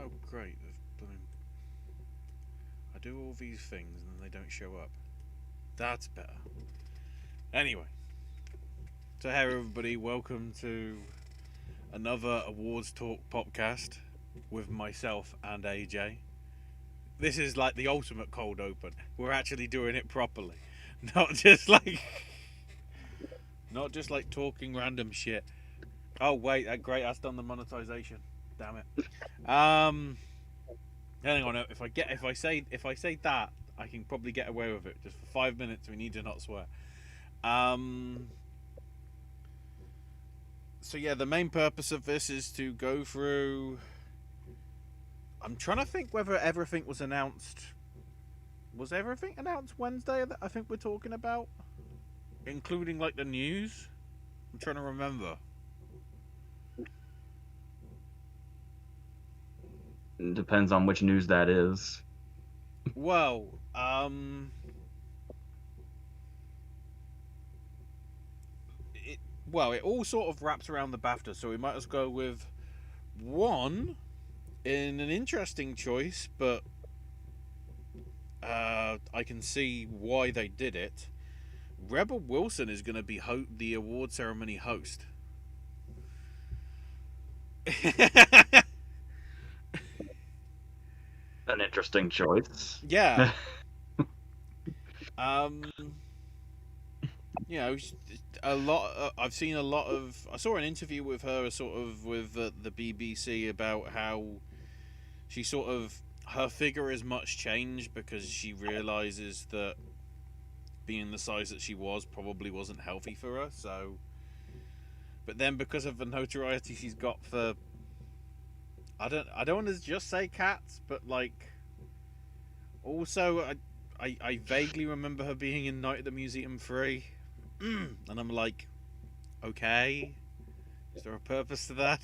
Oh, great. I do all these things and then they don't show up. That's better. Anyway. So, hey everybody, welcome to another Awards Talk podcast with myself and AJ. This is like the ultimate cold open. We're actually doing it properly. Not just like talking random shit. Oh wait, great, that's done the monetization. Damn it. Hang on, if I say that, I can probably get away with it. Just for 5 minutes, we need to not swear. So yeah, the main purpose of this is to go through. I'm trying to think whether everything was announced. Was everything announced Wednesday that I think we're talking about, including like the news? I'm trying to remember. Depends on which news that is. Well, it all sort of wraps around the BAFTA, so we might as well go with one in an interesting choice, but I can see why they did it. Rebel Wilson is going to be the award ceremony host. An interesting choice. Yeah. A lot. I've seen a lot of. I saw an interview with her, sort of with the BBC, about how she sort of her figure is much changed because she realizes that being the size that she was probably wasn't healthy for her. So, but then because of the notoriety she's got for, I don't want to just say cats, but like, also I vaguely remember her being in Night at the Museum 3, and I'm like, okay, is there a purpose to that?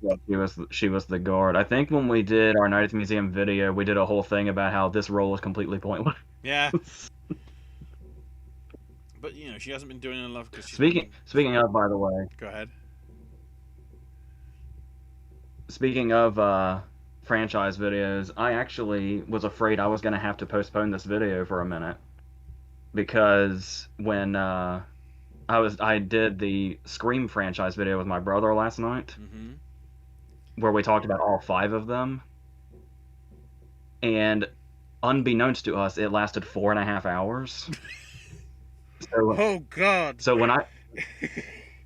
Yeah, she was the guard. I think when we did our Night at the Museum video, we did a whole thing about how this role is completely pointless. Yeah. But you know, she hasn't been doing enough because Speaking of, by the way. Go ahead. Speaking of franchise videos, I actually was afraid I was going to have to postpone this video for a minute because when I did the Scream franchise video with my brother last night, where we talked about all 5 of them, and unbeknownst to us, it lasted 4.5 hours. So, oh God! So when I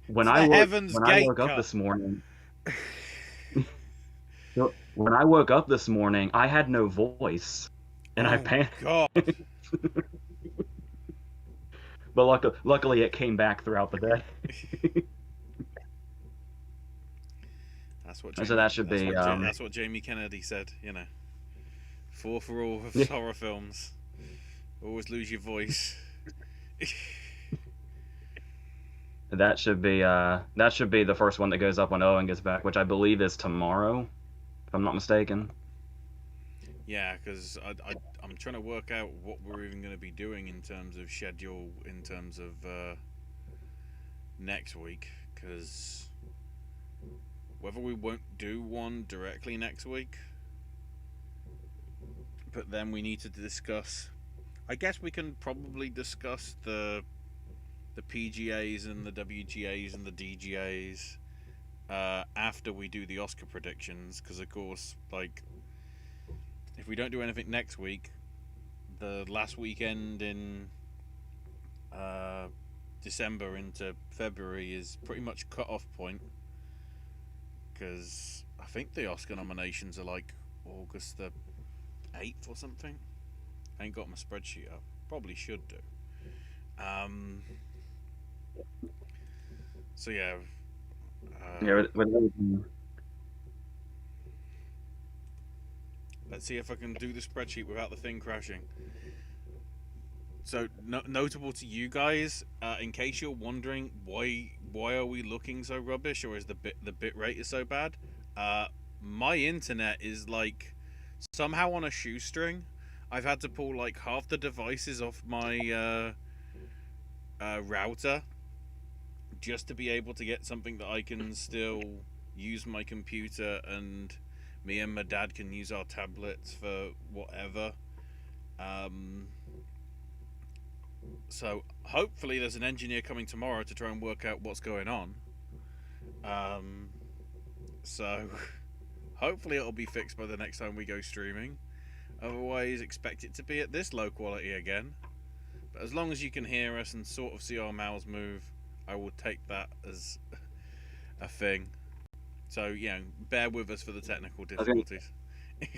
woke up this morning, so when I woke up this morning, I had no voice, and I panicked. God. But luckily, it came back throughout the day. That's what. That's what Jamie Kennedy said. You know, 4 for all of horror films. Always lose your voice. That should be the first one that goes up when Owen gets back, which I believe is tomorrow, if I'm not mistaken. Yeah, because I'm trying to work out what we're even going to be doing in terms of schedule, in terms of next week, because whether we won't do one directly next week, but then we need to discuss. I guess we can probably discuss the PGAs and the WGAs and the DGAs after we do the Oscar predictions, because of course, like, if we don't do anything next week, the last weekend in December into February is pretty much cut-off point, because I think the Oscar nominations are like August the 8th or something. I ain't got my spreadsheet up. Probably should do. So yeah. Let's see if I can do the spreadsheet without the thing crashing. So notable to you guys, in case you're wondering why are we looking so rubbish, or is the bit rate is so bad? My internet is like somehow on a shoestring. I've had to pull like half the devices off my router just to be able to get something that I can still use my computer, and me and my dad can use our tablets for whatever. Um, so hopefully there's an engineer coming tomorrow to try and work out what's going on. So hopefully it'll be fixed by the next time we go streaming. Otherwise, expect it to be at this low quality again. But as long as you can hear us and sort of see our mouths move, I will take that as a thing. So, bear with us for the technical difficulties. I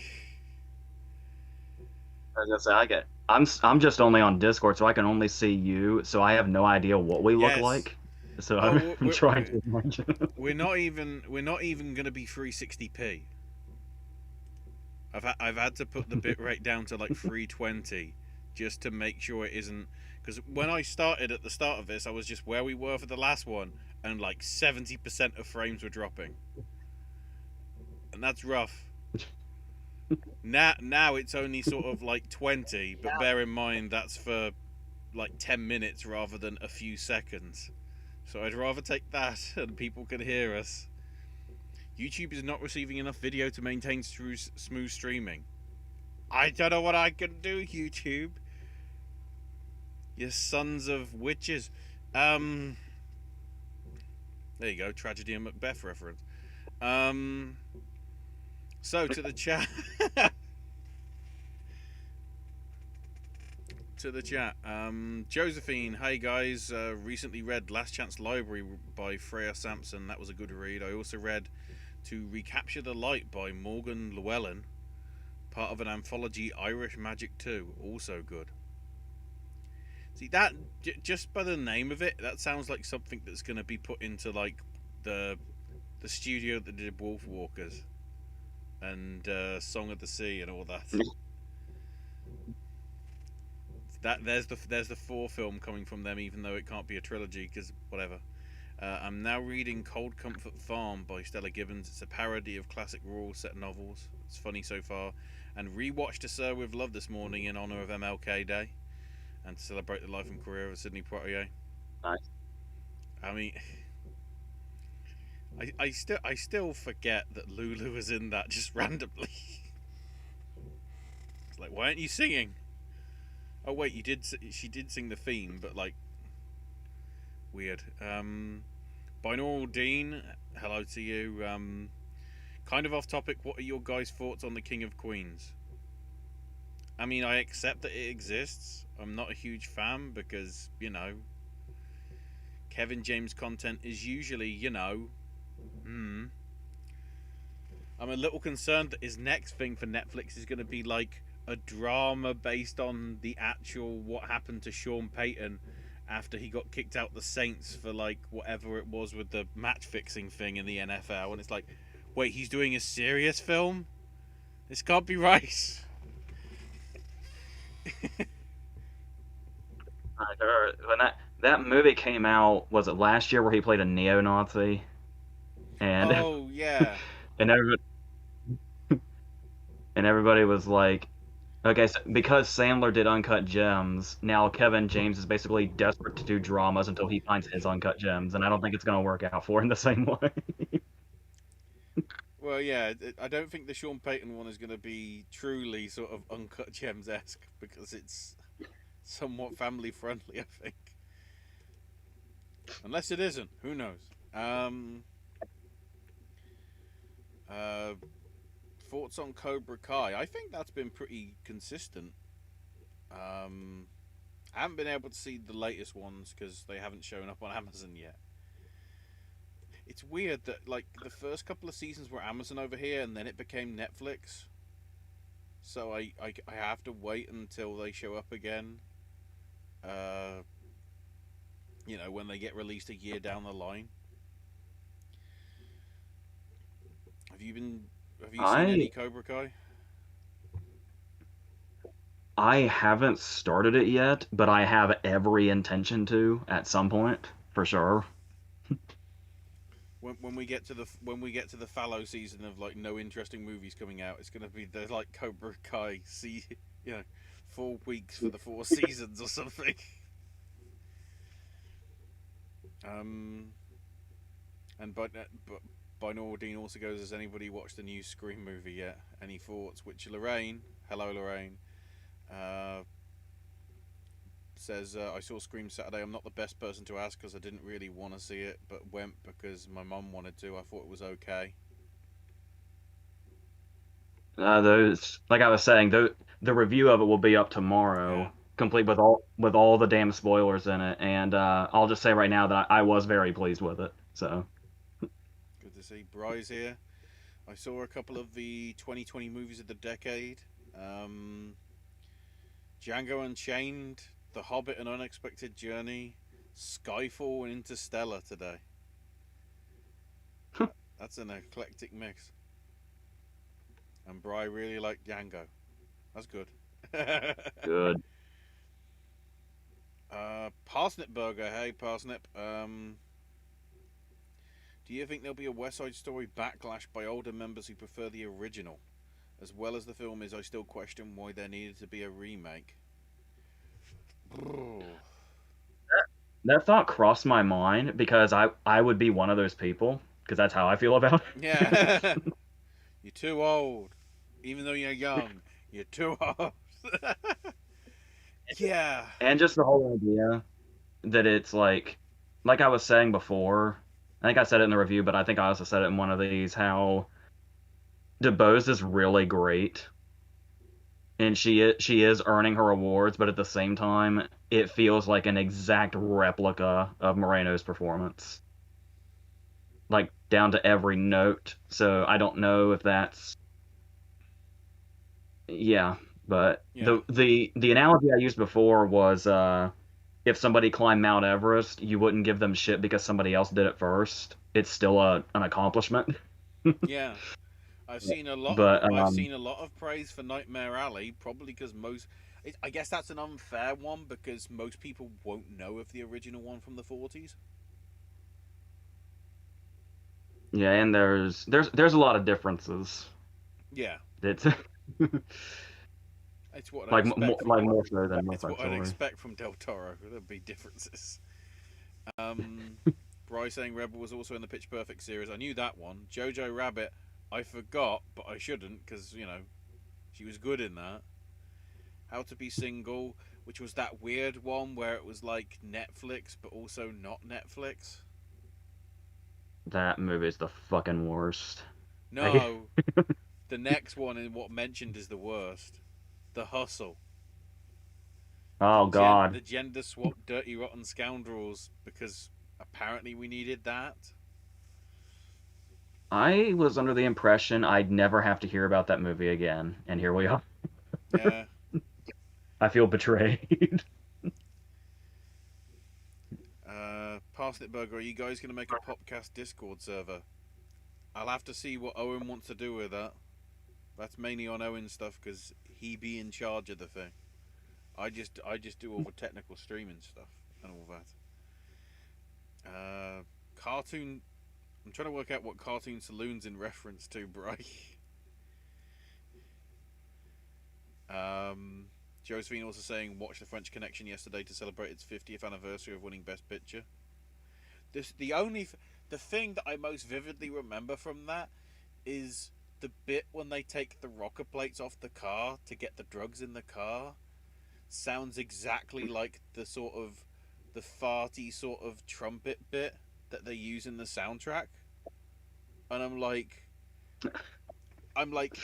was gonna say I'm just only on Discord, so I can only see you, so I have no idea what we look like. So I'm trying to imagine. We're not even going to be 360p. I've had to put the bitrate down to like 320 just to make sure it isn't, because when I started at the start of this, I was just where we were for the last one, and like 70% of frames were dropping, and that's rough. Now it's only sort of like 20, but bear in mind that's for like 10 minutes rather than a few seconds. So I'd rather take that and people can hear us. YouTube is not receiving enough video to maintain smooth streaming. I don't know what I can do, YouTube. You sons of witches. There you go, tragedy and Macbeth reference. So to the chat. Josephine, hey guys, recently read Last Chance Library by Freya Sampson. That was a good read. I also read To Recapture the Light by Morgan Llewellyn, part of an anthology, Irish Magic 2, also good. See, that, just by the name of it, that sounds like something that's going to be put into like the studio that did Wolf Walkers and Song of the Sea and all that. There's the 4 film coming from them, even though it can't be a trilogy, because whatever. I'm now reading Cold Comfort Farm by Stella Gibbons. It's a parody of classic rural set novels. It's funny so far. And rewatched A Sir With Love this morning in honour of MLK Day and to celebrate the life and career of Sidney Poitier. Nice. I mean, I still forget that Lulu was in that just randomly. It's like, why aren't you singing? Oh wait, she did sing the theme, but like weird. Binaural Dean, hello to you. Kind of off topic, what are your guys' thoughts on the King of Queens? I mean, I accept that it exists. I'm not a huge fan because, Kevin James content is usually, I'm a little concerned that his next thing for Netflix is going to be like a drama based on the actual what happened to Sean Payton after he got kicked out the Saints for like whatever it was with the match fixing thing in the NFL, and it's like, wait, he's doing a serious film? This can't be right. I heard when that movie came out, was it last year, where he played a neo-Nazi? And oh yeah. and everybody was like, okay, so because Sandler did Uncut Gems, now Kevin James is basically desperate to do dramas until he finds his Uncut Gems, and I don't think it's going to work out for him the same way. Well, yeah, I don't think the Sean Payton one is going to be truly sort of Uncut Gems-esque, because it's somewhat family-friendly, I think. Unless it isn't. Who knows? Thoughts on Cobra Kai? I think that's been pretty consistent. I haven't been able to see the latest ones because they haven't shown up on Amazon yet. It's weird that like the first couple of seasons were Amazon over here, and then it became Netflix. So I have to wait until they show up again. When they get released a year down the line. Have you seen any Cobra Kai? I haven't started it yet, but I have every intention to at some point, for sure. When we get to the fallow season of like no interesting movies coming out, it's gonna be the like Cobra Kai 4 weeks for the 4 seasons or something. And Binaural Dean also goes, has anybody watched the new Scream movie yet? Any thoughts? Which Lorraine, hello Lorraine, uh, says, I saw Scream Saturday. I'm not the best person to ask because I didn't really want to see it, but went because my mum wanted to. I thought it was okay. Those, like I was saying, the review of it will be up Yeah, tomorrow, complete with all the damn spoilers in it. And I'll just say right now that I was very pleased with it. So good to see. Bry's here. I saw a couple of the 2020 movies of the decade. Um, Django Unchained, The Hobbit: An Unexpected Journey, Skyfall, and Interstellar today. That's an eclectic mix. And Bry really liked Django. That's good. good. Parsnip Burger, hey Parsnip. Do you think there'll be a West Side Story backlash by older members who prefer the original? As well as the film is, I still question why there needed to be a remake. That thought crossed my mind because I would be one of those people because that's how I feel about Yeah, it. you're too old. Even though you're young, you're too old. Yeah. And just the whole idea that it's like I was saying before, I think I said it in the review, but I think I also said it in one of these, how DeBose is really great and she is earning her awards, but at the same time it feels like an exact replica of Moreno's performance. Like down to every note. So I don't know if that's yeah, but Yeah. the analogy I used before was if somebody climbed Mount Everest, you wouldn't give them shit because somebody else did it first. It's still an accomplishment. Yeah. But I've seen a lot of praise for Nightmare Alley, probably because I guess that's an unfair one because most people won't know of the original one from the 40s. yeah, and there's a lot of differences. Yeah, It's it's what I'd expect from like more so than West it's Side what I'd Story. expect from Del Toro. There'll be differences. Um, Bryce saying Rebel was also in the Pitch Perfect series. I knew that one. Jojo Rabbit, I forgot, but I shouldn't because she was good in that. How to Be Single, which was that weird one where it was like Netflix but also not Netflix. That movie is the fucking worst. I No, the next one in what mentioned is the worst. The Hustle. oh God. The gender swap Dirty Rotten Scoundrels because apparently we needed that. I was under the impression I'd never have to hear about that movie again, and here we are. Yeah. I feel betrayed. Parsnip Burger, are you guys going to make a Popcast Discord server? I'll have to see what Owen wants to do with that. That's mainly on Owen stuff because he be in charge of the thing. I just do all the technical streaming stuff and all that. Cartoon. I'm trying to work out what Cartoon Saloon's in reference to, Bry. Josephine also saying watch The French Connection yesterday to celebrate its 50th anniversary of winning Best Picture. The thing that I most vividly remember from that is the bit when they take the rocker plates off the car to get the drugs in the car. Sounds exactly like the farty sort of trumpet bit that they use in the soundtrack. And I'm like,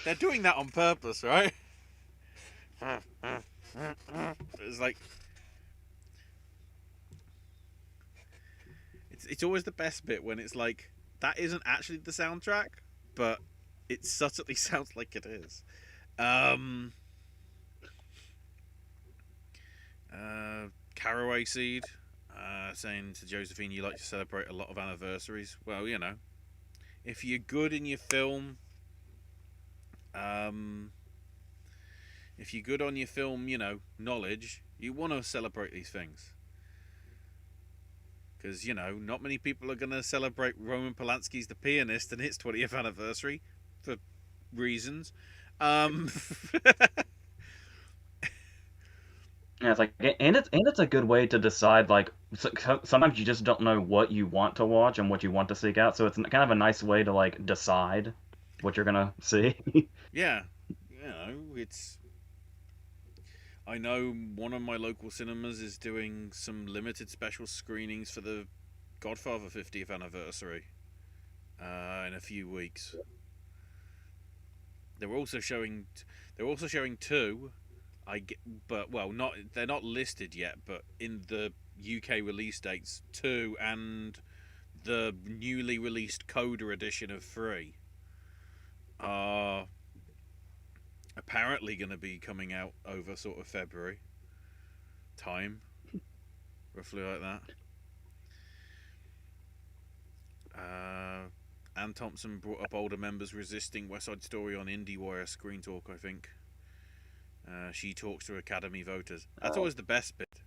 they're doing that on purpose, right? It's like it's always the best bit when it's like that isn't actually the soundtrack, but it subtly sounds like it is. Um, Caraway Seed saying to Josephine, you like to celebrate a lot of anniversaries. Well, if you're good in your film, um, if you're good on your film, knowledge, you want to celebrate these things. Because, not many people are going to celebrate Roman Polanski's The Pianist and its 20th anniversary for reasons. Um, Yeah, it's like, and it's a good way to decide. Like, sometimes you just don't know what you want to watch and what you want to seek out. So it's kind of a nice way to like decide what you're gonna see. Yeah, it's. I know one of my local cinemas is doing some limited special screenings for the Godfather 50th anniversary in a few weeks. They're also showing. They're also showing two. I get, but well, not they're not listed yet. But in the UK release dates, two and the newly released Coda edition of three are apparently going to be coming out over sort of February time, roughly like that. Ann Thompson brought up older members resisting West Side Story on IndieWire Screen Talk, I think. She talks to Academy voters. That's Uh, always the best bit.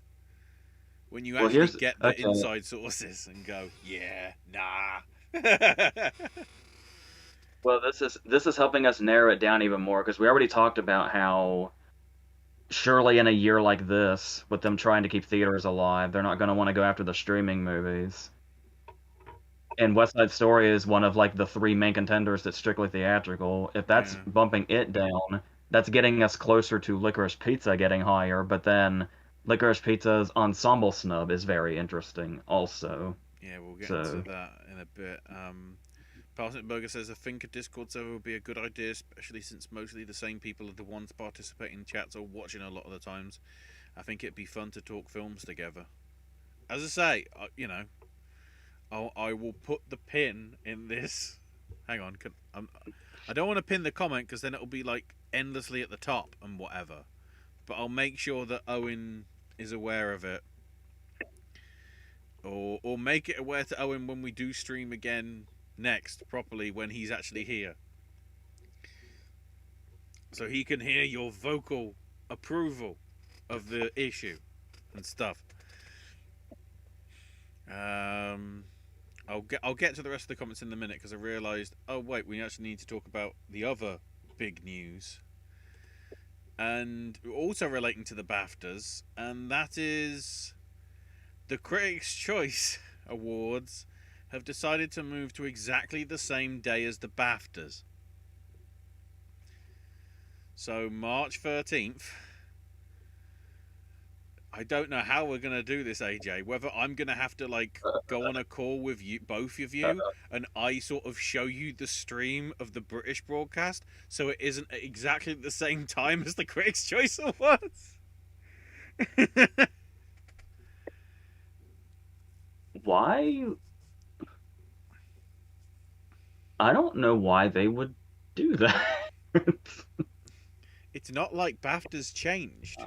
When you well, actually here's get the okay. inside sources and go, yeah, nah. Well, this is helping us narrow it down even more because we already talked about how surely in a year like this, with them trying to keep theaters alive, they're not going to want to go after the streaming movies. And West Side Story is one of like the three main contenders that's strictly theatrical. If that's Yeah, bumping it down, that's getting us closer to Licorice Pizza getting higher. But then Licorice Pizza's ensemble snub is very interesting also. yeah, we'll get into So, that in a bit. Parsnip Burger says, I think a Discord server would be a good idea, especially since mostly the same people are the ones participating in chats or watching a lot of the times. I think it'd be fun to talk films together. As I say, I will put the pin in this. Hang on, I don't want to pin the comment because then it'll be like endlessly at the top and whatever. But I'll make sure that Owen is aware of it, or make it aware to Owen when we do stream again next properly when he's actually here, so he can hear your vocal approval of the issue and stuff. Um, I'll get to the rest of the comments in a minute because I realised, oh wait, we actually need to talk about the other big news, and also relating to the BAFTAs, and that is the Critics' Choice Awards have decided to move to exactly the same day as the BAFTAs. So March 13th. I don't know how we're gonna do this, AJ. Whether I'm gonna have to like go on a call with you, both of you, and I sort of show you the stream of the British broadcast, so it isn't at exactly the same time as the Critics' Choice Awards. why? I don't know why they would do that. It's not like BAFTA's changed.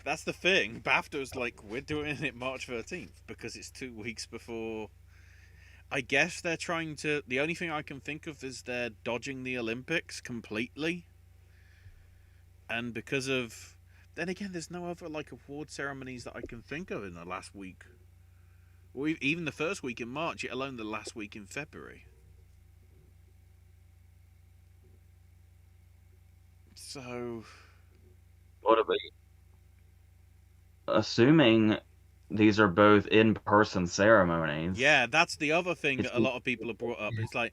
That's the thing. BAFTA's like, we're doing it March 13th because it's 2 weeks before. I guess they're trying to. The only thing I can think of is they're dodging the Olympics completely. And because of. Then again, there's no other like award ceremonies that I can think of in the last week. Or even the first week in March, yet alone the last week in February. So. What about assuming these are both in-person ceremonies? Yeah, that's the other thing It's that a lot of people have brought up. It's like,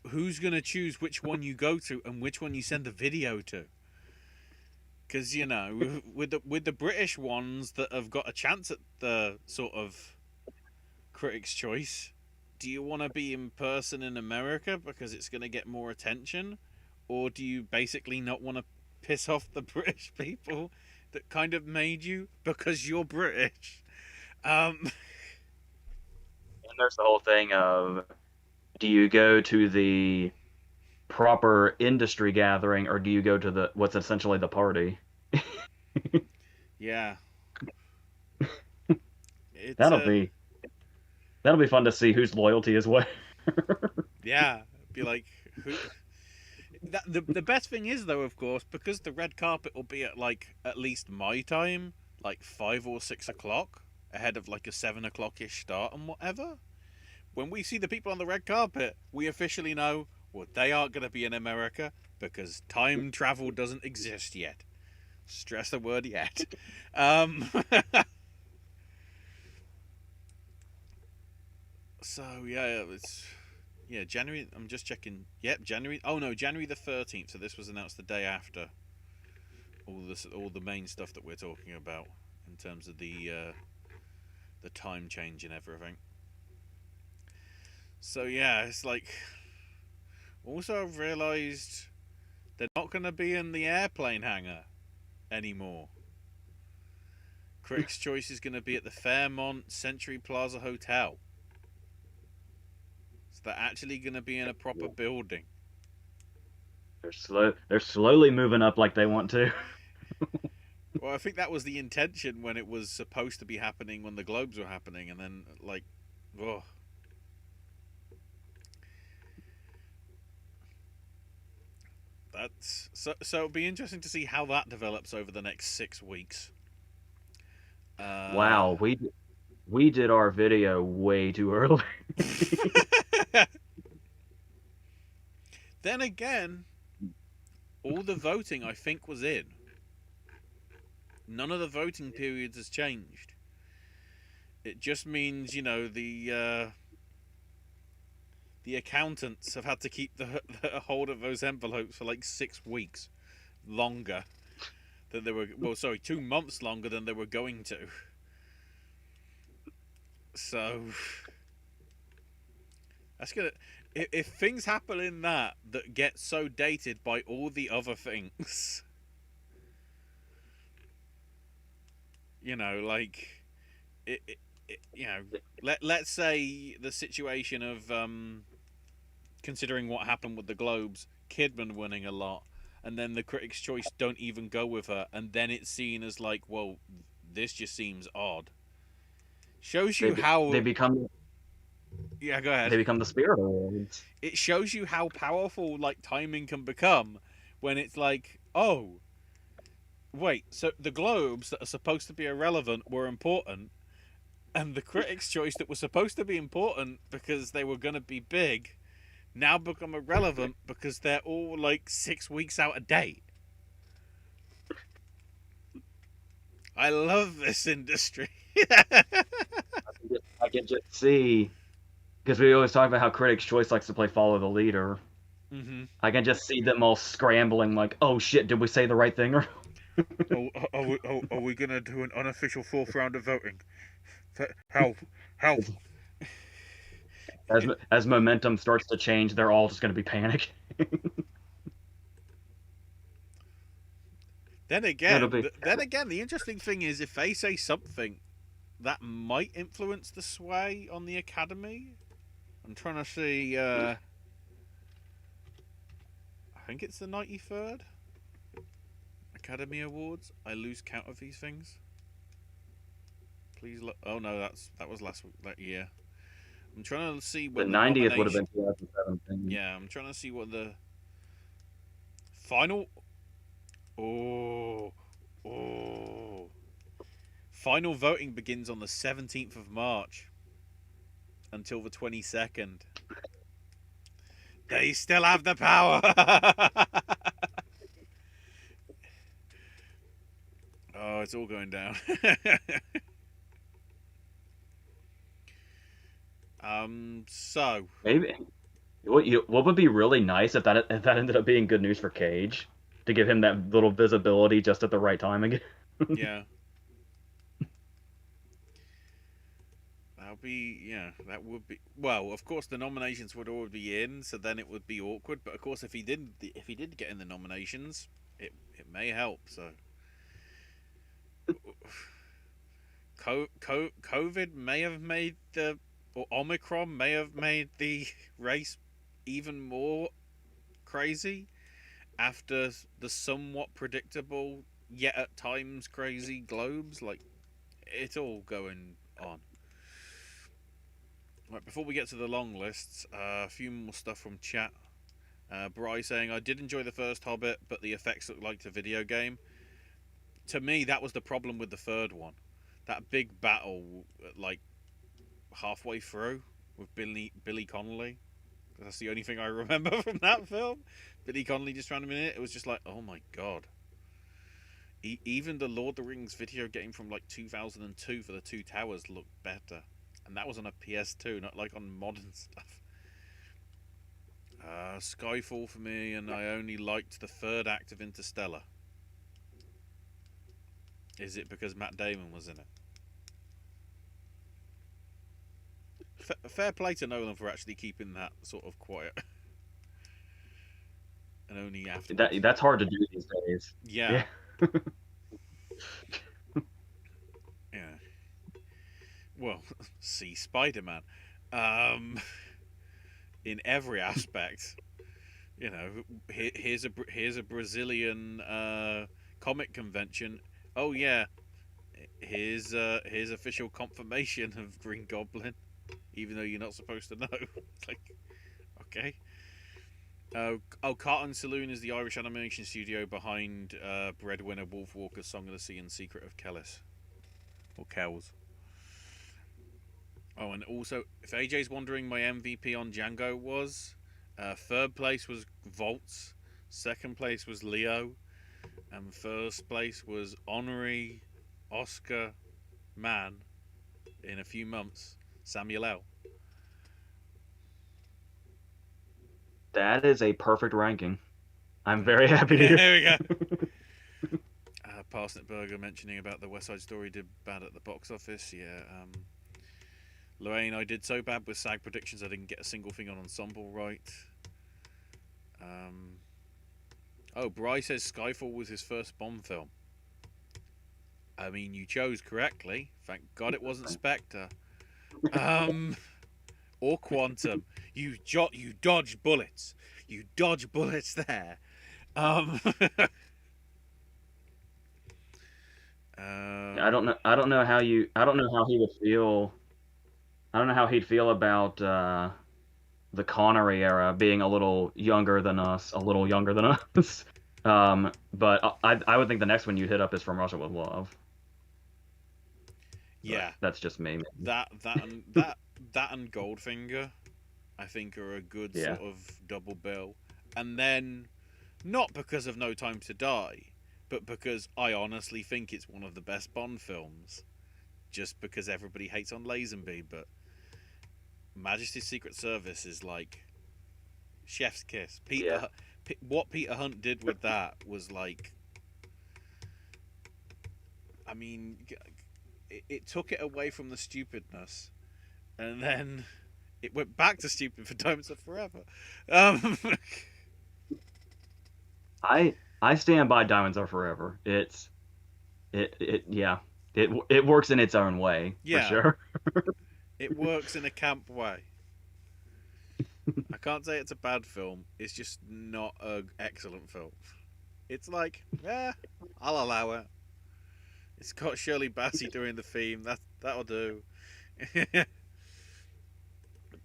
who's going to choose which one you go to and which one you send the video to? Because with the British ones that have got a chance at the sort of Critics' Choice, do you want to be in person in America because it's going to get more attention, or do you basically not want to piss off the British people that kind of made you because you're British? Um, and there's the whole thing of do you go to the proper industry gathering or do you go to the what's essentially the party? yeah, it's That'll be that'll be fun to see whose loyalty is what. yeah, be like who. The best thing is though, of course, because the red carpet will be at like at least my time, like 5 or 6 o'clock, ahead of like a 7 o'clock ish start and whatever. When we see the people on the red carpet, we officially know, well, they aren't going to be in America because time travel doesn't exist yet. Stress the word yet. Um, so yeah, it's January. I'm just checking. Yep, January. Oh no, January the 13th. So this was announced the day after all the main stuff that we're talking about in terms of the time change and everything. So yeah, it's like also I've realised they're not going to be in the airplane hangar anymore. Critics' Choice is going to be at the Fairmont Century Plaza Hotel. So they're actually going to be in a proper building. They're slowly moving up like they want to. Well, I think that was the intention when it was supposed to be happening when the Globes were happening, and then like, oh. That's so it'll be interesting to see how that develops over the next 6 weeks. Wow, we did our video way too early. Then again, all the voting I think was in. None of the voting periods has changed. It just means the accountants have had to keep the hold of those envelopes for like 6 weeks longer than they were. Well, sorry, 2 months longer than they were going to. So that's gonna. If things happen in that get so dated by all the other things, like let's say the situation of considering what happened with the Globes, Kidman winning a lot, and then the Critics' Choice don't even go with her, and then it's seen as like, well, this just seems odd. Shows you They how. become Yeah, go ahead. they become the Spirit Awards. It shows you how powerful like timing can become when it's like, oh, wait, so the Globes that are supposed to be irrelevant were important, and the Critics' Choice that was supposed to be important because they were going to be big now become irrelevant because they're all like 6 weeks out of date. I love this industry. I can just see, because we always talk about how Critics' Choice likes to play follow the leader. Mm-hmm. I can just see them all scrambling, like, oh shit, did we say the right thing? Are we gonna do an unofficial fourth round of voting? Help! Help! As momentum starts to change, they're all just going to be panicking. Then It'll again, be the interesting thing is if they say something that might influence the sway on the Academy. I'm trying to see. I think it's the 93rd Academy Awards. I lose count of these things. Please look. Oh no, that was that year. I'm trying to see the when the 90th would have nomination. been 2017. Yeah, I'm trying to see what the final. Oh, oh. Final voting begins on the 17th of March until the 22nd. They still have the power. Oh, it's all going down. So Maybe what would be really nice if that ended up being good news for Cage, to give him that little visibility just at the right time again. yeah, that would be well. Of course, the nominations would all be in, so then it would be awkward. But of course, if he did get in the nominations, it may help. So, COVID may have made or Omicron may have made the race even more crazy after the somewhat predictable yet at times crazy Globes. Like, it's all going on. Right, before we get to the long lists, a few more stuff from chat. Bry saying, I did enjoy the first Hobbit, but the effects looked like a video game. To me, that was the problem with the third one. That big battle, like, halfway through with Billy Connolly. That's the only thing I remember from that film. Billy Connolly just trying to minute. It was just like, oh my god. Even the Lord of the Rings video game from like 2002 for the Two Towers looked better, and that was on a PS2, not like on modern stuff. Skyfall for me, and I only liked the third act of Interstellar. Is it because Matt Damon was in it? Fair play to Nolan for actually keeping that sort of quiet, and only afterwards. That's hard to do these days. Yeah, Yeah. yeah. Well, see Spider-Man. Um, in every aspect. You know, here's a Brazilian comic convention. Oh yeah, here's official confirmation of Green Goblin, even though you're not supposed to know. It's like, okay. Cartoon Saloon is the Irish animation studio behind Breadwinner, Wolfwalker, Song of the Sea, and Secret of Kellis, or Kells. Oh, and also, if AJ's wondering, my MVP on Django was third place was Volts, second place was Leo, and first place was honorary Oscar man in a few months, Samuel L. That is a perfect ranking. I'm very happy to hear. There we go. Parsnip Burger mentioning about the West Side Story did bad at the box office. Yeah. Lorraine, I did so bad with SAG predictions I didn't get a single thing on Ensemble right. Bry says Skyfall was his first Bond film. I mean, you chose correctly. Thank God it wasn't Spectre. Or Quantum. You dodged bullets. You dodge bullets there. I don't know. I don't know how he would feel. I don't know how he'd feel about the Connery era being a little younger than us, a little younger than us. But I would think the next one you'd hit up is From Russia with Love. Yeah, but that's just me. That and Goldfinger, I think, are a good sort of double bill. And then, not because of No Time to Die, but because I honestly think it's one of the best Bond films. Just because everybody hates on Lazenby, but Majesty's Secret Service is like chef's kiss. What Peter Hunt did with that was like, I mean, it took it away from the stupidness, and then it went back to stupid for Diamonds Are Forever. I stand by Diamonds Are Forever. It works in its own way, for sure. It works in a camp way. I can't say it's a bad film. It's just not an excellent film. It's like, I'll allow it. It's got Shirley Bassey doing the theme. That'll do.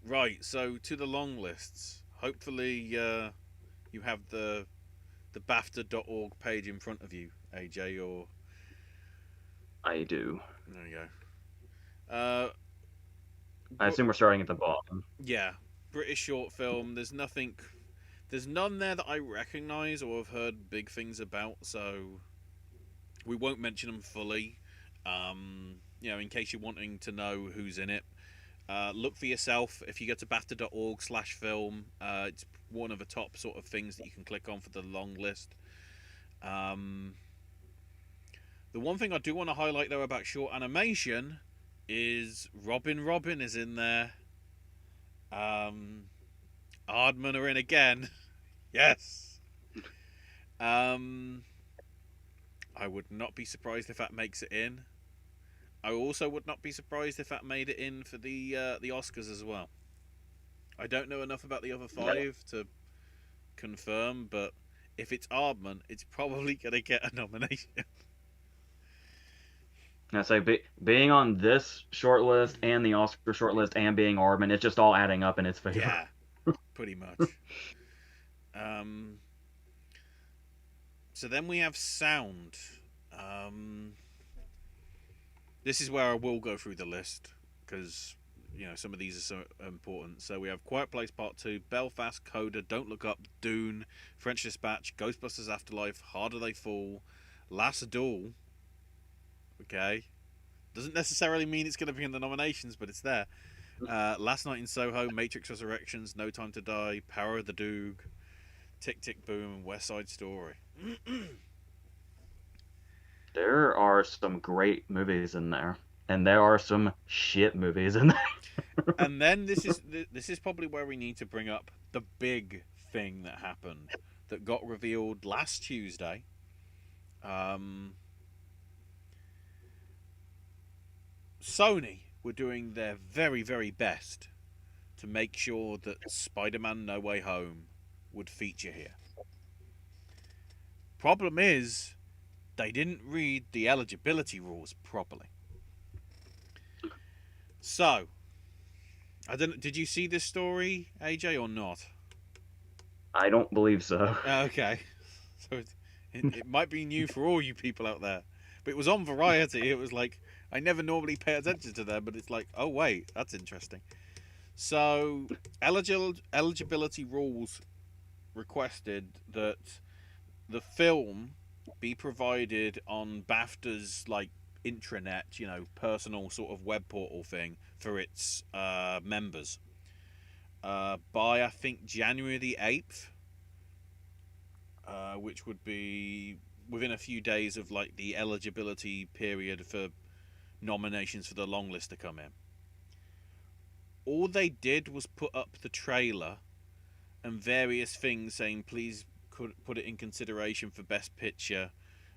Right, so to the long lists. Hopefully you have the BAFTA.org page in front of you, AJ, or... I do. There you go. I assume we're starting at the bottom. Yeah. British short film. There's none there that I recognise or have heard big things about, so we won't mention them fully. In case you're wanting to know who's in it, look for yourself. If you go to BAFTA.org/film, it's one of the top sort of things that you can click on for the long list. The one thing I do want to highlight though about short animation is Robin is in there. Aardman are in again. Yes. I would not be surprised if that makes it in. I also would not be surprised if that made it in for the Oscars as well. I don't know enough about the other five to confirm, but if it's Aardman, it's probably going to get a nomination. I say being on this shortlist and the Oscar shortlist and being Aardman, it's just all adding up in its favor. Yeah, pretty much. So then we have sound. This is where I will go through the list because some of these are so important. So we have Quiet Place Part 2, Belfast, Coda, Don't Look Up, Dune, French Dispatch, Ghostbusters Afterlife, Harder They Fall, Last Duel. Okay, doesn't necessarily mean it's going to be in the nominations, but it's there. Last Night in Soho, Matrix Resurrections, No Time to Die, Power of the Doog, Tick Tick Boom, and West Side Story. There are some great movies in there, and there are some shit movies in there. And then this is probably where we need to bring up the big thing that happened that got revealed last Tuesday. Sony were doing their very, very best to make sure that Spider-Man No Way Home would feature here. Problem is, they didn't read the eligibility rules properly. So, I don't. Did you see this story, AJ, or not? I don't believe so. Okay, so it might be new for all you people out there, but it was on Variety. It was like, I never normally pay attention to them, but it's like, oh wait, that's interesting. So, eligibility rules requested that the film be provided on BAFTA's like intranet, personal sort of web portal thing for its members by I think January the 8th, which would be within a few days of like the eligibility period for nominations for the long list to come in. All they did was put up the trailer and various things saying please could put it in consideration for best picture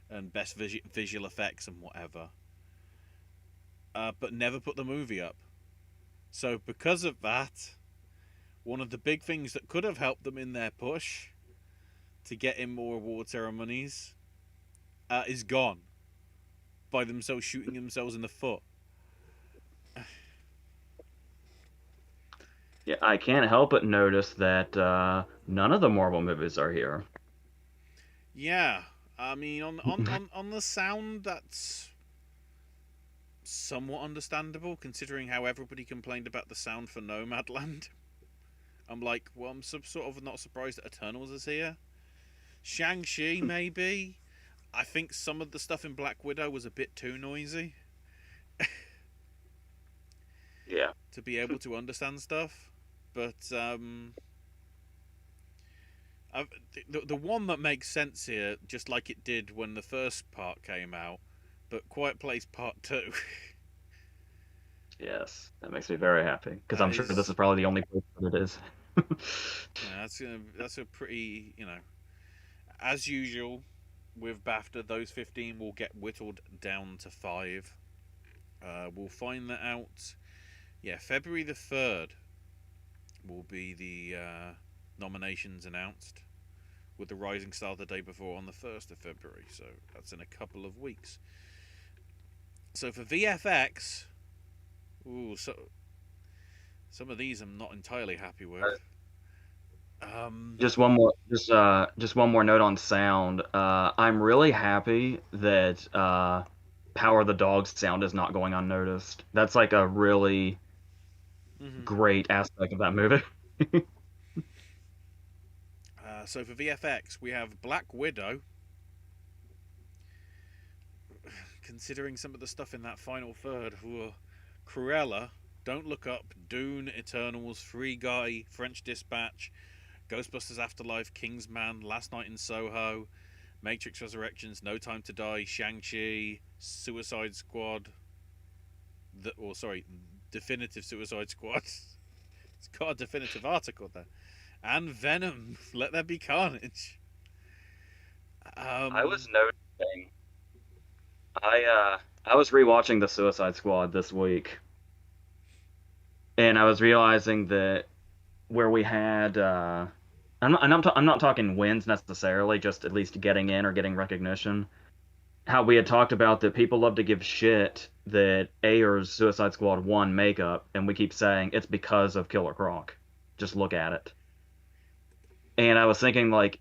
and best visual effects and whatever, but never put the movie up. So because of that, one of the big things that could have helped them in their push to get in more award ceremonies is gone by themselves shooting themselves in the foot. Yeah, I can't help but notice that none of the Marvel movies are here. Yeah, I mean, on the sound, that's somewhat understandable, considering how everybody complained about the sound for Nomadland. I'm like, well, I'm sort of not surprised that Eternals is here. Shang-Chi, maybe. I think some of the stuff in Black Widow was a bit too noisy. Yeah. To be able to understand stuff. But the one that makes sense here, just like it did when the first part came out, but Quiet Place Part 2. Yes, that makes me very happy because I'm sure this is probably the only place that it is. Yeah, that's a pretty, as usual with BAFTA, those 15 will get whittled down to 5. We'll find that out. Yeah, February the 3rd will be the nominations announced, with the Rising Star the day before on the 1st of February, so that's in a couple of weeks. So for VFX, so some of these I'm not entirely happy with. Just one more note on sound. I'm really happy that Power of the Dog's sound is not going unnoticed. That's like a really great aspect of that movie. So for VFX, we have Black Widow. Considering some of the stuff in that final third, Cruella, Don't Look Up, Dune, Eternals, Free Guy, French Dispatch, Ghostbusters Afterlife, Kingsman, Last Night in Soho, Matrix Resurrections, No Time to Die, Shang-Chi, Suicide Squad, Definitive Suicide Squad. It's got a definitive article there. And Venom, Let There Be Carnage. I was noticing. I was rewatching the Suicide Squad this week, and I was realizing that where we had I'm not talking wins necessarily, just at least getting in or getting recognition. How we had talked about that people love to give shit that Ayer's Suicide Squad won makeup, and we keep saying it's because of Killer Croc. Just look at it. And I was thinking, like,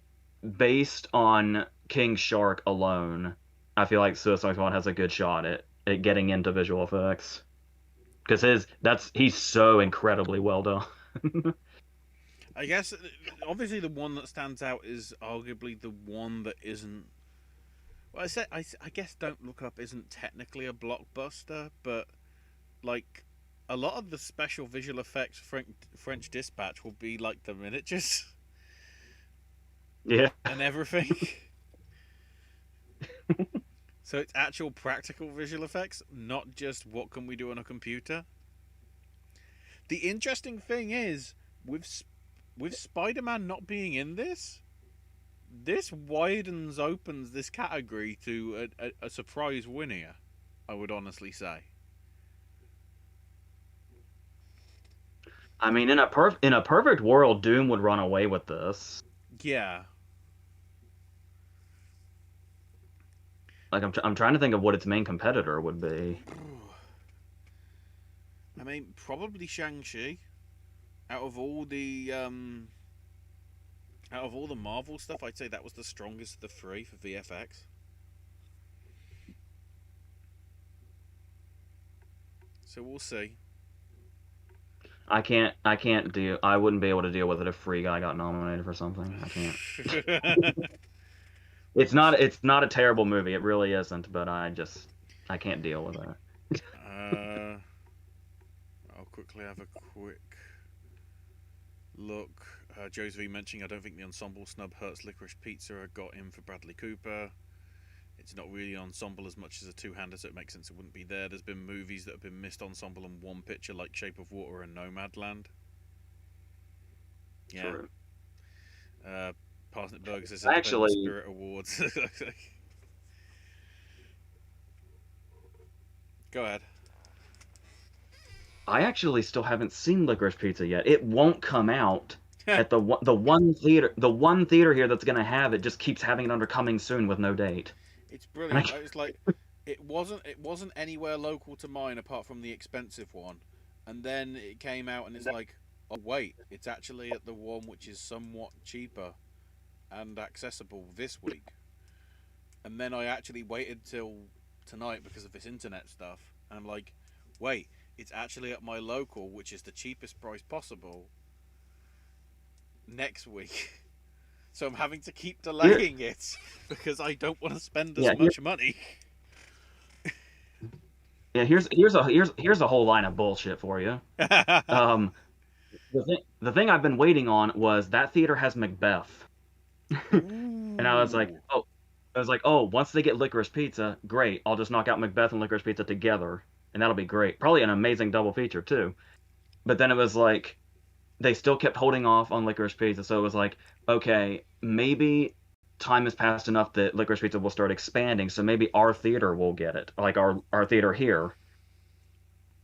based on King Shark alone, I feel like Suicide Squad has a good shot at getting into visual effects. Because he's so incredibly well done. I guess, obviously the one that stands out is arguably the one that isn't Well, I guess Don't Look Up isn't technically a blockbuster, but like a lot of the special visual effects French Dispatch will be like the miniatures Yeah. and everything. So it's actual practical visual effects, not just what can we do on a computer. The interesting thing is, with Spider-Man not being in this opens this category to a surprise winner, I would honestly say. I mean, in a perfect world, Doom would run away with this. Yeah. Like I'm trying to think of what its main competitor would be. I mean, probably Shang-Chi. Out of all the Marvel stuff, I'd say that was the strongest of the three for VFX. So we'll see. I wouldn't be able to deal with it if Free Guy got nominated for something. I can't. It's not a terrible movie. It really isn't, but I can't deal with it. uh, I'll quickly have a quick look. Josephine mentioning, I don't think the ensemble snub hurts Licorice Pizza. I got in for Bradley Cooper. It's not really an ensemble as much as a two-hander, so it makes sense it wouldn't be there. There's been movies that have been missed ensemble in one picture, like Shape of Water and Nomadland. Yeah. True. Parsnip Burger says Actually, Spirit Awards. Go ahead. I actually still haven't seen Licorice Pizza yet. It won't come out at the one theater here that's gonna have it just keeps having it under coming soon with no date. It's And brilliant. It's like it wasn't anywhere local to mine apart from the expensive one, and then it came out and it's like, oh wait, it's actually at the one which is somewhat cheaper and accessible this week. And then I actually waited till tonight because of this internet stuff, and I'm like, wait, it's actually at my local, which is the cheapest price possible, next week. So I'm having to keep here, delaying it because I don't want to spend yeah, as much money. yeah. Here's a whole line of bullshit for you. Um, the thing I've been waiting on was that theater has Macbeth, and Ooh. I was like, oh, once they get Licorice Pizza, great. I'll just knock out Macbeth and Licorice Pizza together, and that'll be great. Probably an amazing double feature too. But then it was like they still kept holding off on Licorice Pizza, so it was like, okay, maybe time has passed enough that Licorice Pizza will start expanding, so maybe our theater will get it, like our theater here.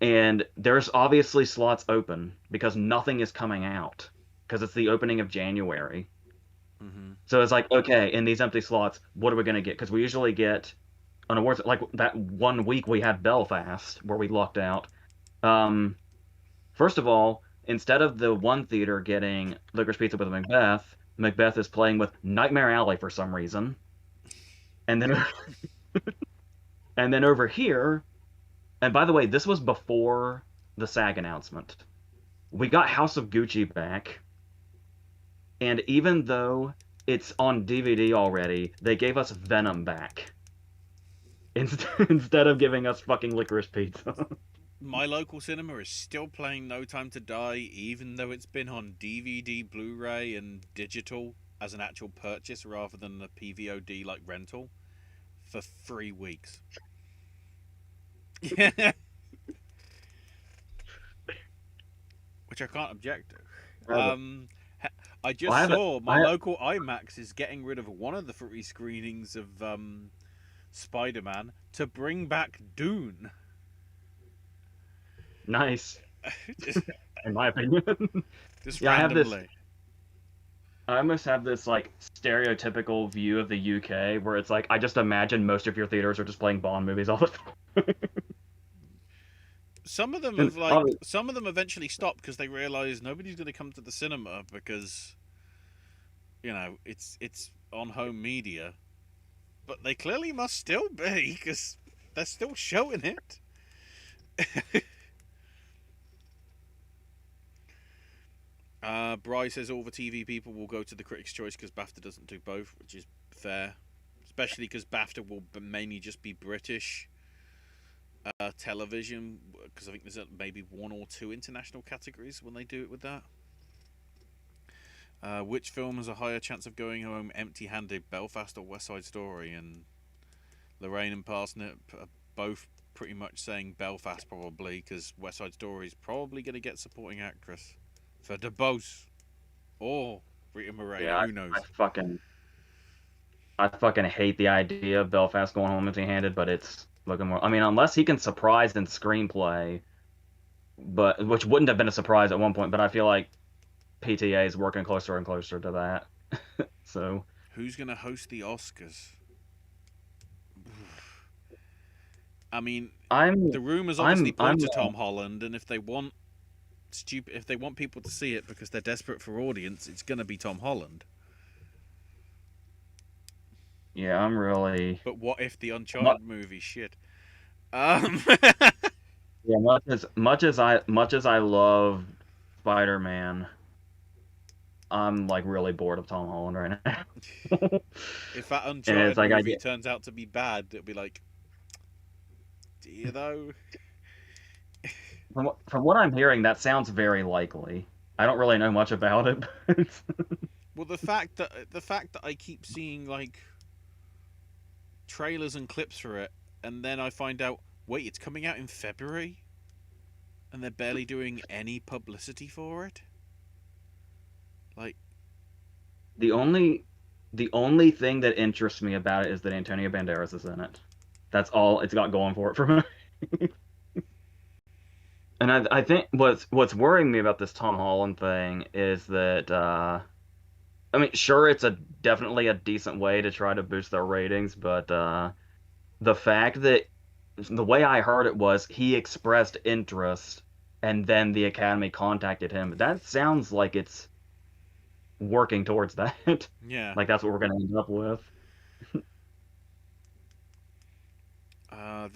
And there's obviously slots open because nothing is coming out because it's the opening of January. Mm-hmm. So it's like, okay, in these empty slots, what are we going to get? Because we usually get on awards like that one week we had Belfast where we lucked out. Um, First of all, instead of the one theater getting Licorice Pizza with Macbeth, Macbeth is playing with Nightmare Alley for some reason. And then and then over here, and by the way, this was before the SAG announcement. We got House of Gucci back, and even though it's on DVD already, they gave us Venom back instead of giving us fucking Licorice Pizza. My local cinema is still playing No Time to Die, even though it's been on DVD, Blu-ray, and digital as an actual purchase rather than a PVOD like rental for 3 weeks. Which I can't object to. Uh, I well, I just have it. saw my local IMAX is getting rid of one of the free screenings of Spider-Man to bring back Dune. Nice, just, in my opinion. just Yeah, randomly. I almost have this like stereotypical view of the UK where it's like I just imagine most of your theaters are just playing Bond movies all the time. And Some of them eventually stopped because they realized nobody's going to come to the cinema because it's on home media, but they clearly must still be because they're still showing it. Bry says all the TV people will go to the Critics' Choice because BAFTA doesn't do both, which is fair. especially because BAFTA will mainly just be British television, because I think there's maybe one or two international categories when they do it with that. Which film has a higher chance of going home empty-handed, Belfast or West Side Story? And Lorraine and Parsnip are both pretty much saying Belfast probably, because West Side Story is probably going to get supporting actress for DeBose or Rita Moreno. Yeah, Who knows? I fucking hate the idea of Belfast going home empty-handed, but it's looking more. I mean, unless he can surprise in screenplay, but which wouldn't have been a surprise at one point. But I feel like PTA is working closer and closer to that. So Who's going to host the Oscars? I mean, I'm the rumors obviously point I'm to Tom Holland, and if they want people to see it because they're desperate for audience, it's going to be Tom Holland. yeah, I'm really. But what if the Uncharted movie shit? Um, Yeah, much as I love Spider-Man, I'm like really bored of Tom Holland right now. if that And it's Uncharted like movie turns out to be bad, it'll be like, do you though? from what I'm hearing, that sounds very likely. I don't really know much about it, but Well, the fact that I keep seeing like trailers and clips for it, and then I find out, wait, it's coming out in February, and they're barely doing any publicity for it. Like, the only the only thing that interests me about it is that Antonio Banderas is in it. That's all it's got going for it for me. And I think what's worrying me about this Tom Holland thing is that I mean, sure, it's a definitely a decent way to try to boost their ratings, but the fact that the way I heard it was he expressed interest and then the Academy contacted him. That sounds like it's working towards that. yeah. Like that's what we're going to end up with. Uh,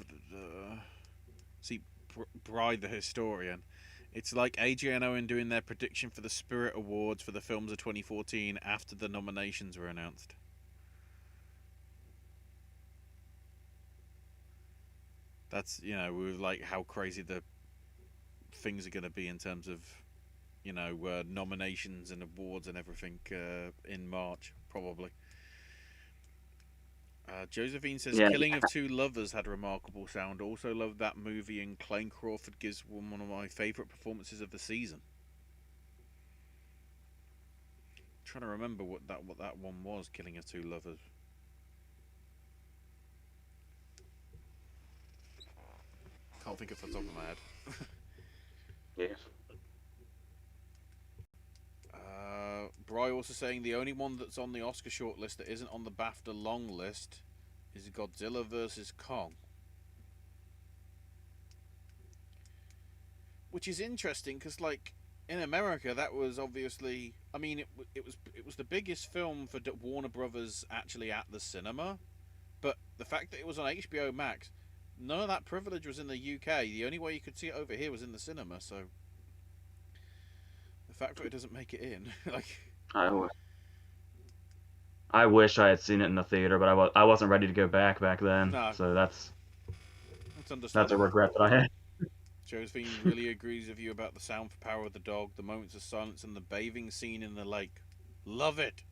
See, Bride the historian. It's like AJ and Owen doing their prediction for the Spirit Awards for the films of 2014 after the nominations were announced. That's, with like how crazy the things are going to be in terms of, nominations and awards and everything in March, probably. Josephine says, Yeah, Killing of Two Lovers had remarkable sound. Also loved that movie, and Clayne Crawford gives one of my favourite performances of the season. I'm trying to remember what that one was, Killing of Two Lovers. Can't think off the top of my head. yeah. Bry also saying the only one that's on the Oscar shortlist that isn't on the BAFTA Longlist is Godzilla vs. Kong. Which is interesting because, like, in America, that was obviously. I mean, it was the biggest film for Warner Brothers actually at the cinema, but the fact that it was on HBO Max, none of that privilege was in the UK. The only way you could see it over here was in the cinema. So the fact that it doesn't make it in, like, I, I wish I had seen it in the theater, but I wasn't ready to go back then. no, So that's understandable. a regret that I had. Josephine really agrees with you about the sound for Power of the Dog, the moments of silence, and the bathing scene in the lake. Love it.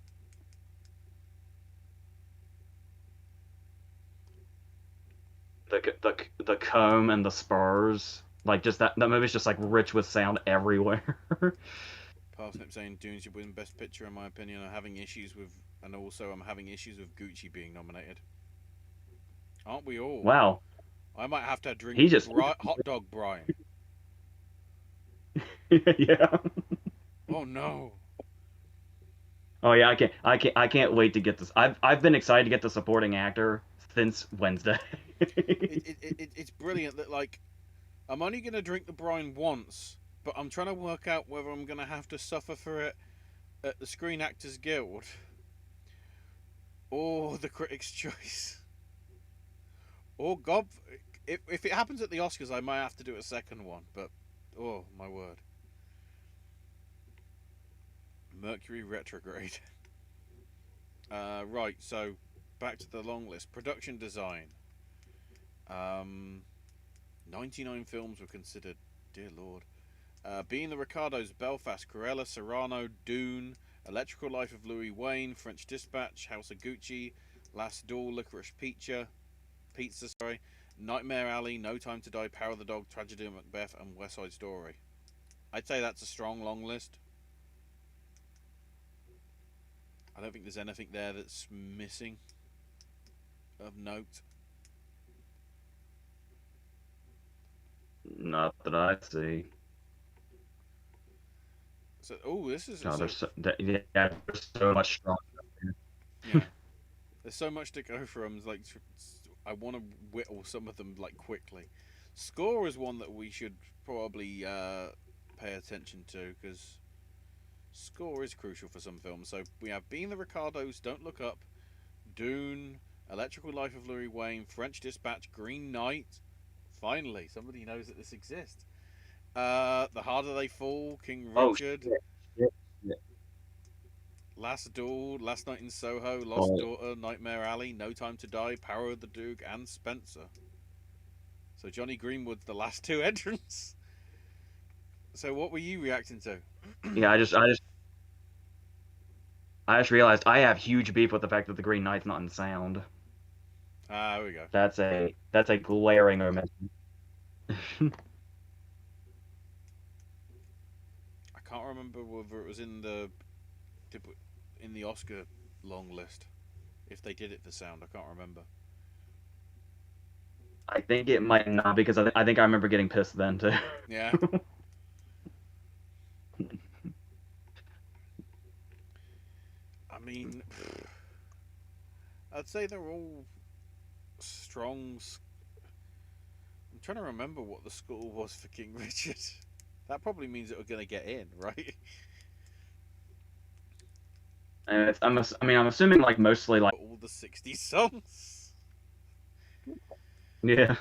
The comb and the spurs, like just that movie's just like rich with sound everywhere. Parsnip saying Dune should win Best Picture in my opinion. I'm having issues with Gucci being nominated. Aren't we all? Wow. I might have to drink He just hot dog Brian. yeah. Oh no. Oh yeah, I can't wait to get this. I've been excited to get the supporting actor since Wednesday. It's brilliant that, like, I'm only gonna drink the brine once, but I'm trying to work out whether I'm gonna have to suffer for it at the Screen Actors Guild or the Critics' Choice. Or God, if it happens at the Oscars, I might have to do a second one. But oh my word, Mercury retrograde. Right, so back to the long list. Production design. 99 films were considered. Dear Lord. Being the Ricardos, Belfast, Cruella, Serrano, Dune, Electrical Life of Louis Wayne, French Dispatch, House of Gucci, Last Duel, Licorice Pizza, Nightmare Alley, No Time to Die, Power of the Dog, Tragedy of Macbeth, and West Side Story. I'd say that's a strong long list. I don't think there's anything there that's missing of note. Not that I see. So, oh, this is. No, So, there's so much strong. yeah, there's so much to go from. Like, I want to whittle some of them like quickly. Score is one that we should probably pay attention to because score is crucial for some films. So we have Being the Ricardos, Don't Look Up, Dune, Electrical Life of Louis Wayne, French Dispatch, Green Knight. Finally, somebody knows that this exists. The Harder They Fall, King Oh Richard, shit. Last Duel, Last Night in Soho, Lost Oh, Daughter, Nightmare Alley, No Time to Die, Power of the Dog, and Spencer. So Johnny Greenwood's the last two entrants. So what were you reacting to? yeah, I just realized I have huge beef with the fact that the Green Knight's not in sound. There we go. That's a glaring omission. I can't remember whether it was in the Oscar long list. If they did it for sound, I can't remember. I think it might not because I think I remember getting pissed then too. Yeah. I mean, I'd say they're all strong. I'm trying to remember what the score was for King Richard. That probably means that we're going to get in, right? And I'm assuming like mostly like All the 60 songs. yeah.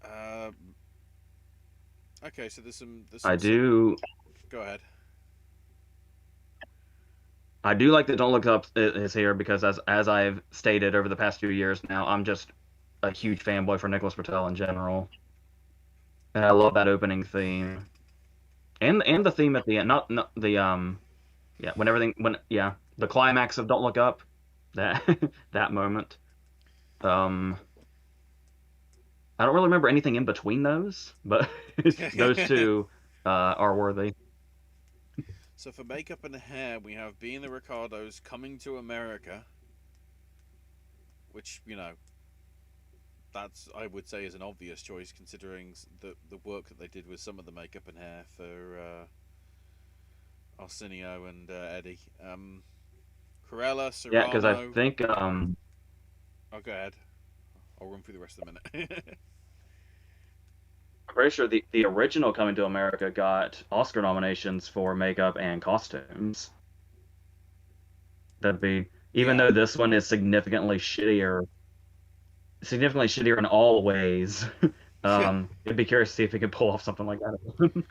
Uh, okay, so there's some. I do Go ahead. I do like that Don't Look Up is here because as I've stated over the past few years now, I'm just a huge fanboy for Nicholas Britell in general. And I love that opening theme. And the theme at the end, not the yeah, the climax of Don't Look Up, that that moment. Um I don't really remember anything in between those, but those two are worthy. So for makeup and hair, we have Being the Ricardos, Coming to America, which that's I would say is an obvious choice considering the work that they did with some of the makeup and hair for Arsenio and Eddie. Cruella, Yeah, because I Serrano. think Oh, go ahead. I'll run through the rest of the minute. I'm pretty sure the original Coming to America got Oscar nominations for makeup and costumes. That'd be even Yeah. though this one is significantly shittier in all ways. It'd be curious to see if he could pull off something like that.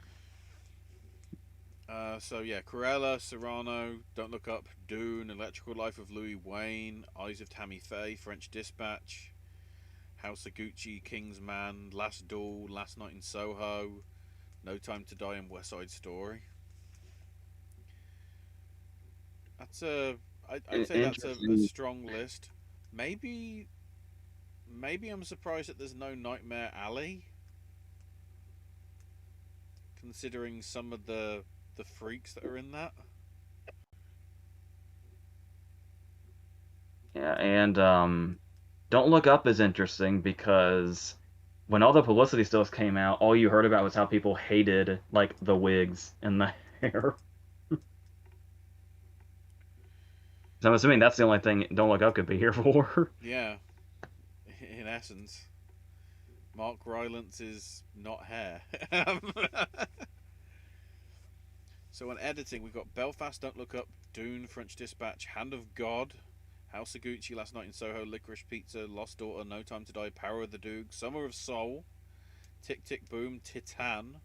So yeah, Cruella, Serrano, Don't Look Up, Dune, Electrical Life of Louis Wayne, Eyes of Tammy Faye, French Dispatch, House of Gucci, King's Man, Last Duel, Last Night in Soho, No Time to Die, and West Side Story. That's I'd say that's a Interesting. strong list. Maybe I'm surprised that there's no Nightmare Alley, considering some of the freaks that are in that. Yeah, and Don't Look Up is interesting because when all the publicity stills came out, all you heard about was how people hated like the wigs and the hair. So I'm assuming that's the only thing Don't Look Up could be here for. Yeah, in essence, Mark Rylance is not hair. So on editing, we've got Belfast, Don't Look Up, Dune, French Dispatch, Hand of God, House of Gucci, Last Night in Soho, Licorice Pizza, Lost Daughter, No Time to Die, Power of the Dog, Summer of Soul, Tick Tick Boom, Titan,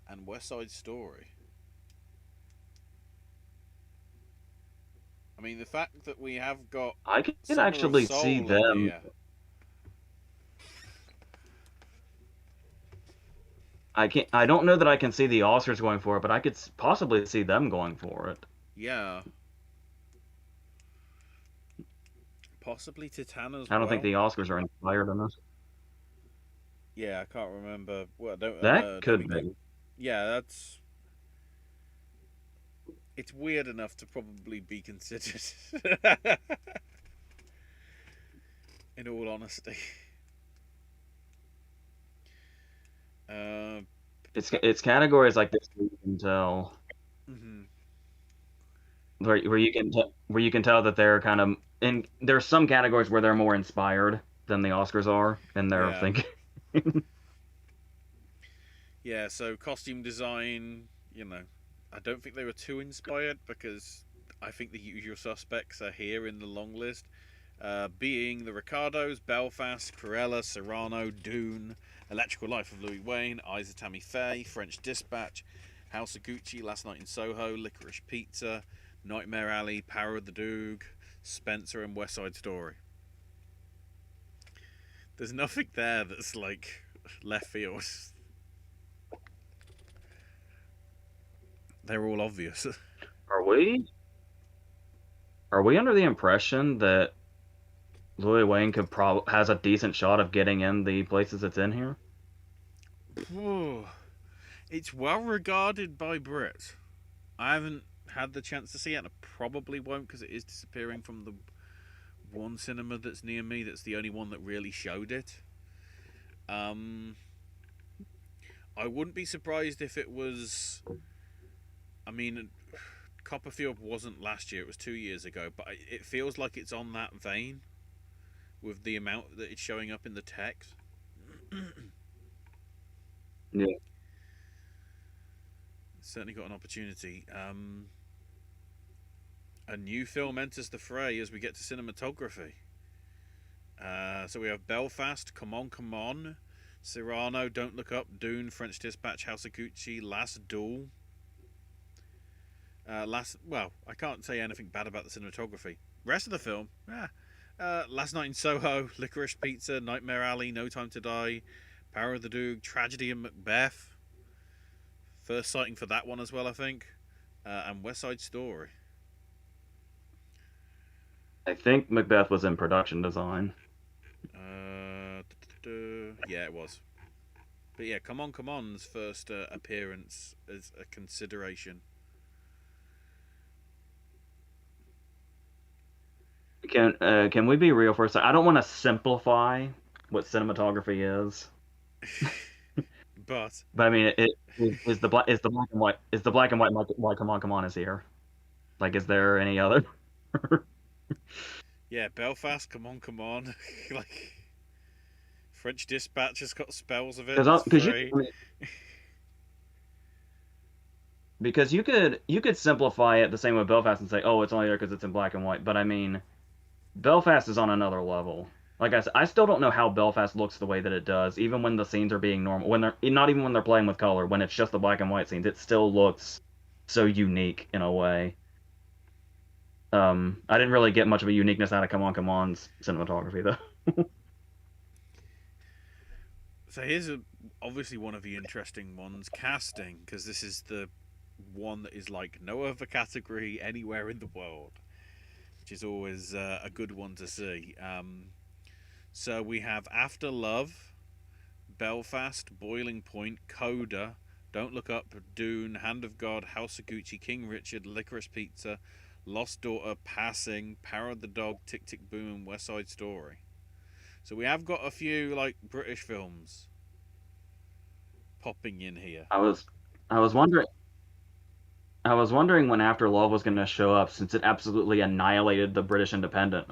and West Side Story. I mean, the fact that we have got I can Summer of actually see Soul in them. here. I don't know that I can see the Oscars going for it, but I could possibly see them going for it. Yeah. Possibly Titan as I don't think well. the Oscars are inspired in this. Yeah, I can't remember. Well, That don't could think they. be. Yeah, that's. It's weird enough to probably be considered. In all honesty. Uh, It's categories like this where you can tell mhm. where you can tell that they're kind of in. There's some categories where they're more inspired than the Oscars are, and they're Yeah. thinking. Yeah, so costume design, you know, I don't think they were too inspired because I think the usual suspects are here in the long list. Being the Ricardos, Belfast, Cruella, Serrano, Dune, Electrical Life of Louis Wayne, Eyes of Tammy Faye, French Dispatch, House of Gucci, Last Night in Soho, Licorice Pizza, Nightmare Alley, Power of the Dog, Spencer, and West Side Story. There's nothing there that's like left field. They're all obvious. Are we? Are we under the impression that Louis Wayne could has a decent shot of getting in the places it's in here? It's well regarded by Brits. I haven't had the chance to see it, and I probably won't because it is disappearing from the one cinema that's near me. That's the only one that really showed it. Um, I wouldn't be surprised if it was. I mean, Copperfield wasn't last year; it was 2 years ago. But it feels like it's on that vein with the amount that it's showing up in the text. Yeah. Certainly got an opportunity. A new film enters the fray as we get to cinematography. So we have Belfast, Come On, Come On, Cyrano, Don't Look Up, Dune, French Dispatch, House of Gucci, Last Duel. Well, I can't say anything bad about the cinematography. Rest of the film, Last Night in Soho, Licorice Pizza, Nightmare Alley, No Time to Die, Power of the Dog, Tragedy in Macbeth. First sighting for that one as well, I think. And West Side Story. I think Macbeth was in production design. Yeah, it was. But yeah, Come On's first appearance as a consideration. Can we be real for a second? I don't want to simplify what cinematography is, But but I mean, is the black and white why come on is here? Like, is there any other? yeah, Belfast, Come On. Like French Dispatch has got spells of it. That's Because free. because you could simplify it the same with Belfast and say, oh, it's only there because it's in black and white. But I mean, Belfast is on another level. Like I said, I still don't know how Belfast looks the way that it does, even when the scenes are being normal. When they're not even when they're playing with color, when it's just the black and white scenes, it still looks so unique in a way. I didn't really get much of a uniqueness out of Come On's cinematography though. So here's obviously one of the interesting ones, casting, because this is the one that is like no other category anywhere in the world, which is always a good one to see. So we have After Love, Belfast, Boiling Point, Coda, Don't Look Up, Dune, Hand of God, House of Gucci, King Richard, Licorice Pizza, Lost Daughter, Passing, Power of the Dog, Tick Tick Boom, and West Side Story. So we have got a few like British films popping in here. I was wondering I was wondering when After Love was going to show up since it absolutely annihilated the British Independent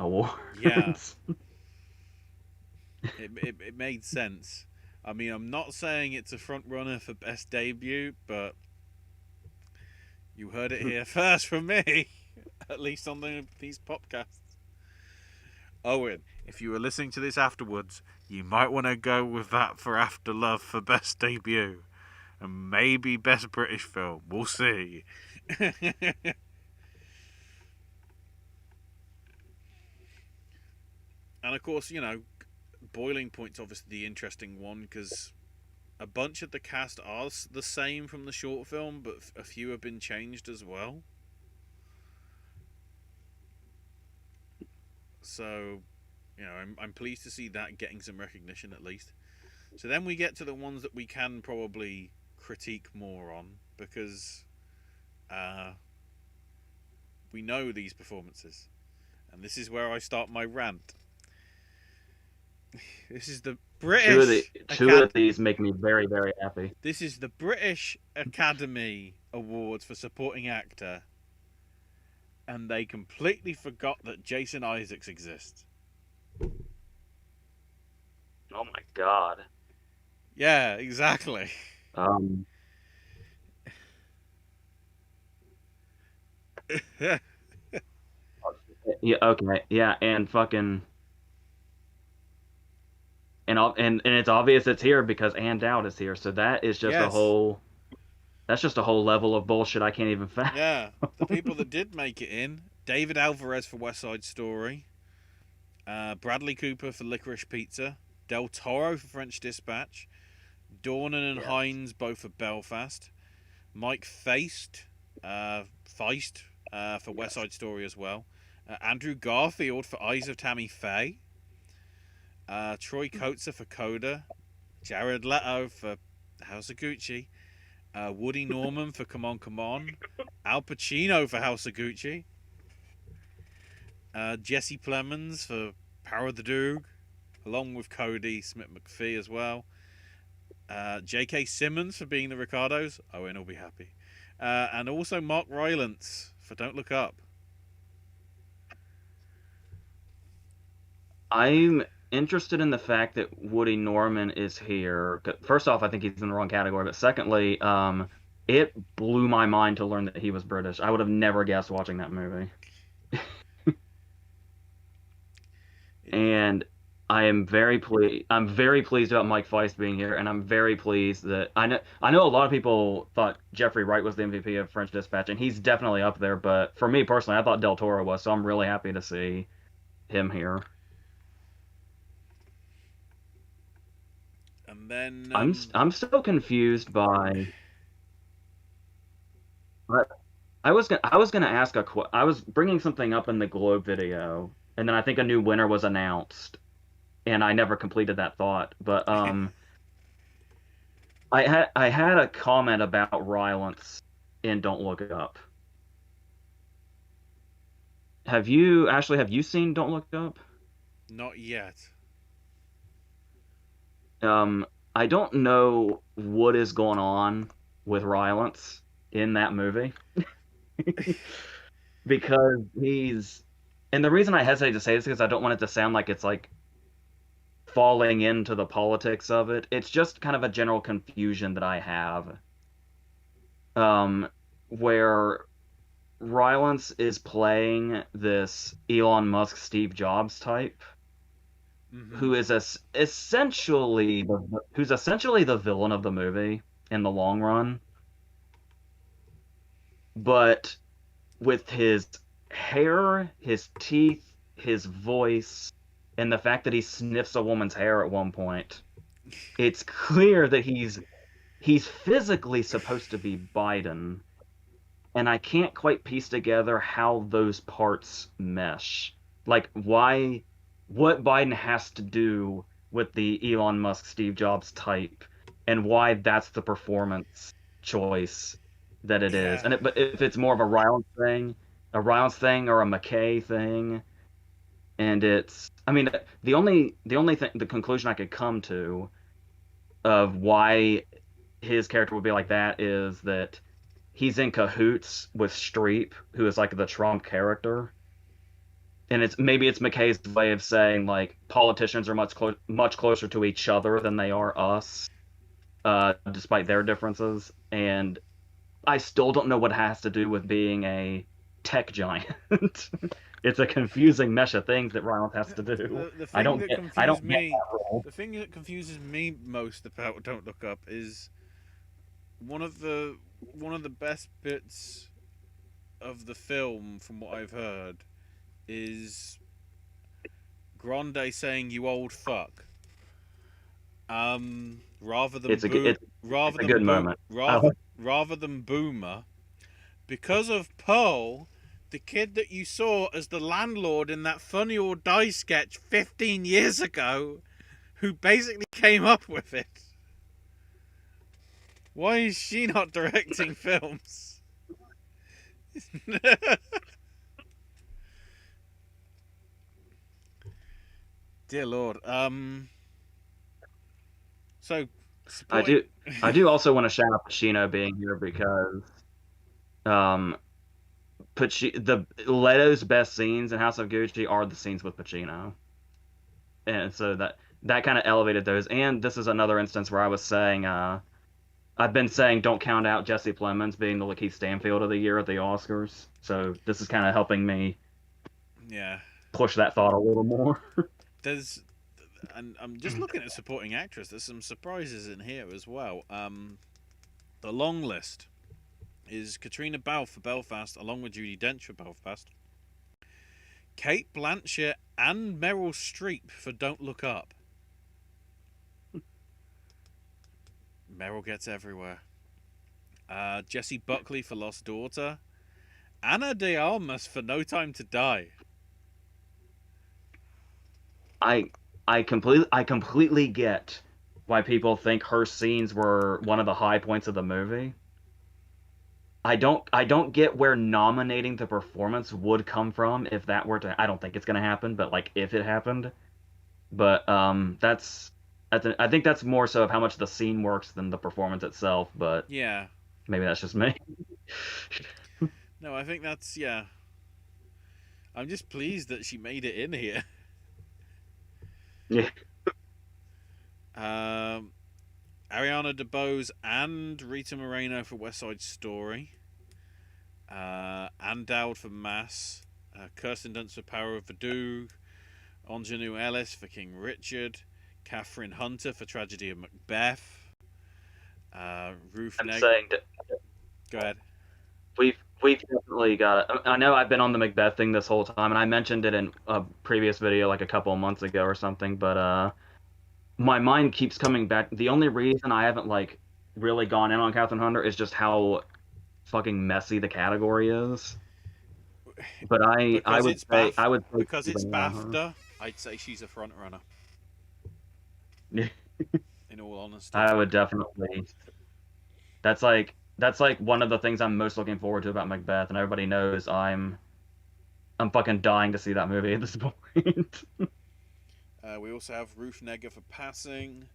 Yeah, Awards. it made sense. I mean, I'm not saying it's a front runner for best debut, but you heard it here first from me, at least on these podcasts. Owen, if you were listening to this afterwards, you might want to go with that for After Love for best debut, and maybe best British film. We'll see. And of course, Boiling Point's obviously the interesting one because a bunch of the cast are the same from the short film, but a few have been changed as well. So, I'm pleased to see that getting some recognition at least. So then we get to the ones that we can probably critique more on because uh, we know these performances. And this is where I start my rant. This is the British Two of these make me very, very happy. This is the British Academy Awards for Supporting Actor, and they completely forgot that Jason Isaacs exists. Oh my god. Yeah, exactly. Yeah, okay, yeah, and fucking, and it's obvious it's here because Ann Dowd is here, so that is just Yes. that's just a whole level of bullshit I can't even fathom. Yeah. The people that did make it in: David Alvarez for West Side Story, Bradley Cooper for Licorice Pizza, Del Toro for French Dispatch, Dornan and Yes. Hines both for Belfast, Mike Feist for West Side Story as well, Andrew Garfield for Eyes of Tammy Faye, Troy Kotzer for Coda, Jared Leto for House of Gucci, Woody Norman for Come On Come On, Al Pacino for House of Gucci, Jesse Plemons for Power of the Doog, along with Cody Smith McPhee as well, J.K. Simmons for being the Ricardos. Owen will be happy. And also Mark Rylance for Don't Look Up. I'm interested in the fact that Woody Norman is here. First off, I think he's in the wrong category, but secondly, it blew my mind to learn that he was British. I would have never guessed watching that movie. And I'm very pleased about Mike Feist being here, and I'm very pleased that I know a lot of people thought Jeffrey Wright was the MVP of French Dispatch, and he's definitely up there. But for me personally, I thought Del Toro was, so I'm really happy to see him here. And then I'm still confused by. I was gonna ask I was bringing something up in the Globe video, and then I think a new winner was announced, and I never completed that thought. But I had a comment about Rylance in Don't Look Up. Have you seen Don't Look Up? not yet. Um, I don't know what is going on with Rylance in that movie because and the reason I hesitate to say this is because I don't want it to sound like it's like falling into the politics of it. It's just kind of a general confusion that I have. Where Rylance is playing this Elon Musk Steve Jobs type Mm-hmm. who is who's essentially the villain of the movie in the long run, but with his hair, his teeth, his voice, and the fact that he sniffs a woman's hair at one point, it's clear that he's physically supposed to be Biden, and I can't quite piece together how those parts mesh. Like what Biden has to do with the Elon Musk Steve Jobs type and why that's the performance choice that it is. Yeah. But if it's more of a Rylance thing or a McKay thing, and it's I mean the only thing the conclusion I could come to of why his character would be like that is that he's in cahoots with Streep, who is like the Trump character. And it's McKay's way of saying like politicians are much closer to each other than they are us, despite their differences. And I still don't know what it has to do with being a tech giant. It's a confusing mesh of things that Rylance has to do. The thing that I confused don't get me, that role. the thing that confuses me most about Don't Look Up is one of the one of the best bits of the film, from what I've heard, is Grande saying "you old fuck," rather than It's a boo, it's a good moment. I, rather than Boomer, because of Pearl, the kid that you saw as the landlord in that Funny or Die sketch 15 years ago, who basically came up with it. Why is she not directing films? Dear Lord. So I supporting. do I do also want to shout out Pacino being here because um the Leto's best scenes in House of Gucci are the scenes with Pacino, and so that kind of elevated those. And this is another instance where I was saying I've been saying don't count out Jesse Plemons being the Lakeith Stanfield of the year at the Oscars. So this is kind of helping me Yeah. push that thought a little more. There's. And I'm just looking at supporting actress. There's some surprises in here as well. The long list is Katrina Balfe for Belfast, along with Judi Dench for Belfast, Kate Blanchett and Meryl Streep for Don't Look Up. Meryl gets everywhere. Jessie Buckley for Lost Daughter, Ana de Armas for No Time to Die. I I completely get why people think her scenes were one of the high points of the movie. I don't get where nominating the performance would come from if that were to. I don't think it's gonna happen, but like if it happened. But I think that's more so of how much the scene works than the performance itself. But Yeah. maybe that's just me. No, I think that's, yeah. I'm just pleased that she made it in here. Yeah, Um, Ariana DeBose and Rita Moreno for West Side Story. Ann Dowd for Mass. Kirsten Dunst for Power of the Dog. Ingenue Ellis for King Richard. Catherine Hunter for Tragedy of Macbeth. Ruth I'm Neg. saying that Go ahead. we've definitely got it. I know I've been on the Macbeth thing this whole time, and I mentioned it in a previous video like a couple of months ago or something. But my mind keeps coming back. The only reason I haven't like really gone in on Catherine Hunter is just how fucking messy the category is. But Because it's I would say because it's keeping it on BAFTA, I'd say she's a front runner. her. In all honesty. I would definitely. That's like one of the things I'm most looking forward to about Macbeth, and everybody knows I'm fucking dying to see that movie at this point. We also have Ruth Negga for Passing.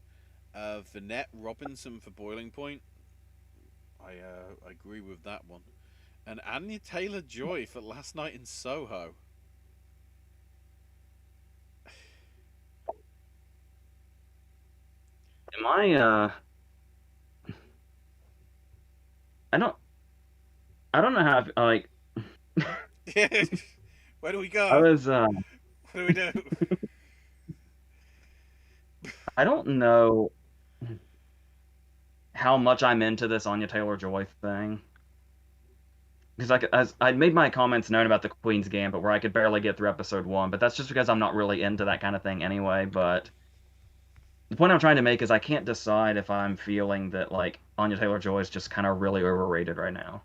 Vinette Robinson for Boiling Point. I agree with that one. And Anya Taylor-Joy for Last Night in Soho. Am I don't I don't know how like Where do we I go? was What do we do? I don't know how much I'm into this Anya Taylor-Joy thing. Because like as I made my comments known about the Queen's Gambit where I could barely get through episode one, but that's just because I'm not really into that kind of thing anyway. But the point I'm trying to make is I can't decide if I'm feeling that like Anya Taylor-Joy is just kind of really overrated right now.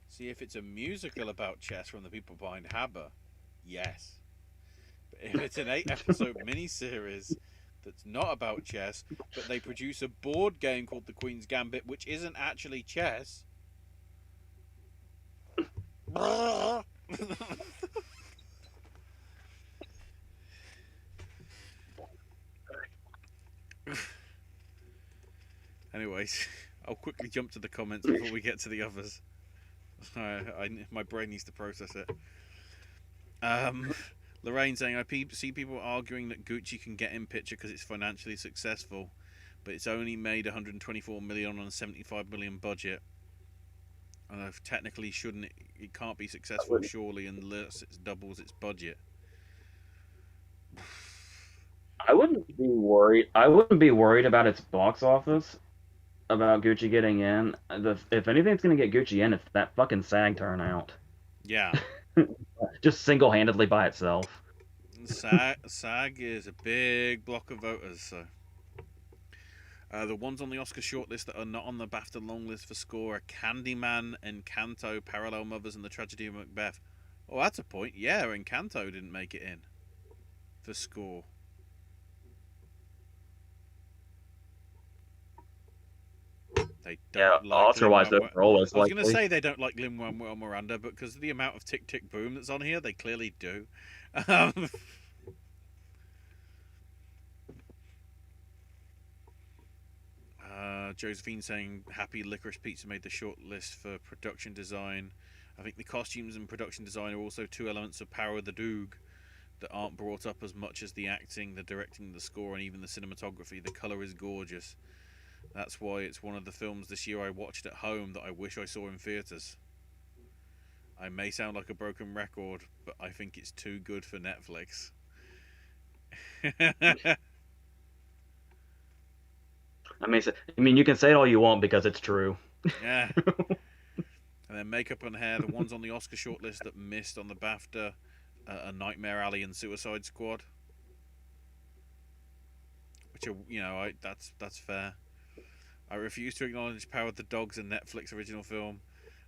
See, if it's a musical about chess from the people behind HABA, yes. But if it's an 8 episode miniseries that's not about chess, but they produce a board game called The Queen's Gambit, which isn't actually chess. Anyways, I'll quickly jump to the comments before we get to the others. My brain needs to process it. Lorraine saying, see people arguing that Gucci can get in picture because it's financially successful, but it's only made 124 million on a 75 million budget. And technically, it can't be successful surely unless it doubles its budget. I wouldn't be worried. I wouldn't be worried about its box office, about Gucci getting in. If anything's gonna get Gucci in, it's that fucking SAG turnout. Yeah. Just single-handedly by itself. SAG is a big block of voters, so. The ones on the Oscar shortlist that are not on the BAFTA longlist for score are Candyman, Encanto, Parallel Mothers, and The Tragedy of Macbeth. Oh, that's a point. Yeah, Encanto didn't make it in for score. They don't like Oscar-wise Lin-Manuel. overall is I was going to likely. say they don't like Lin-Manuel Miranda, but because of the amount of Tick Tick Boom that's on here, they clearly do. Um, Josephine saying happy Licorice Pizza made the shortlist for production design. I think the costumes and production design are also two elements of Power of the Doog that aren't brought up as much as the acting, the directing, the score, and even the cinematography. The colour is gorgeous. That's why it's one of the films this year I watched at home that I wish I saw in theatres. I may sound like a broken record, but I think it's too good for Netflix. I mean, you can say it all you want because it's true. Yeah. And then makeup and hair, the ones on the Oscar shortlist that missed on the BAFTA, are Nightmare Alley and Suicide Squad. Which are, that's fair. I refuse to acknowledge Power of the Dog's a Netflix original film.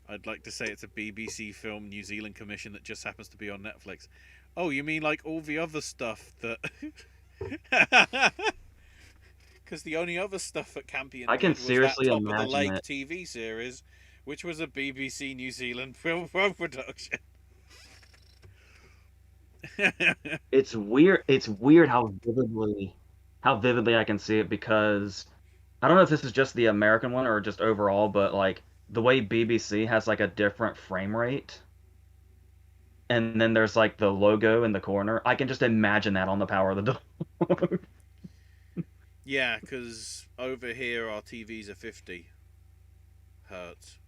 I'd like to say it's a BBC film New Zealand commission that just happens to be on Netflix. Oh, you mean like all the other stuff that... Because the only other stuff that Campion I can did was that seriously Top of the imagine Lake it. TV series, which was a BBC New Zealand film production. It's weird. It's weird how vividly I can see it because I don't know if this is just the American one or just overall, but like the way BBC has like a different frame rate, and then there's like the logo in the corner. I can just imagine that on the Power of the Dog. Yeah, because over here our TVs are 50 hertz,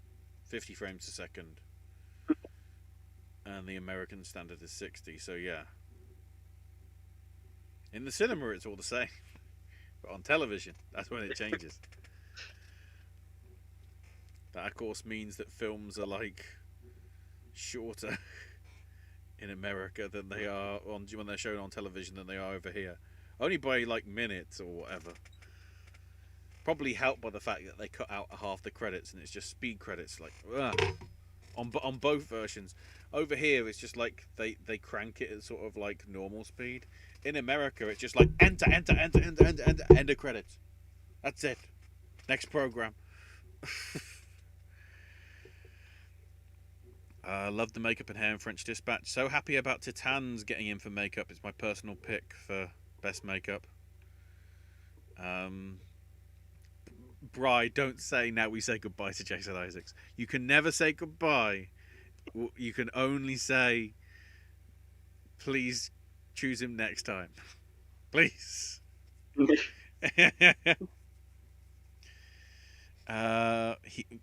50 frames a second, and the American standard is 60. So yeah, in the cinema it's all the same, but on television that's when it changes. That of course means that films are like shorter in America than they are when they're shown on television than they are over here. Only by like minutes or whatever. Probably helped by the fact that they cut out half the credits and it's just speed credits. Like on both versions. Over here, it's just like they crank it at sort of like normal speed. In America, it's just like enter, end of credits. That's it. Next program. Love the makeup and hair in French Dispatch. So happy about Titans getting in for makeup. It's my personal pick for best makeup. Bri, don't say now we say goodbye to Jason Isaacs. You can never say goodbye. You can only say, please choose him next time. Please.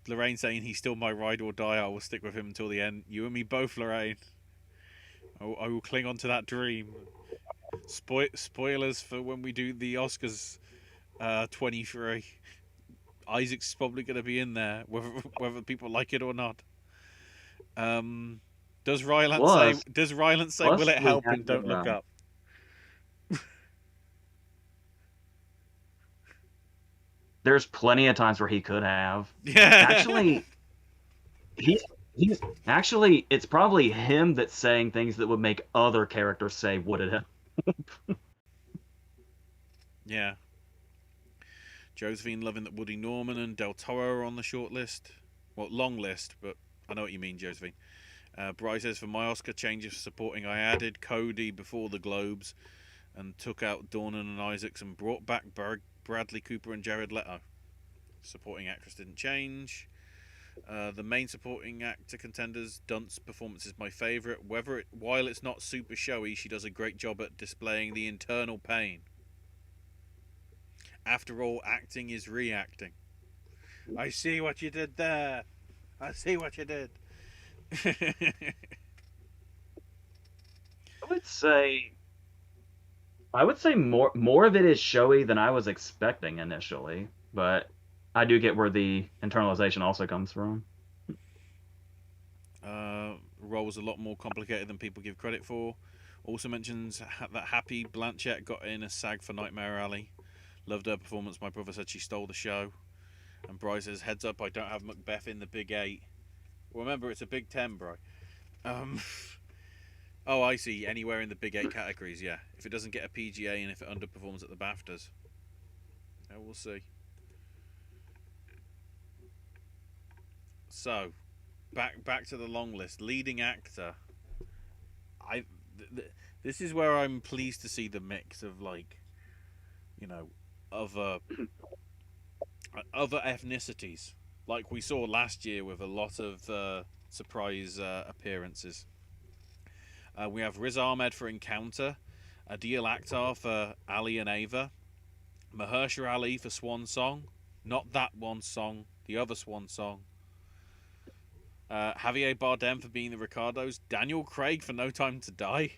Lorraine saying he's still my ride or die. I will stick with him until the end. You and me both, Lorraine. I will cling on to that dream. Spoilers for when we do the Oscars 23. Isaac's probably going to be in there, whether people like it or not. Does Rylance say will it help and don't look up? There's plenty of times where he could have. Yeah. Actually, he's it's probably him that's saying things that would make other characters say, would it have? Yeah. Josephine loving that Woody Norman and Del Toro are on the short list. Well, long list, but I know what you mean, Josephine. Bryce says, for my Oscar changes for supporting, I added Cody before the Globes and took out Dornan and Isaacs and brought back Bradley Cooper and Jared Leto. Supporting actress didn't change. The main supporting actor contenders, Dunt's performance is my favourite. While it's not super showy, she does a great job at displaying the internal pain. After all, acting is reacting. I see what you did there. I see what you did. I would say more of it is showy than I was expecting initially, but I do get where the internalization also comes from. Role was a lot more complicated than people give credit for. Also mentions that Happy Blanchett got in a SAG for Nightmare Alley. Loved her performance. My brother said she stole the show. And Bry says, heads up, I don't have Macbeth in the Big 8. Remember, it's a Big 10, Bry. Oh, I see. Anywhere in the Big 8 categories, yeah. If it doesn't get a PGA and if it underperforms at the BAFTAs. Yeah, we'll see. So, back to the long list. Leading actor. This is where I'm pleased to see the mix of, like, you know, other ethnicities, like we saw last year with a lot of surprise appearances. We have Riz Ahmed for Encounter, Adil Akhtar for Ali and Ava, Mahershala Ali for Swan Song, not that one song, the other Swan Song. Javier Bardem for Being the Ricardos, Daniel Craig for No Time to Die.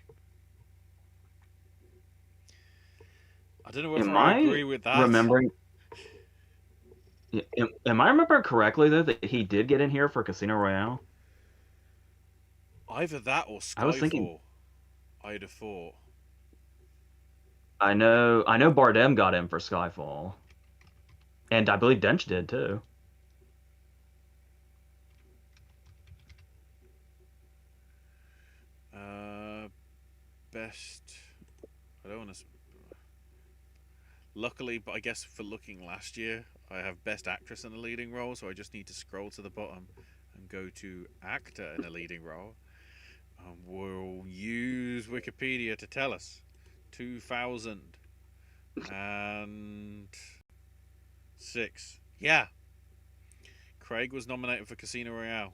I don't know if I agree with that. Am I remembering correctly though that he did get in here for Casino Royale? Either that or Skyfall. I was thinking. I'd have thought. I know Bardem got in for Skyfall, and I believe Dench did too. Best. I don't want to. Luckily, but I guess for looking last year, I have Best Actress in a Leading Role, so I just need to scroll to the bottom and go to Actor in a Leading Role. We'll use Wikipedia to tell us. 2006. Yeah. Craig was nominated for Casino Royale.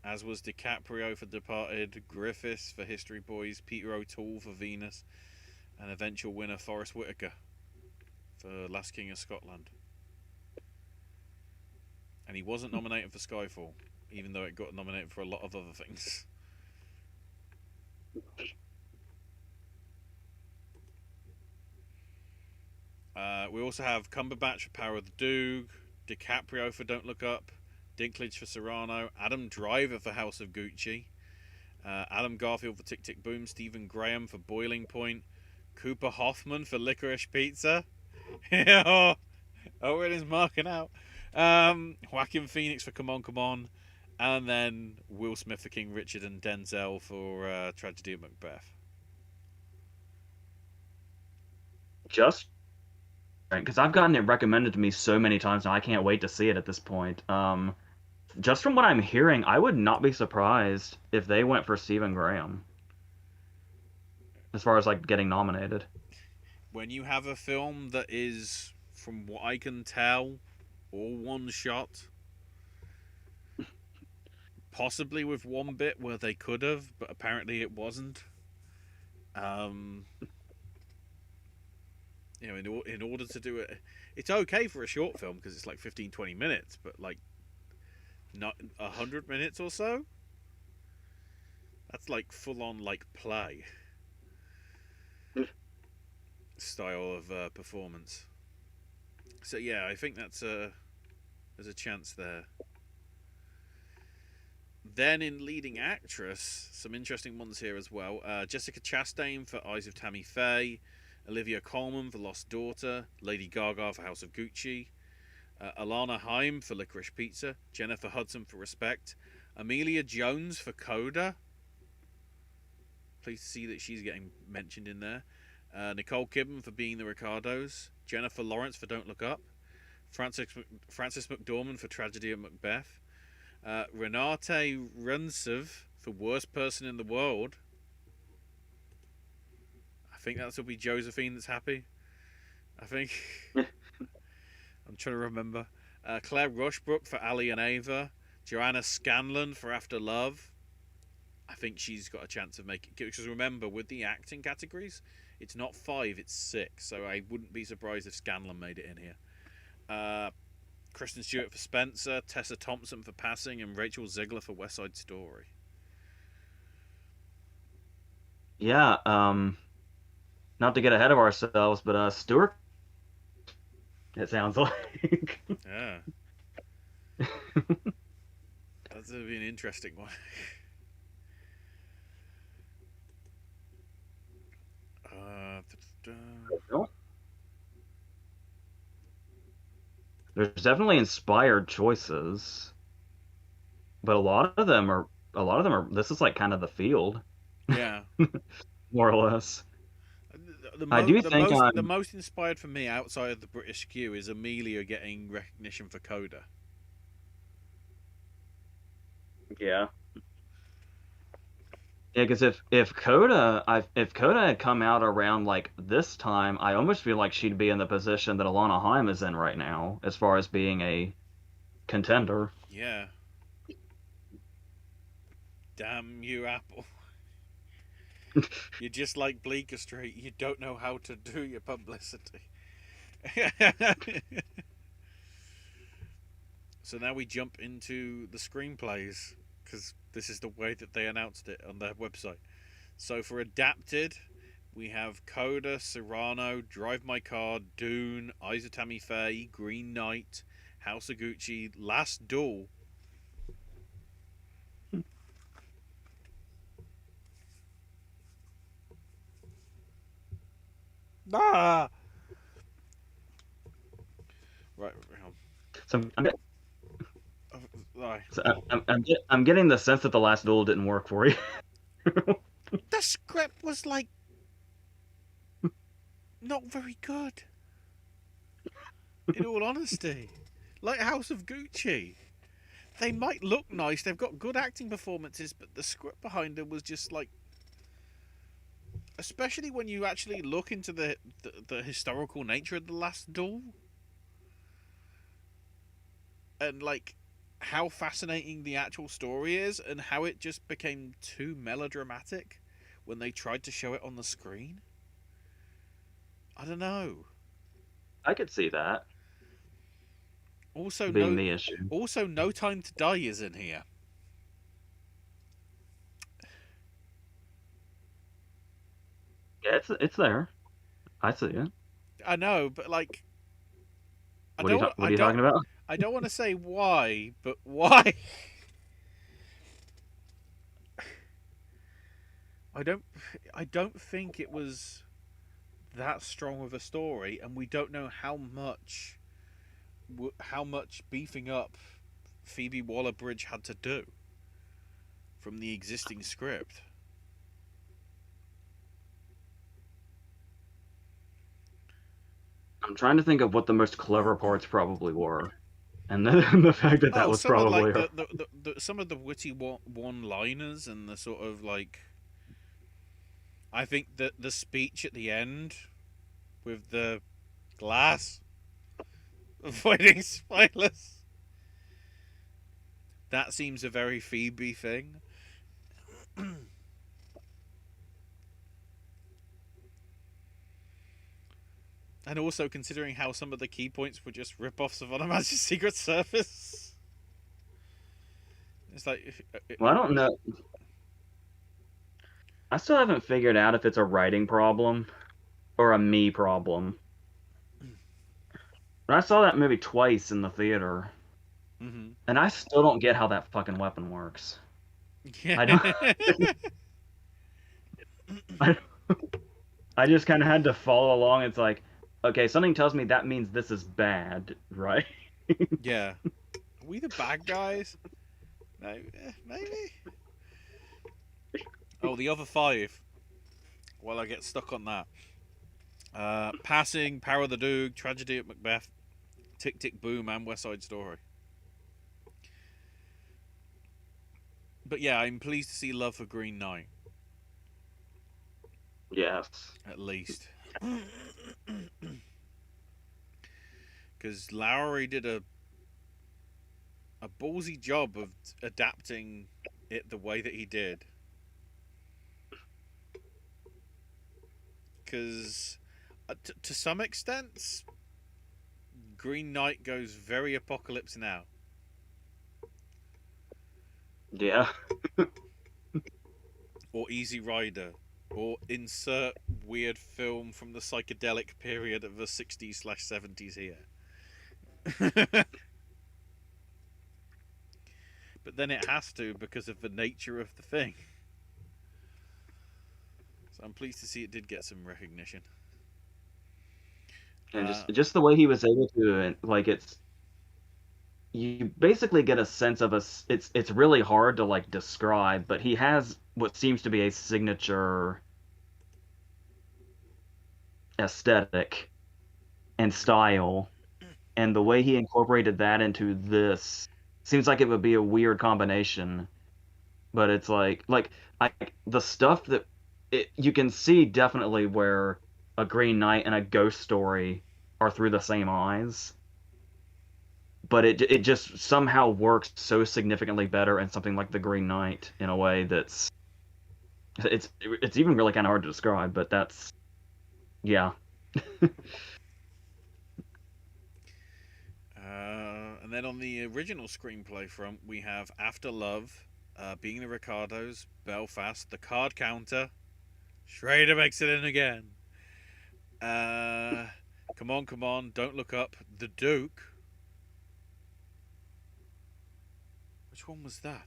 As was DiCaprio for Departed, Griffiths for History Boys, Peter O'Toole for Venus, and eventual winner Forrest Whitaker for Last King of Scotland. And he wasn't nominated for Skyfall, even though it got nominated for a lot of other things. We also have Cumberbatch for Power of the Doog, DiCaprio for Don't Look Up, Dinklage for Cyrano, Adam Driver for House of Gucci, Adam Garfield for Tick Tick Boom, Stephen Graham for Boiling Point, Cooper Hoffman for Licorice Pizza. Owen is marking out. Joaquin Phoenix for Come On, Come On, and then Will Smith for King Richard and Denzel for Tragedy of Macbeth. Just because I've gotten it recommended to me so many times now, I can't wait to see it at this point. Just from what I'm hearing, I would not be surprised if they went for Stephen Graham as far as like getting nominated. When you have a film that is, from what I can tell, all one shot, possibly with one bit where they could have, but apparently it wasn't. In order to do it, it's okay for a short film because it's like 15-20 minutes, but like not 100 minutes or so, that's like full on like play style of performance. So yeah, I think there's a chance there. Then in leading actress, some interesting ones here as well. Jessica Chastain for Eyes of Tammy Faye, Olivia Colman for Lost Daughter, Lady Gaga for House of Gucci, Alana Haim for Licorice Pizza, Jennifer Hudson for Respect, Amelia Jones for Coda. Pleased to see that she's getting mentioned in there. Nicole Kidman for Being the Ricardos, Jennifer Lawrence for Don't Look Up, Frances McDormand for Tragedy of Macbeth, Renate Runcev for Worst Person in the World. I think that'll be Josephine that's happy. I think. I'm trying to remember. Claire Rushbrook for Ali and Ava, Joanna Scanlon for After Love. I think she's got a chance of making it. Because remember, with the acting categories, it's not 5, it's 6. So I wouldn't be surprised if Scanlon made it in here. Kristen Stewart for Spencer, Tessa Thompson for Passing, and Rachel Ziegler for West Side Story. Yeah, not to get ahead of ourselves, but Stewart, it sounds like. Yeah. That's going to be an interesting one. Nope. There's definitely inspired choices, but a lot of them are. This is like kind of the field, Yeah. more or less. I do think The I'm. most inspired for me outside of the British skew is Amelia getting recognition for Coda. Yeah. Yeah, because if Coda had come out around like this time, I almost feel like she'd be in the position that Alana Haim is in right now, as far as being a contender. Yeah. Damn you, Apple. You're just like Bleecker Street. You don't know how to do your publicity. So now we jump into the screenplays because this is the way that they announced it on their website. So for adapted, we have Coda, Cyrano, Drive My Car, Dune, Eyes of Tammy Faye, Green Knight, House of Gucci, Last Duel. Ah! Right, hang on. So I'm, get- Right. so I'm getting the sense that the last duel didn't work for you. The script was like not very good. In all honesty, like House of Gucci, they might look nice. They've got good acting performances, but the script behind them was just like, especially when you actually look into the historical nature of the Last Duel, and like how fascinating the actual story is, and how it just became too melodramatic when they tried to show it on the screen. I don't know. I could see that Also, being the issue. No Time to Die is in here. Yeah, it's there. I see it. I know, but like, What are you talking about? I don't want to say why, but why? I don't, I don't think it was that strong of a story, and we don't know how much beefing up Phoebe Waller-Bridge had to do from the existing script. I'm trying to think of what the most clever parts probably were, and then the fact that that Oh, was some of like probably her. some of the witty one-liners and the sort of like, I think that the speech at the end with the glass avoiding spoilers, that seems a very Phoebe thing. And also considering how some of the key points were just rip-offs of On a Magic Secret Service. It's like... Well, I don't know. I still haven't figured out if it's a writing problem or a me problem. But I saw that movie twice in the theater, Mm-hmm. and I still don't get how that fucking weapon works. Yeah. I don't. I, I just kind of had to follow along. It's like, okay, something tells me that means this is bad, right? Yeah. Are we the bad guys? No, maybe. Oh, the other five. Well, I get stuck on that. Passing, Power of the Dog, Tragedy at Macbeth, Tick Tick Boom, and West Side Story. But yeah, I'm pleased to see love for Green Knight, Yes. at least. Because Lowry did a ballsy job of adapting it the way that he did. Because to some extent, Green Knight goes very Apocalypse Now. Yeah. Or Easy Rider. Or insert weird film from the psychedelic period of the 60s/70s here. But then it has to because of the nature of the thing. So I'm pleased to see it did get some recognition. and Uh, just the way he was able to, and like it's you basically get a sense of it's really hard to like describe, but he has what seems to be a signature aesthetic and style, and the way he incorporated that into this seems like it would be a weird combination, but it's like I the stuff that you can see definitely where a Green Knight and a Ghost Story are through the same eyes, but it just somehow works so significantly better in something like the Green Knight in a way that's it's even really kind of hard to describe, but that's yeah. and then on the original screenplay front, we have After Love, Being the Ricardos, Belfast, The Card Counter, Schrader makes it in again. Uh, come on, Don't Look Up, The Duke. Which one was that?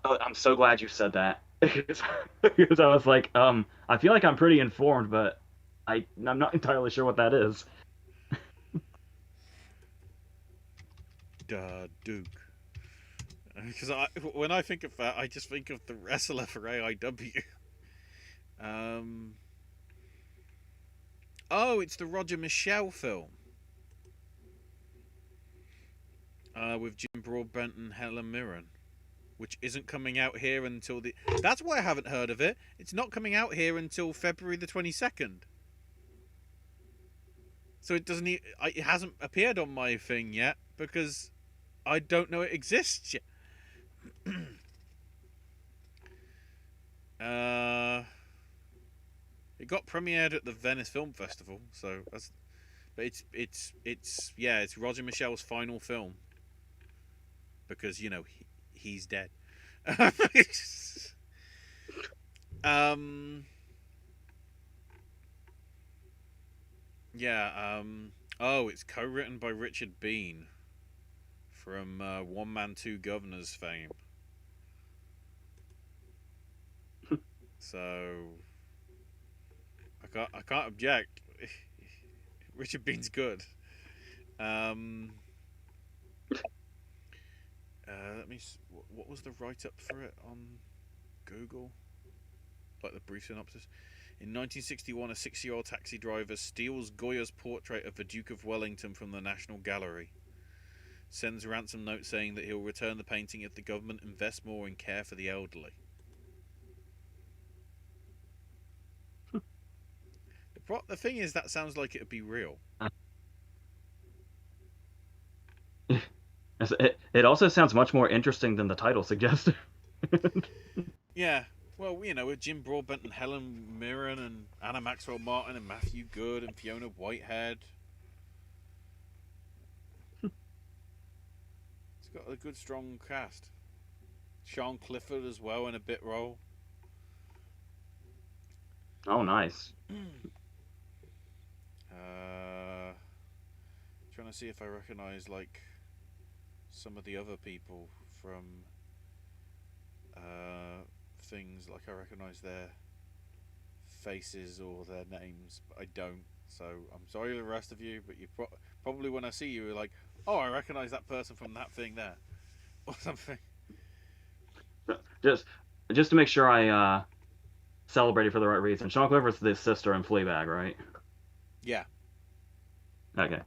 I'm so glad you said that because I was like, I feel like I'm pretty informed, but I'm not entirely sure what that is. Duke. Because when I think of that, I just think of the wrestler for AIW. Um, oh, it's the Roger Michelle film with Jim Broadbent and Helen Mirren, which isn't coming out here until the. That's why I haven't heard of it. It's not coming out here until February the 22nd. So it doesn't. It hasn't appeared on my thing yet because I don't know it exists yet. uh, it got premiered at the Venice Film Festival, so that's. But it's Roger Michel's final film because he's dead. um, yeah. Oh, it's co-written by Richard Bean from One Man Two Governors fame. So I can't object. Richard Bean's good. Um, let me. What was the write up for it on Google? Like the brief synopsis. In 1961, a 6-year-old taxi driver steals Goya's portrait of the Duke of Wellington from the National Gallery. Sends a ransom note saying that he'll return the painting if the government invests more in care for the elderly. The thing is, that sounds like it'd be real. It also sounds much more interesting than the title suggested. Yeah, well, with Jim Broadbent and Helen Mirren and Anna Maxwell Martin and Matthew Good and Fiona Whitehead. It's got a good, strong cast. Sean Clifford as well in a bit role. Oh, nice. Trying to see if I recognise some of the other people from things. Like I recognise their faces or their names, but I don't. So I'm sorry to the rest of you, but you probably when I see you, you're like, oh, I recognise that person from that thing there, or something. Just to make sure I celebrated for the right reason. Sean Clifford's the sister in Fleabag, right? Yeah. Okay.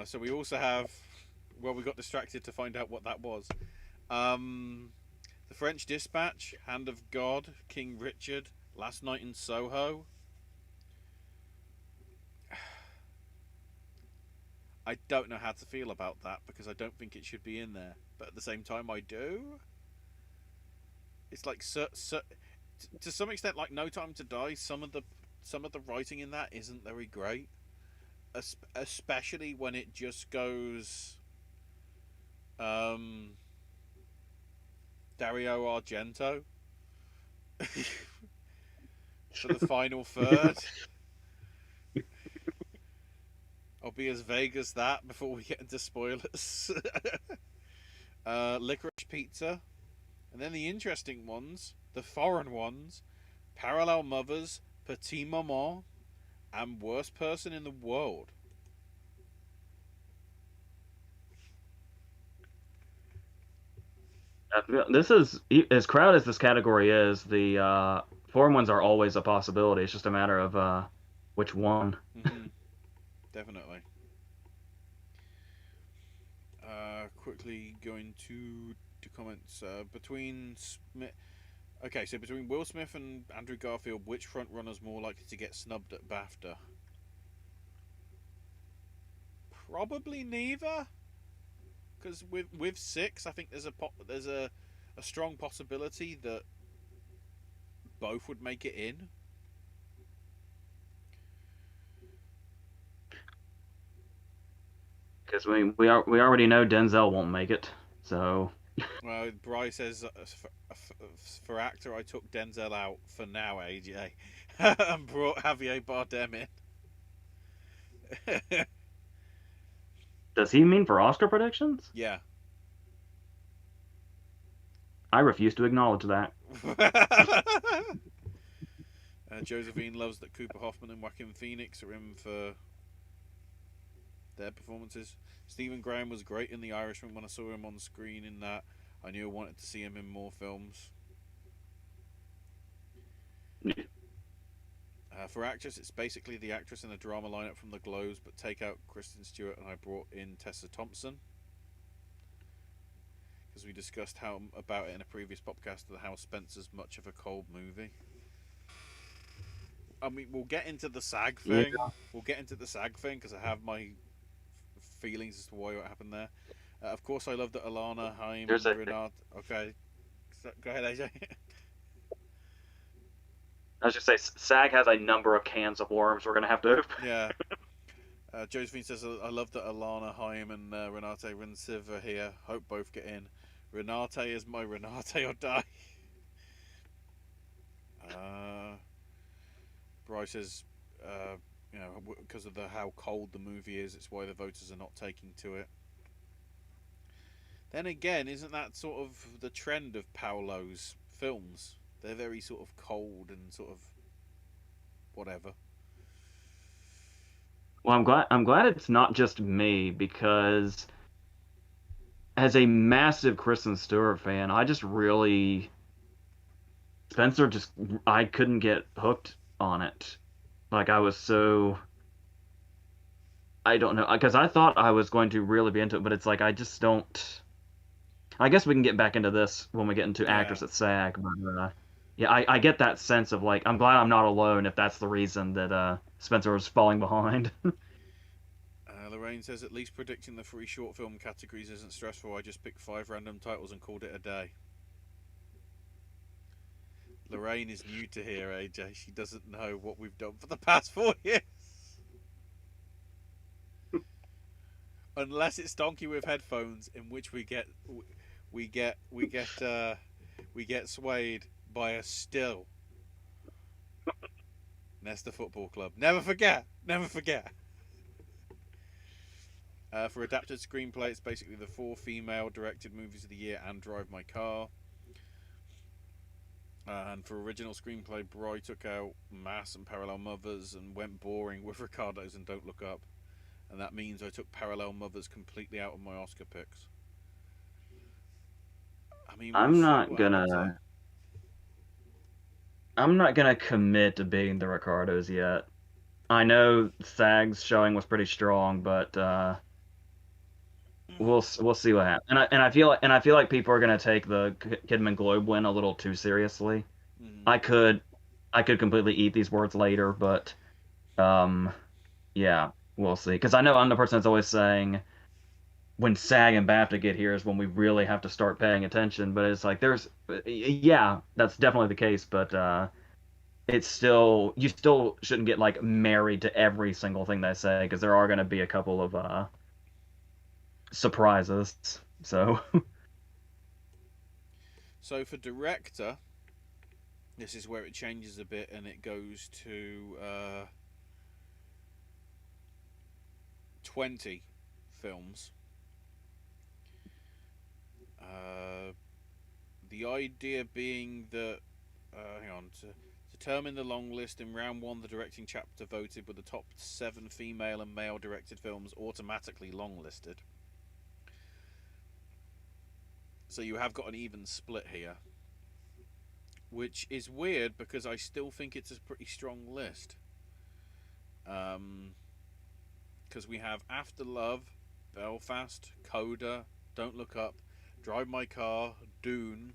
So we also have. Well, we got distracted to find out what that was. The French Dispatch, Hand of God, King Richard, Last Night in Soho. I don't know how to feel about that because I don't think it should be in there, but at the same time, I do. It's like to some extent, like No Time to Die. Some of the writing in that isn't very great, especially when it just goes. Dario Argento for the final third. I'll be as vague as that before we get into spoilers. Licorice Pizza. And then the interesting ones, the foreign ones, Parallel Mothers, Petit Maman, and Worst Person in the World. This is as crowded as this category is. The foreign ones are always a possibility. It's just a matter of which one. Definitely. Quickly going to comments between Smith. Okay, so between Will Smith and Andrew Garfield, which front runner's more likely to get snubbed at BAFTA? Probably neither, because with six, I think there's a strong possibility that both would make it in. Because we already know Denzel won't make it. So Bryce says for actor, I took Denzel out for now, AJ, and brought Javier Bardem in. does he mean for Oscar predictions? Yeah. I refuse to acknowledge that. Josephine loves that Cooper Hoffman and Joaquin Phoenix are in for their performances. Stephen Graham was great in The Irishman. When I saw him on screen in that, I knew I wanted to see him in more films. For actress, it's basically the actress in the drama lineup from the Globes, but take out Kristen Stewart and I brought in Tessa Thompson. Because we discussed about it in a previous podcast, how Spencer's much of a cold movie. I mean, we'll get into the SAG thing. Yeah. We'll get into the SAG thing because I have my feelings as to what happened there. Of course, I love that Alana Haim and Renard. Okay, so, go ahead, AJ. I was just say SAG has a number of cans of worms we're gonna have to open. Yeah. Josephine says, I love that Alana Haim and Renate Rensiv are here. Hope both get in. Renate is my Renate or die. Bryce says, because of how cold the movie is, it's why the voters are not taking to it. Then again, isn't that sort of the trend of Paolo's films? They're very sort of cold and sort of whatever. Well, I'm glad it's not just me because as a massive Kristen Stewart fan, I just really Spencer just I couldn't get hooked on it. Like I was so I don't know because I thought I was going to really be into it, but it's like I just don't. I guess we can get back into this when we get into Yeah. actors at SAG, but yeah, I get that sense of like I'm glad I'm not alone if that's the reason that Spencer was falling behind. Lorraine says, at least predicting the 3 short film categories isn't stressful. I just picked 5 random titles and called it a day. Lorraine is new to here, AJ. She doesn't know what we've done for the past 4 years. Unless it's Donkey with headphones, in which we get swayed by a still. Nesta Football Club. Never forget. Never forget. For adapted screenplay, it's basically the 4 female directed movies of the year and Drive My Car. And for original screenplay, Bry took out Mass and Parallel Mothers and went boring with Ricardo's and Don't Look Up. And that means I took Parallel Mothers completely out of my Oscar picks. I mean, I'm not gonna commit to being the Ricardos yet. I know SAG's showing was pretty strong, but we'll see what happens. And I feel like people are gonna take the Kidman Globe win a little too seriously. Mm. I could completely eat these words later, but um, yeah, we'll see. Because I know I'm the person that's always saying when SAG and BAFTA get here is when we really have to start paying attention. But it's like yeah, that's definitely the case. But it's still you still shouldn't get like married to every single thing they say because there are going to be a couple of surprises. So So for director, this is where it changes a bit and it goes to 20 films. The idea being that, hang on, to Determine the long list. In round one, the directing chapter voted with the top 7 female and male directed films automatically long listed. So you have got an even split here, which is weird because I still think it's a pretty strong list. Because we have After Love, Belfast, Coda, Don't Look Up, Drive My Car, Dune,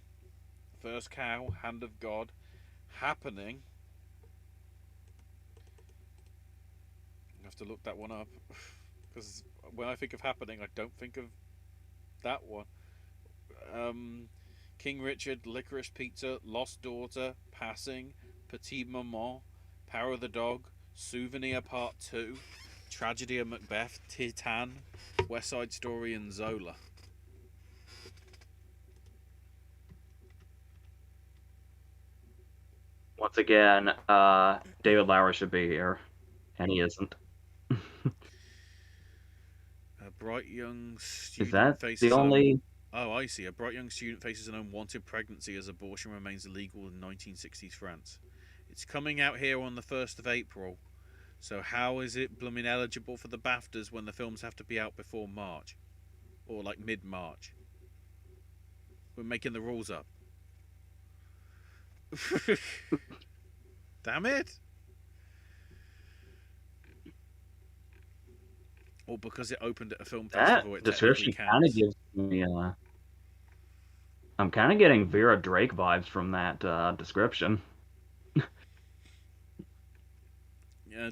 First Cow, Hand of God, Happening. I have to look that one up because when I think of Happening, I don't think of that one. King Richard, Licorice Pizza, Lost Daughter, Passing, Petite Maman, Power of the Dog, Souvenir Part 2, Tragedy of Macbeth, Titan, West Side Story, and Zola. Once again, David Lowery should be here, and he isn't. A bright young Is student that faces the only? Oh, I see. A bright young student faces an unwanted pregnancy as abortion remains illegal in 1960s France. It's coming out here on the 1st of April. So how is it blooming eligible for the BAFTAs when the films have to be out before March? Or like mid-March? We're making the rules up. Damn it! Or because it opened at a film festival, it That description technically kind of counts. gives me. I'm kind of getting Vera Drake vibes from that description. Yeah,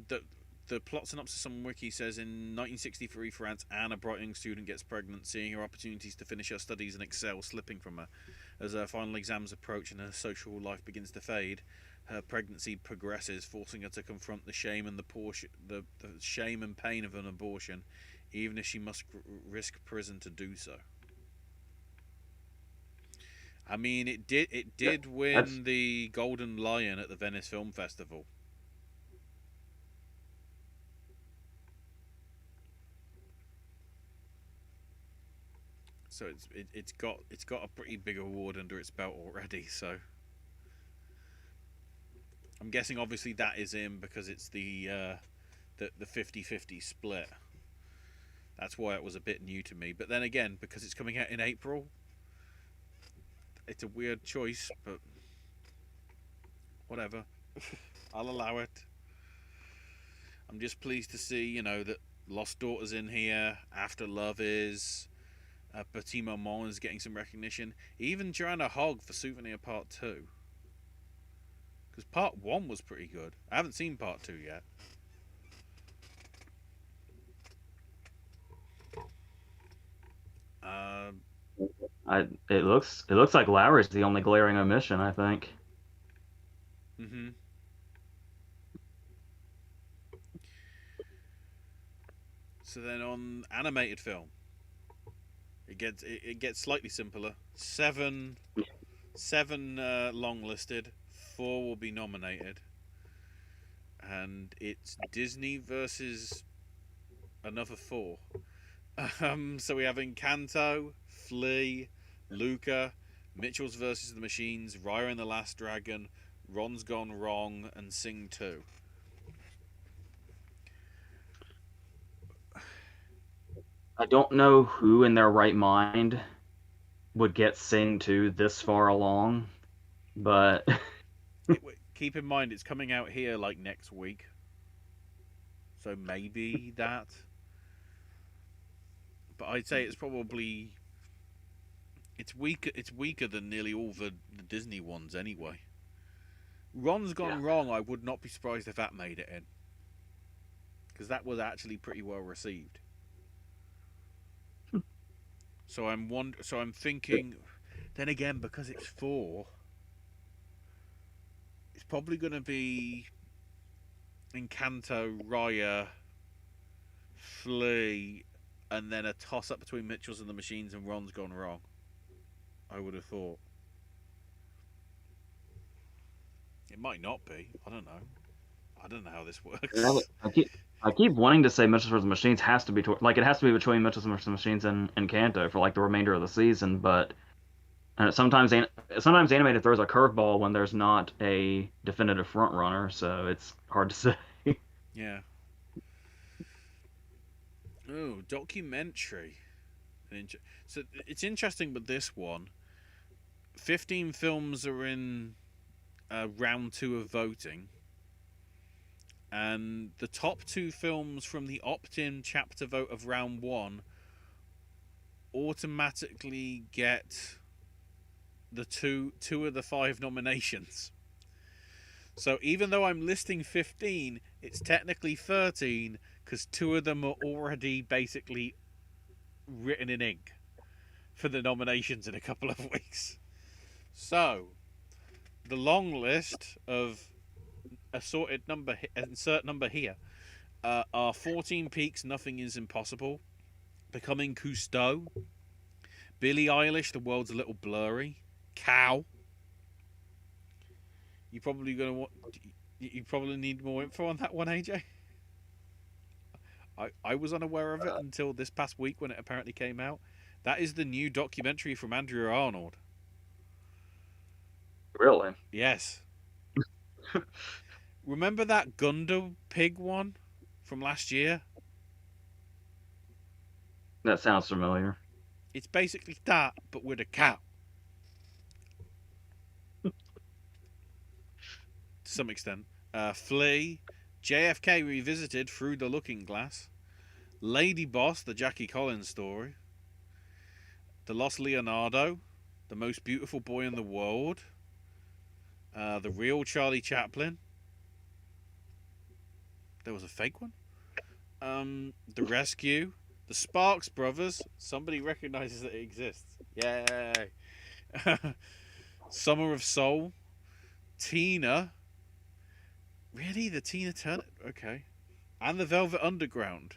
the plot synopsis on Wiki says in 1963 France, Anne, a bright young student, gets pregnant, seeing her opportunities to finish her studies and excel slipping from her. As her final exams approach and her social life begins to fade, her pregnancy progresses, forcing her to confront the shame and the shame and pain of an abortion, even if she must risk prison to do so. I mean, it did win the Golden Lion at the Venice Film Festival. So it's got a pretty big award under its belt already. So I'm guessing obviously that is in because it's the 50-50 split. That's why it was a bit new to me. But then again, because it's coming out in April, it's a weird choice. But whatever, I'll allow it. I'm just pleased to see that Lost Daughter's in here. After Love is. Petit Maman is getting some recognition. Even Joanna Hogg for Souvenir Part 2. Because Part 1 was pretty good. I haven't seen Part 2 yet. It looks like Lowery's the only glaring omission, I think. Mm-hmm. So then on animated film, it gets slightly simpler. Seven long listed. 4 will be nominated, and it's Disney versus another 4. So we have Encanto, Flea, Luca, Mitchell's versus the Machines, Raya and the Last Dragon, Ron's Gone Wrong, and Sing 2. I don't know who in their right mind would get Sing 2 this far along, but Keep in mind it's coming out here like next week, so maybe that. But I'd say it's probably it's weaker than nearly all the Disney ones anyway. Ron's Gone Wrong, I would not be surprised if that made it in, because that was actually pretty well received. So I'm thinking, then again, because it's 4, it's probably going to be Encanto, Raya, Flea, and then a toss up between Mitchell's and the Machines and Ron's Gone Wrong. I would have thought. It might not be. I don't know. I don't know how this works. I keep wanting to say Mitchell's vs. the Machines has to be it has to be between Mitchell's vs. the Machines and Encanto for like the remainder of the season, but And sometimes animated throws a curveball when there's not a definitive front runner, so it's hard to say. Yeah. Oh, documentary. So it's interesting with this one. 15 films are in round two of voting, and the top two films from the opt-in chapter vote of round one automatically get the two of the five nominations. So even though I'm listing 15, it's technically 13 because two of them are already basically written in ink for the nominations in a couple of weeks. So the long list of assorted number, insert number here, are 14 Peaks, Nothing Is Impossible, Becoming Cousteau, Billie Eilish, The World's a Little Blurry, Cow. You probably gonna want. You probably need more info on that one, AJ. I was unaware of it until this past week when it apparently came out. That is the new documentary from Andrea Arnold. Really? Yes. Remember that Gunda pig one from last year? That sounds familiar. It's basically that, but with a cow. To some extent. Flea, JFK Revisited Through the Looking Glass, Lady Boss, the Jackie Collins story, The Lost Leonardo, The Most Beautiful Boy in the World, The Real Charlie Chaplin. There was a fake one. The Rescue, The Sparks Brothers. Somebody recognizes that it exists. Yay! Summer of Soul, Tina. Really, the Tina Turner? Okay, and the Velvet Underground.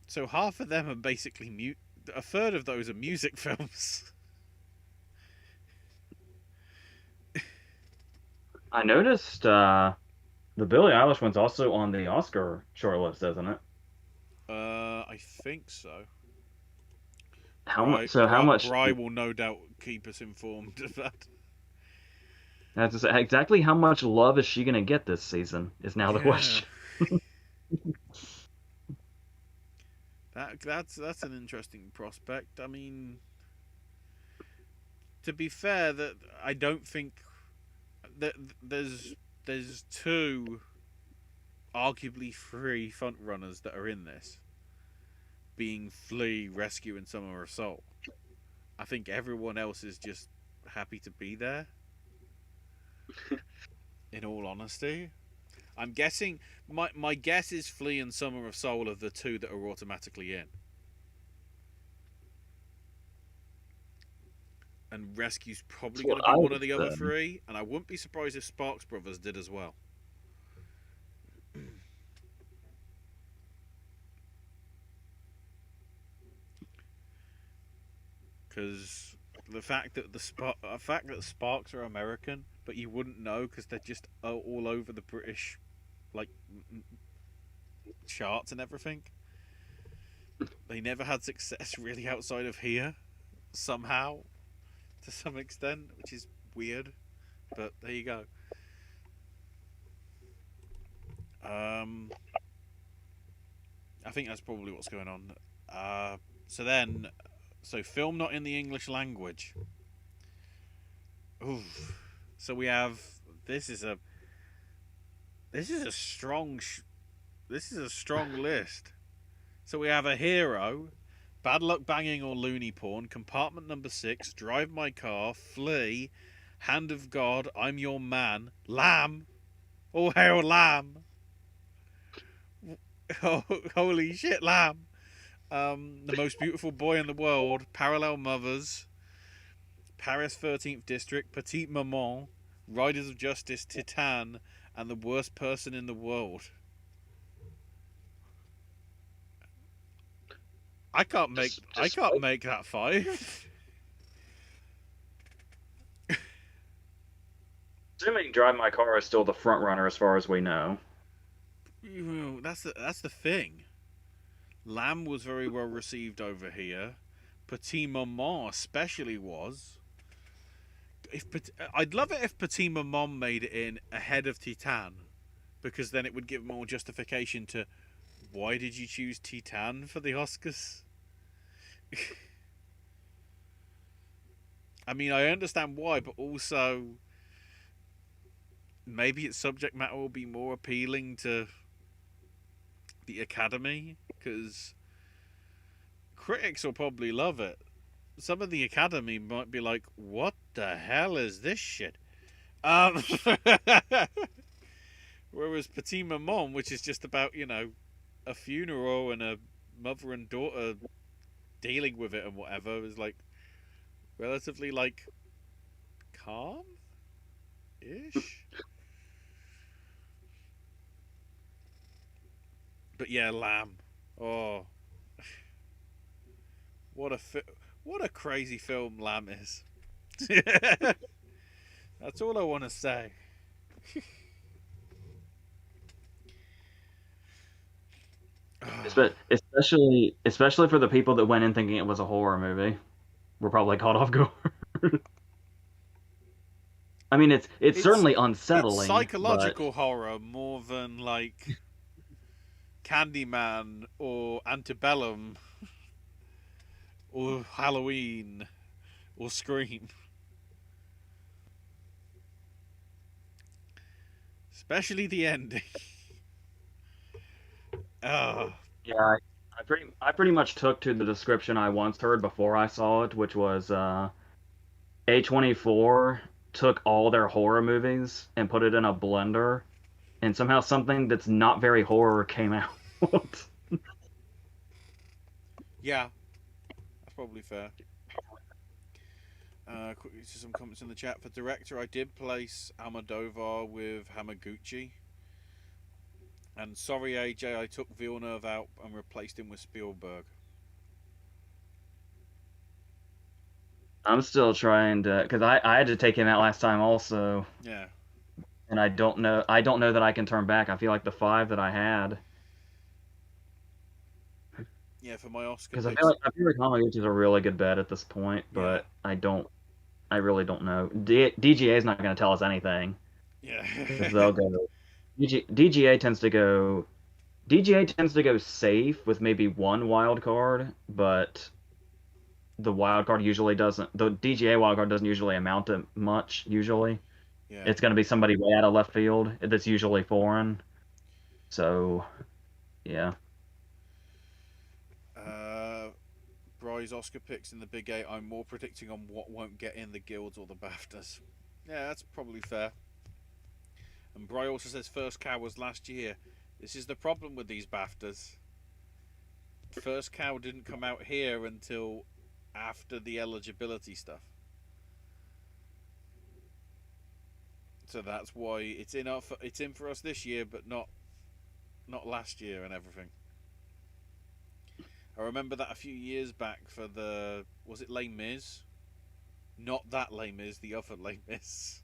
So half of them are basically a third of those are music films. I noticed the Billie Eilish one's also on the Oscar shortlist, isn't it? I think so. How much? So how much? Bry will no doubt keep us informed of that. That's just, exactly how much love is she gonna get this season is now the Yeah, question. that's an interesting prospect. I mean, to be fair, that I don't think that there's two, arguably three front runners that are in this, being Flea, Rescue, and Summer of Soul. I think everyone else is just happy to be there. In all honesty, I'm guessing my guess is Flea and Summer of Soul are the two that are automatically in, and Rescue's probably That's going what to be I one would of the other say. three. And I wouldn't be surprised if Sparks Brothers did as well. Because the fact that Sparks are American, but you wouldn't know because they're just all over the British, like, charts and everything. They never had success really outside of here, somehow, to some extent, which is weird. But there you go. Um, I think that's probably what's going on. So then, film not in the English language. Oof. So we have this is a this is a strong this is a strong list. So we have A Hero, Bad Luck Banging or Looney Porn, Compartment Number 6, Drive My Car, Flea, Hand of God, I'm Your Man, Lamb, Oh Hail Lamb, oh, holy shit, Lamb, The Most Beautiful Boy in the World, Parallel Mothers, Paris 13th District, Petite Maman, Riders of Justice, Titan, and The Worst Person in the World. I can't make that five. Assuming Drive My Car is still the front runner as far as we know. That's the thing. Lamb was very well received over here. Petit Maman especially was. I'd love it if Petit Maman made it in ahead of Titan, because then it would give more justification to why did you choose Titan for the Oscars. I mean, I understand why, but also maybe its subject matter will be more appealing to the Academy, because critics will probably love it. Some of the Academy might be like, what the hell is this shit? Whereas Petit Maman, which is just about, a funeral and a mother and daughter dealing with it and whatever, is like relatively like calm ish. But yeah, Lamb. Oh, what a crazy film Lamb is. That's all I want to say. Especially for the people that went in thinking it was a horror movie, were probably caught off guard. I mean, it's It's certainly it's unsettling, but psychological horror more than like Candyman or Antebellum or Halloween or Scream. Especially the ending. Oh, yeah, I pretty much took to the description I once heard before I saw it, which was A24 took all their horror movies and put it in a blender, and somehow something that's not very horror came out. yeah, that's probably fair. Quickly to some comments in the chat. For director, I did place Almodovar with Hamaguchi. And sorry, AJ, I took Villeneuve out and replaced him with Spielberg. I'm still trying to, because I had to take him out last time also, Yeah. and I don't know that I can turn back. I feel like the five that I had, Yeah, for my Oscar because I feel picks. like I feel like Hamaguchi's a really good bet at this point, Yeah. but I really don't know. DGA is not going to tell us anything Yeah. because they'll go. DGA tends to go. DGA tends to go safe with maybe one wild card, but the wild card usually doesn't. The DGA wild card doesn't usually amount to much. Usually, yeah. it's going to be somebody way out of left field that's usually foreign. So yeah, Uh, Bry's Oscar picks in the Big Eight. I'm more predicting on what won't get in the Guilds or the BAFTAs. Yeah, that's probably fair. And Bry also says First Cow was last year. This is the problem with these BAFTAs. First Cow didn't come out here until after the eligibility stuff. So that's why it's in for us this year, but not last year and everything. I remember that a few years back for was it Les Mis? Not that Les Mis, the other Les Mis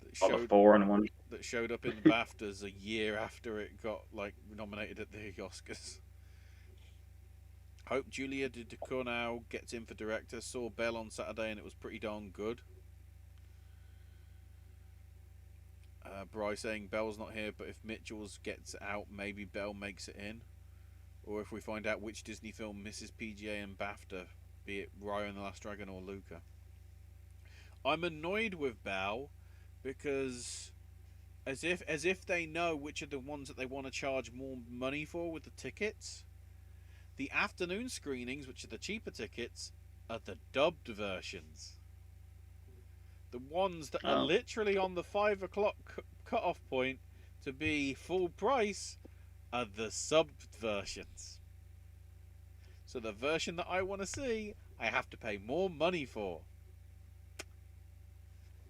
that all the showed foreign ones. that showed up in the BAFTAs a year after it got like nominated at the Oscars. Hope Julia de Ducournau gets in for director. Saw Bell on Saturday and it was pretty darn good. Bry saying Bell's not here, but if Mitchell's gets out, maybe Bell makes it in. Or if we find out which Disney film misses PGA and BAFTA, be it Raya and the Last Dragon or Luca. I'm annoyed with Bell because as if they know which are the ones that they want to charge more money for with the tickets. The afternoon screenings, which are the cheaper tickets, are the dubbed versions. The ones that are Oh. literally on the 5 o'clock cut-off point to be full price are the subbed versions. So the version that I want to see, I have to pay more money for.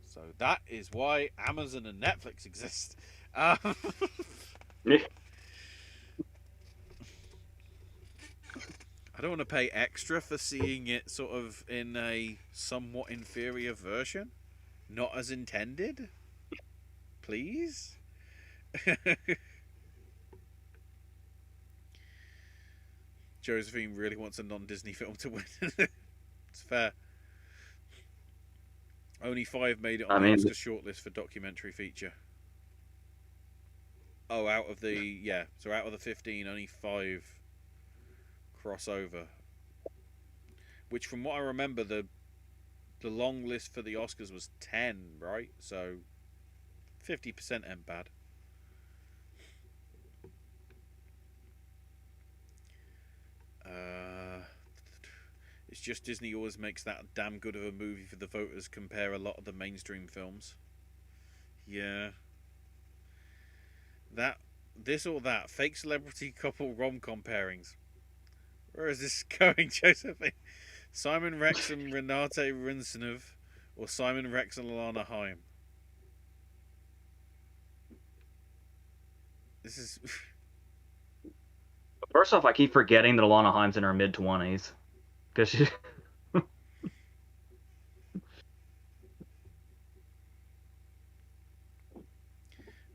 So that is why Amazon and Netflix exist. I don't want to pay extra for seeing it sort of in a somewhat inferior version. Not as intended. Please? Josephine really wants a non-Disney film to win. It's fair. Only 5 made it on I the mean, Oscar shortlist for documentary feature. Oh, out of the 15, only 5 crossover. Which, from what I remember, the long list for the Oscars was 10, right? So 50% ain't bad. It's just Disney always makes that damn good of a movie for the voters. Compare a lot of the mainstream films. Yeah. That, this or that, fake celebrity couple rom-com pairings. Where is this going, Josephine? Simon Rex and Renate Runcinov, or Simon Rex and Alana Haim? This is. first off, I keep forgetting that Alana Haim's in her mid-20s because she.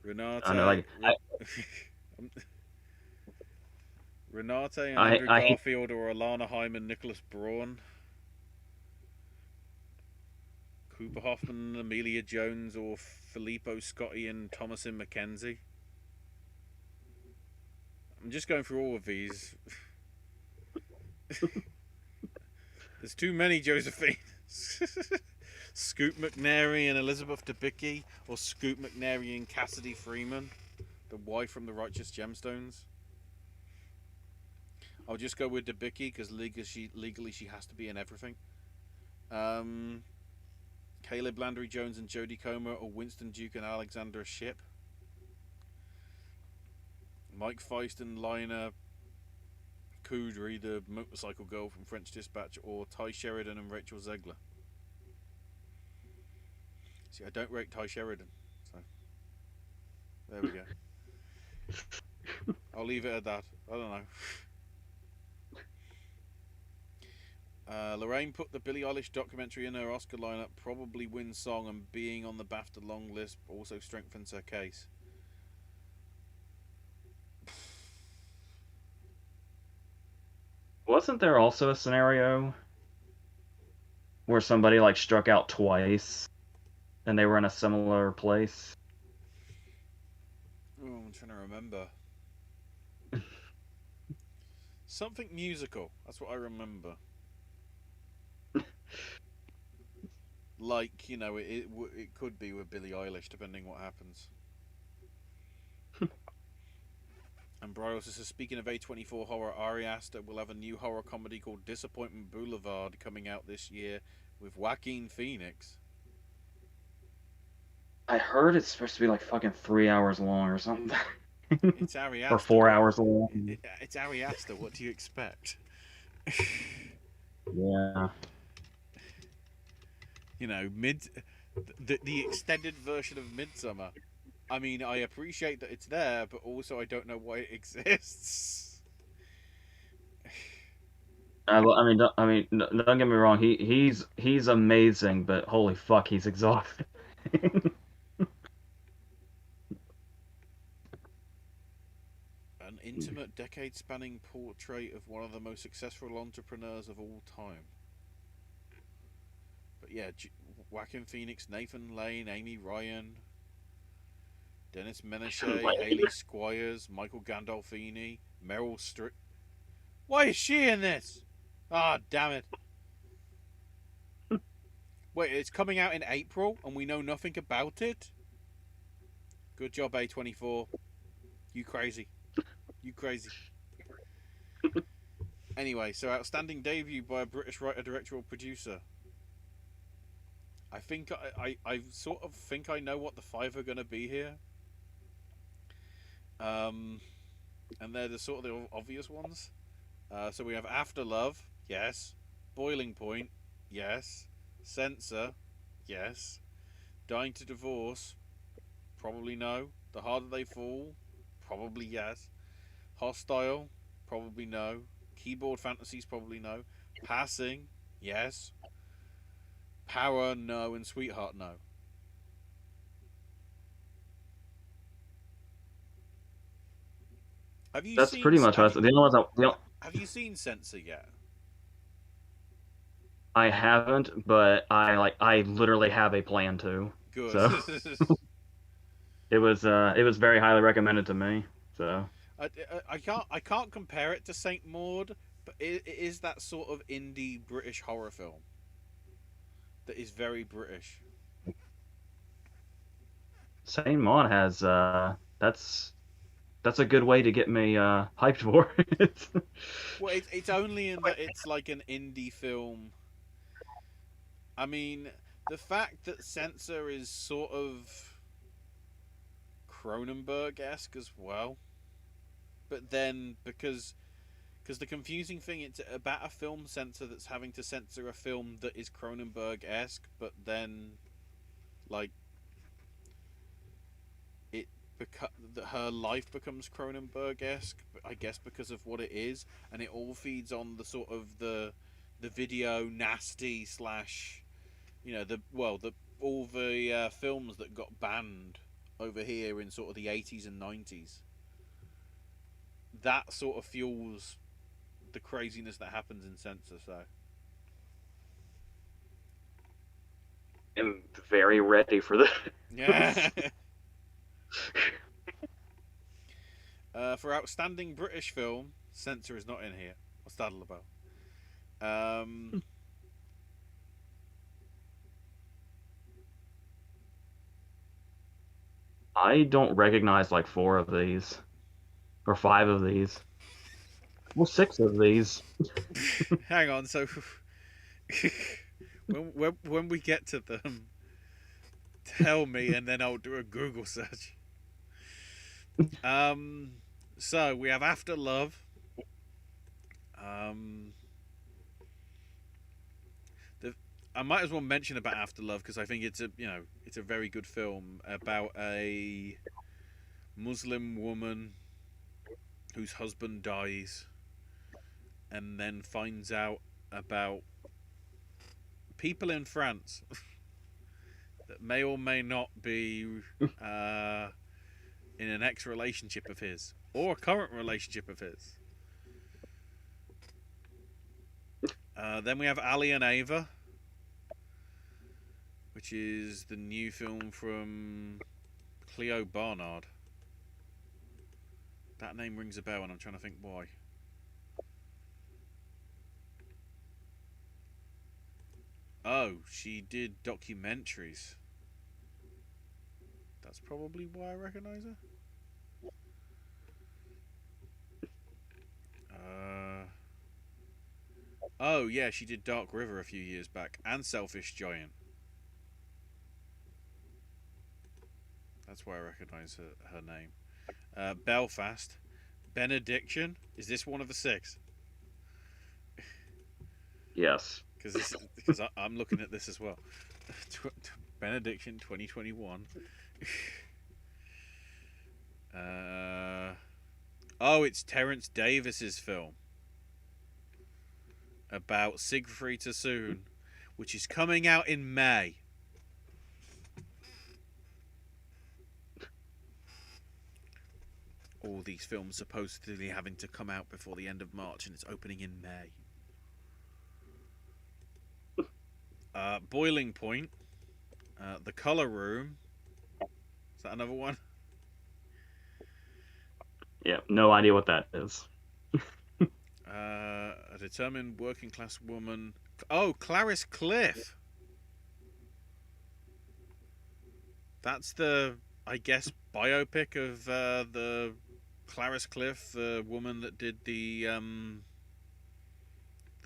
Renate. I know, like Renate and I, Andrew I hate. Garfield, or Alana Haim and Nicholas Braun? Cooper Hoffman, Amelia Jones, or Filippo Scotti and Thomasin McKenzie? I'm just going through all of these. There's too many, Josephine. Scoot McNairy and Elizabeth Debicki, or Scoot McNairy and Cassidy Freeman, the wife from The Righteous Gemstones? I'll just go with Debicki because legally she has to be in everything. Caleb Landry Jones and Jodie Comer, or Winston Duke and Alexandra Shipp? Mike Feist and Lina Kudry, the motorcycle girl from French Dispatch, or Ty Sheridan and Rachel Zegler? See, I don't rate Ty Sheridan, so there we go. I'll leave it at that. I don't know. Lorraine put the Billie Eilish documentary in her Oscar lineup. Probably wins song, and being on the BAFTA Longlist also strengthens her case. Wasn't there also a scenario where somebody like struck out twice and they were in a similar place? Oh, I'm trying to remember. Something musical. That's what I remember. Like, it could be with Billie Eilish, depending what happens. And Bryos says, speaking of A24 horror, Ari Aster will have a new horror comedy called Disappointment Boulevard coming out this year with Joaquin Phoenix. I heard it's supposed to be like fucking 3 hours long or something. It's Ari Aster. Or 4 hours long. It's Ari Aster. What do you expect? Yeah. The extended version of Midsummer. I mean, I appreciate that it's there, but also I don't know why it exists. Don't get me wrong. He's amazing, but holy fuck, he's exhausting. An intimate, decade-spanning portrait of one of the most successful entrepreneurs of all time. But yeah, Joaquin Phoenix, Nathan Lane, Amy Ryan, Dennis Menashe, Haley Squires, Michael Gandolfini, Meryl Streep. Why is she in this? Ah, damn it. Wait, it's coming out in April and we know nothing about it? Good job, A24. You crazy. You crazy. Anyway, so outstanding debut by a British writer, director, or producer. I think I sort of think I know what the 5 are going to be here. And they're the sort of the obvious ones. So we have After Love, yes. Boiling Point, yes. Censor, yes. Dying to Divorce, probably no. The Harder They Fall, probably yes. Hostile, probably no. Keyboard Fantasies, probably no. Passing, yes. Power, no. And Sweetheart, no. Have you That's seen? pretty much what the only ones Have you seen Censor yet? I haven't, but I literally have a plan to. Good. So it was very highly recommended to me. So I can't compare it to Saint Maud, but it is that sort of indie British horror film that is very British. Saint Maud has that's a good way to get me hyped for it. Well, it's only in that it's like an indie film. I mean, the fact that Censor is sort of Cronenberg-esque as well, but then because the confusing thing, it's about a film censor that's having to censor a film that is Cronenberg-esque, but then like it that her life becomes Cronenberg-esque, I guess because of what it is, and it all feeds on the sort of the video nasty slash, the well the all the films that got banned over here in sort of the 80s and 90s. That sort of fuels the craziness that happens in Censor. So I'm very ready for this. yeah. For outstanding British film, Censor is not in here. What's that all about? Um, I don't recognize like four of these or five of these. Well, six of these. hang on. So when we get to them, tell me, and then I'll do a Google search. Um, so we have After Love. Um, the I might as well mention about After Love because I think it's a very good film about a Muslim woman whose husband dies and then finds out about people in France that may or may not be uh, in an ex relationship of his or a current relationship of his. Then we have Ali and Ava, which is the new film from Cleo Barnard. That name rings a bell, and I'm trying to think why. Oh, she did documentaries. That's probably why I recognise her. Oh, yeah, she did Dark River a few years back, and Selfish Giant. That's why I recognise her name. Belfast. Benediction. Is this one of the six? Yes. Because I'm looking at this as well. Benediction 2021. Oh, it's Terence Davis's film about Siegfried Sassoon, which is coming out in May. All these films supposedly having to come out before the end of March, and it's opening in May. Boiling Point, The Color Room. Is that another one? Yeah, no idea what that is. A determined working class woman. Oh, Clarice Cliff. That's the, I guess, biopic of the Clarice Cliff, the woman that did the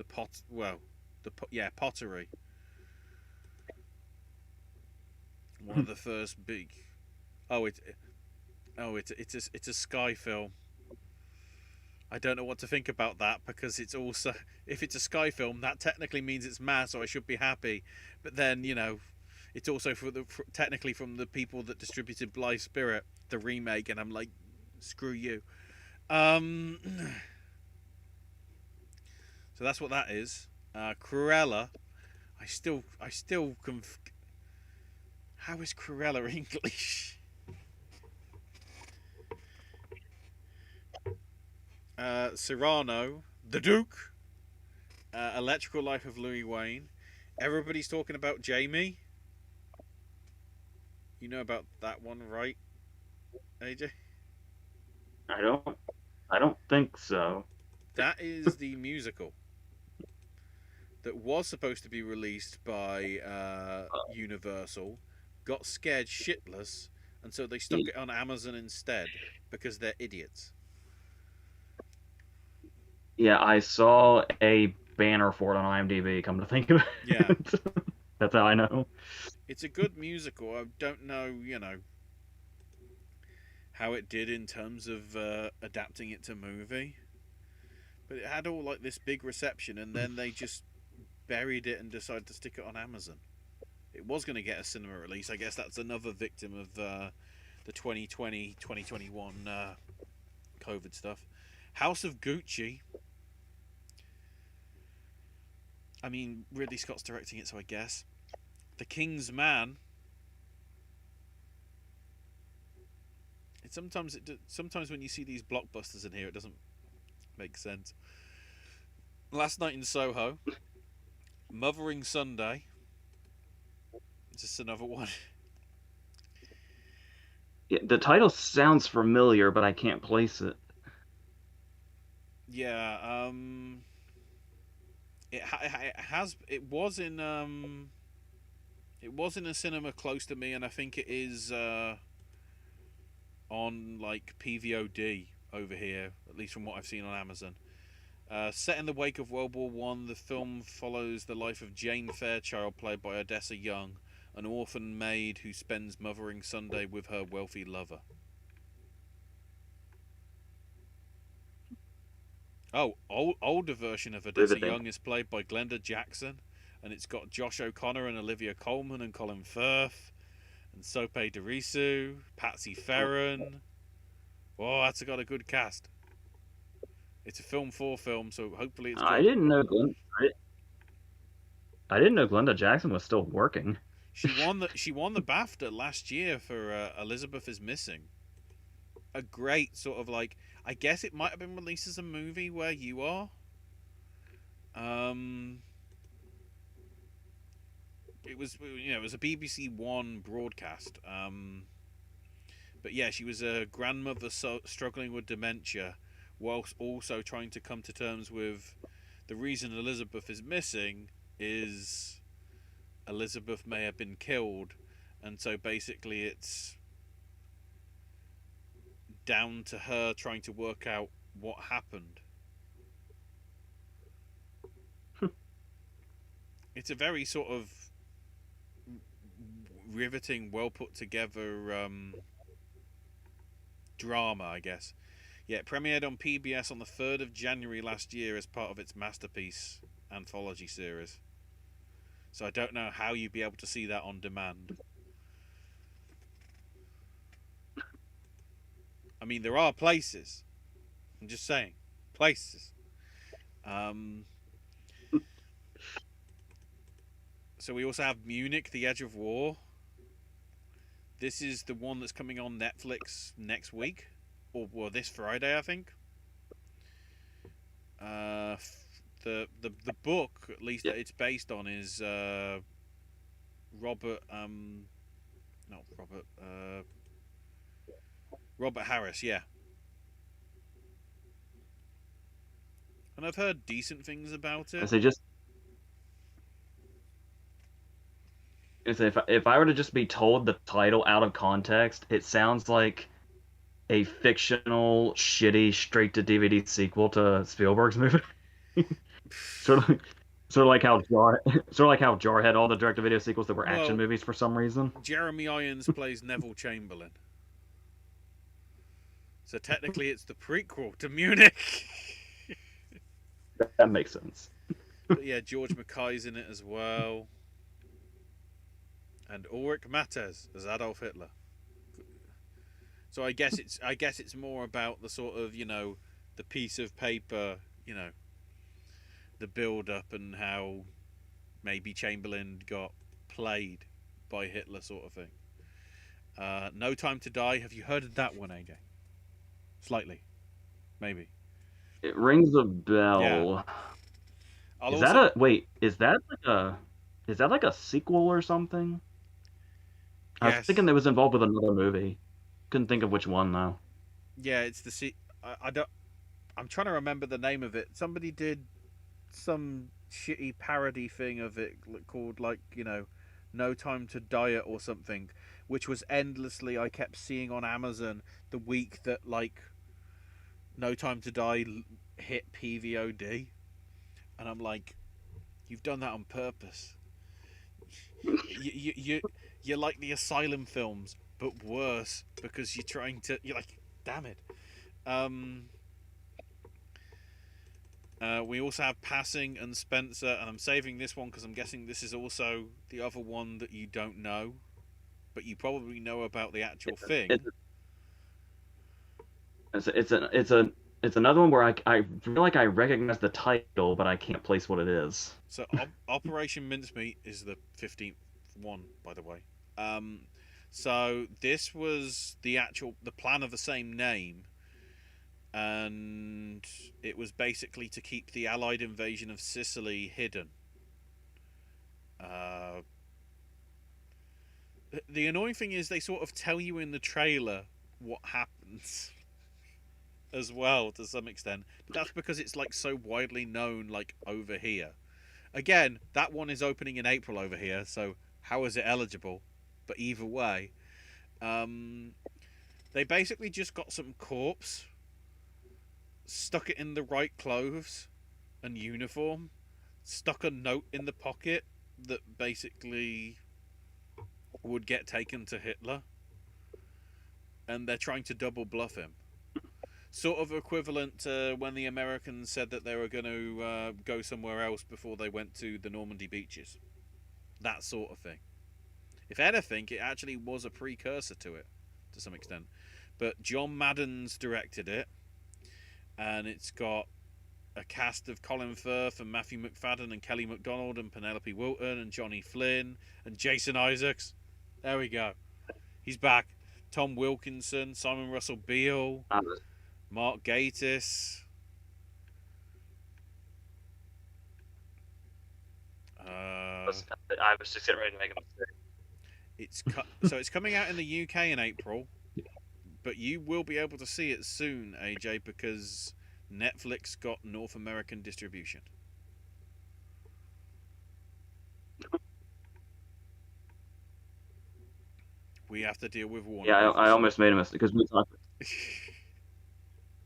pottery. One of the first big. Oh, it's a Sky film. I don't know what to think about that because it's also, if it's a Sky film, that technically means it's mass, so I should be happy. But then it's also technically from the people that distributed Blythe Spirit, the remake, and I'm like, screw you. So that's what that is. Cruella. I still How is Cruella English? Cyrano, The Duke, Electrical Life of Louis Wayne. Everybody's talking about Jamie. You know about that one, right, AJ? I don't. I don't think so. That is the musical that was supposed to be released by Universal, got scared shitless, and so they stuck it on Amazon instead because they're idiots. Yeah, I saw a banner for it on IMDb. Come to think of it, Yeah, that's how I know. it's a good musical. I don't know, how it did in terms of adapting it to movie, but it had all like this big reception, and then they just buried it and decided to stick it on Amazon. It was going to get a cinema release. I guess that's another victim of the 2020 2021 COVID stuff. House of Gucci. I mean, Ridley Scott's directing it, so I guess. The King's Man. Sometimes when you see these blockbusters in here, it doesn't make sense. Last Night in Soho. Mothering Sunday. Just another one. Yeah, the title sounds familiar, but I can't place it. Yeah, it was in a cinema close to me, and I think it is on like PVOD over here, at least from what I've seen on Amazon. Set in the wake of World War One, the film follows the life of Jane Fairchild, played by Odessa Young, an orphan maid who spends Mothering Sunday with her wealthy lover. Oh, older version of Odessa Riveting. Young is played by Glenda Jackson, and it's got Josh O'Connor and Olivia Colman and Colin Firth and Sope Dirisu, Patsy Ferran. Oh, that's got a good cast. It's a film for film, so hopefully it's I good. didn't know I didn't know Glenda Jackson was still working. She won the BAFTA last year for Elizabeth is Missing. A great sort of like, I guess it might have been released as a movie where you are. It was it was a BBC One broadcast. But yeah, she was a grandmother struggling with dementia, whilst also trying to come to terms with the reason Elizabeth is missing is Elizabeth may have been killed, and so basically it's down to her trying to work out what happened. It's a very sort of riveting, well put together drama, I guess. Yeah, it premiered on PBS on the 3rd of January last year as part of its Masterpiece anthology series. So I don't know how you'd be able to see that on demand. I mean, there are places. I'm just saying. Places. So we also have Munich, The Edge of War. This is the one that's coming on Netflix next week. Or this Friday, I think. The book, at least that it's based on, is Robert Robert Harris, yeah. And I've heard decent things about I it. say just if I were to just be told the title out of context, it sounds like a fictional, shitty, straight to DVD sequel to Spielberg's movie. sort of, sort of like how sort of like how Jar had all the direct to video sequels that were action Well, movies for some reason. Jeremy Irons plays Neville Chamberlain. So technically it's the prequel to Munich. That makes sense. But yeah, George Mackay's in it as well. And Ulrich Mattes as Adolf Hitler. So I guess it's more about the sort of, the piece of paper, the build up and how maybe Chamberlain got played by Hitler sort of thing. No Time to Die. Have you heard of that one, AJ? Slightly. Maybe. It rings a Yeah. bell. I'll Is that also a wait? Is that like a sequel or something? I was thinking yes. it was involved with another movie. Couldn't think of which one though. Yeah, it's the I don't. I'm trying to remember the name of it. Somebody did some shitty parody thing of it called like No Time to Diet or something, which was endlessly I kept seeing on Amazon the week that like No Time to Die hit PVOD, and I'm like, you've done that on purpose. You're like the Asylum films, but worse because you're trying to. You're like, damn it. Um, we also have Passing and Spencer, and I'm saving this one because I'm guessing this is also the other one that you don't know, but you probably know about the actual It's thing. it's another one where I feel like I recognize the title, but I can't place what it is. So Operation Mincemeat is the 15th one, by the way. Um, so this was the plan of the same name, and it was basically to keep the Allied invasion of Sicily hidden. Uh, the annoying thing is they sort of tell you in the trailer what happens as well to some extent, but that's because it's like so widely known like over here. Again, that one is opening in April over here, so how is it eligible? But either way, um, they basically just got some corpse, stuck it in the right clothes and uniform, stuck a note in the pocket that basically would get taken to Hitler, and they're trying to double bluff him. Sort of equivalent to when the Americans said that they were going to go somewhere else before they went to the Normandy beaches. That sort of thing. If anything, it actually was a precursor to it, to some extent. But John Madden's directed it, and it's got a cast of Colin Firth and Matthew McFadden and Kelly MacDonald and Penelope Wilton and Johnny Flynn and Jason Isaacs. There we go. He's back. Tom Wilkinson, Simon Russell Beale, I was, Mark Gatiss. Uh, I was just getting ready to make a mistake. it's coming out in the UK in April, but you will be able to see it soon, AJ, because Netflix got North American distribution. We have to deal with Warner Yeah, I Brothers. almost made a mistake because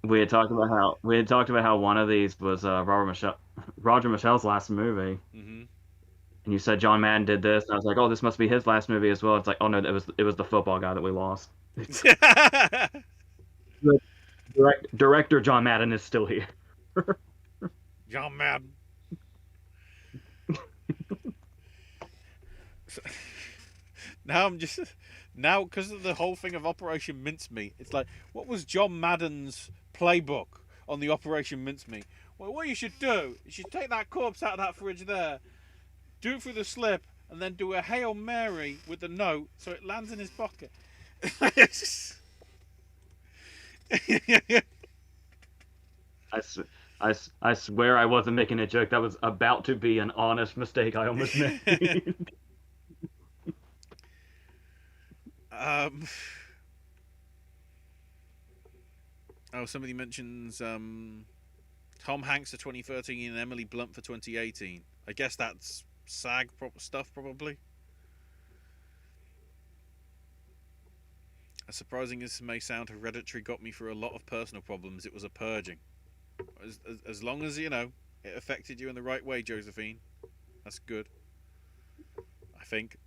we had talked about how one of these was Roger Michelle's last movie, Mm-hmm. and you said John Madden did this, and I was like, oh, this must be his last movie as well. It's like, oh no, it was the football guy that we lost. The director John Madden is still here. John Madden. Now I'm just now because of the whole thing of Operation Mincemeat. It's like, what was John Madden's playbook on the Operation Mincemeat? Well, what you should do is you take that corpse out of that fridge there, do it through the slip, and then do a Hail Mary with the note so it lands in his pocket. I, s- I swear I wasn't making a joke. That was about to be an honest mistake I almost made. um, somebody mentions Tom Hanks for 2013 and Emily Blunt for 2018. I guess that's SAG stuff, probably. As surprising as this may sound, Hereditary got me through a lot of personal problems. It was a purging. As long as, it affected you in the right way, Josephine, that's good, I think.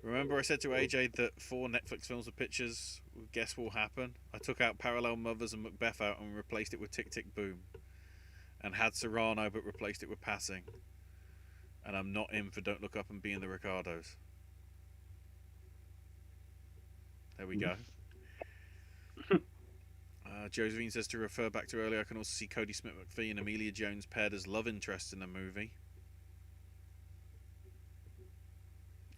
Remember I said to AJ that 4 Netflix films with pictures, guess what will happen? I took out Parallel Mothers and Macbeth out and replaced it with Tick Tick Boom. And had Serrano but replaced it with Passing. And I'm not in for Don't Look Up and Be in the Ricardos. There we go. Josephine says to refer back to earlier, I can also see Cody Smith McPhee and Amelia Jones paired as love interests in a movie.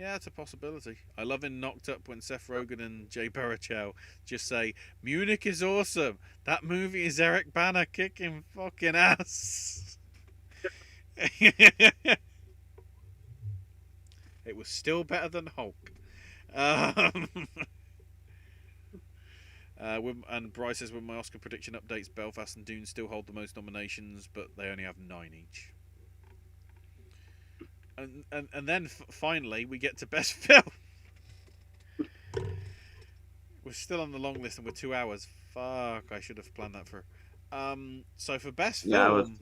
Yeah, it's a possibility. I love in Knocked Up when Seth Rogen and Jay Baruchel just say, Munich is awesome. That movie is Eric Bana kicking fucking ass. It was still better than Hulk. Um, and Bryce says, with my Oscar prediction updates, Belfast and Dune still hold the most nominations, but they only have 9 each. And then finally we get to Best Film. We're still on the long list and we're 2 hours. Fuck, I should have planned that through. So for Best Film,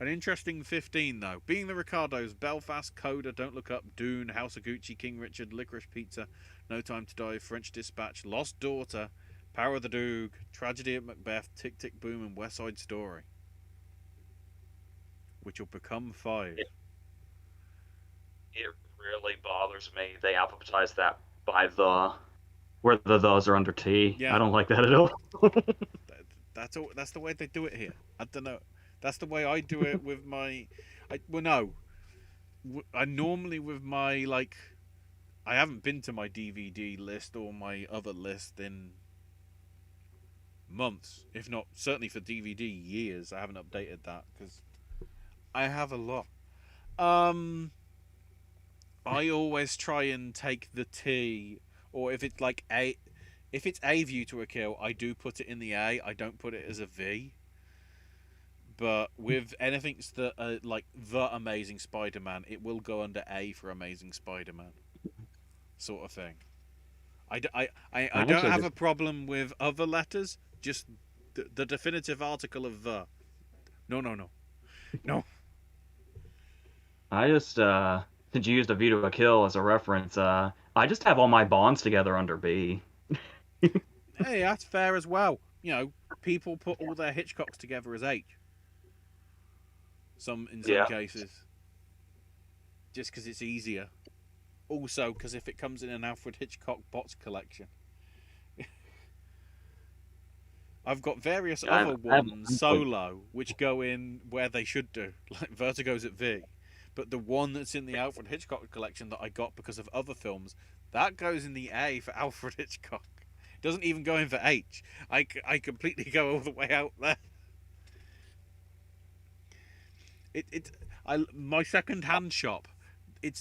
an interesting 15 though. Being the Ricardos, Belfast, Coda, Don't Look Up, Dune, House of Gucci, King Richard, Licorice Pizza, No Time to Die, French Dispatch, Lost Daughter, Power of the Dog, Tragedy at Macbeth, Tick Tick Boom, and West Side Story. Which will become 5. It really bothers me. They alphabetize that by the, where the thes are under T. Yeah. I don't like that at all. That's the way they do it here. I don't know. That's the way I do it with my. I normally with my like. I haven't been to my DVD list or my other list in months, if not certainly for DVD years. I haven't updated that because I have a lot. I always try and take the T, or if it's like if it's A View to a Kill, I do put it in the A. I don't put it as a V. But with anything that like The Amazing Spider-Man, it will go under A for Amazing Spider-Man, sort of thing. I don't have a problem with other letters, just the definitive article of the. No. I just, since you used A View to a Kill as a reference, I just have all my Bonds together under B. Hey, that's fair as well. You know, people put all their Hitchcocks together as H. In some cases. Just because it's easier. Also, because if it comes in an Alfred Hitchcock box collection. I've got various other ones solo, which go in where they should do. Like Vertigo's at V. But the one that's in the Alfred Hitchcock collection that I got because of other films, that goes in the A for Alfred Hitchcock. It doesn't even go in for H. I completely go all the way out there. My second-hand shop,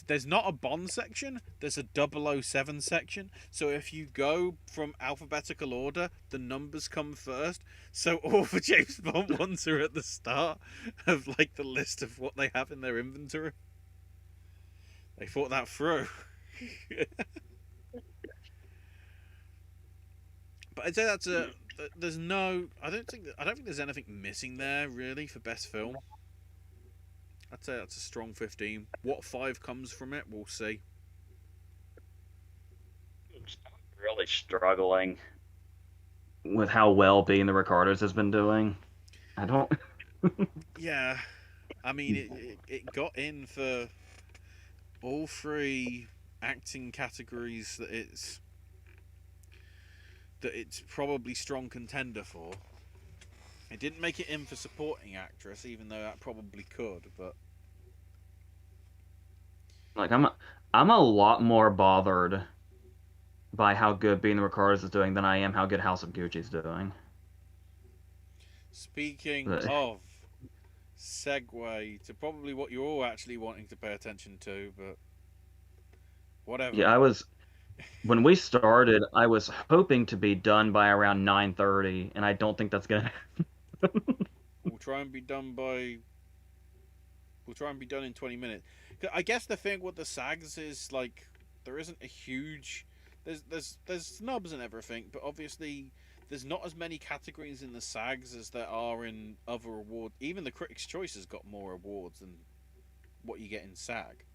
there's not a Bond section, there's a 007 section. So if you go from alphabetical order, the numbers come first. So all the James Bond ones are at the start of like the list of what they have in their inventory. They thought that through. But I'd say I don't think there's anything missing there really for best film. I'd say that's a strong 15. What 5 comes from it, we'll see. I'm really struggling with how well Being the Ricardos has been doing. I don't. Yeah, I mean it got in for all 3 acting categories that it's probably strong contender for. It didn't make it in for supporting actress, even though that probably could. But like I'm a lot more bothered by how good Being the Ricardos is doing than I am how good House of Gucci is doing. Speaking of, segue to probably what you're all actually wanting to pay attention to, but whatever. Yeah, when we started, I was hoping to be done by around 9:30, and I don't think that's gonna happen. We'll try and be done in 20 minutes. I guess the thing with the SAGs is like there isn't a huge there's snubs and everything, but obviously there's not as many categories in the SAGs as there are in other awards. Even the Critics' Choice has got more awards than what you get in SAG.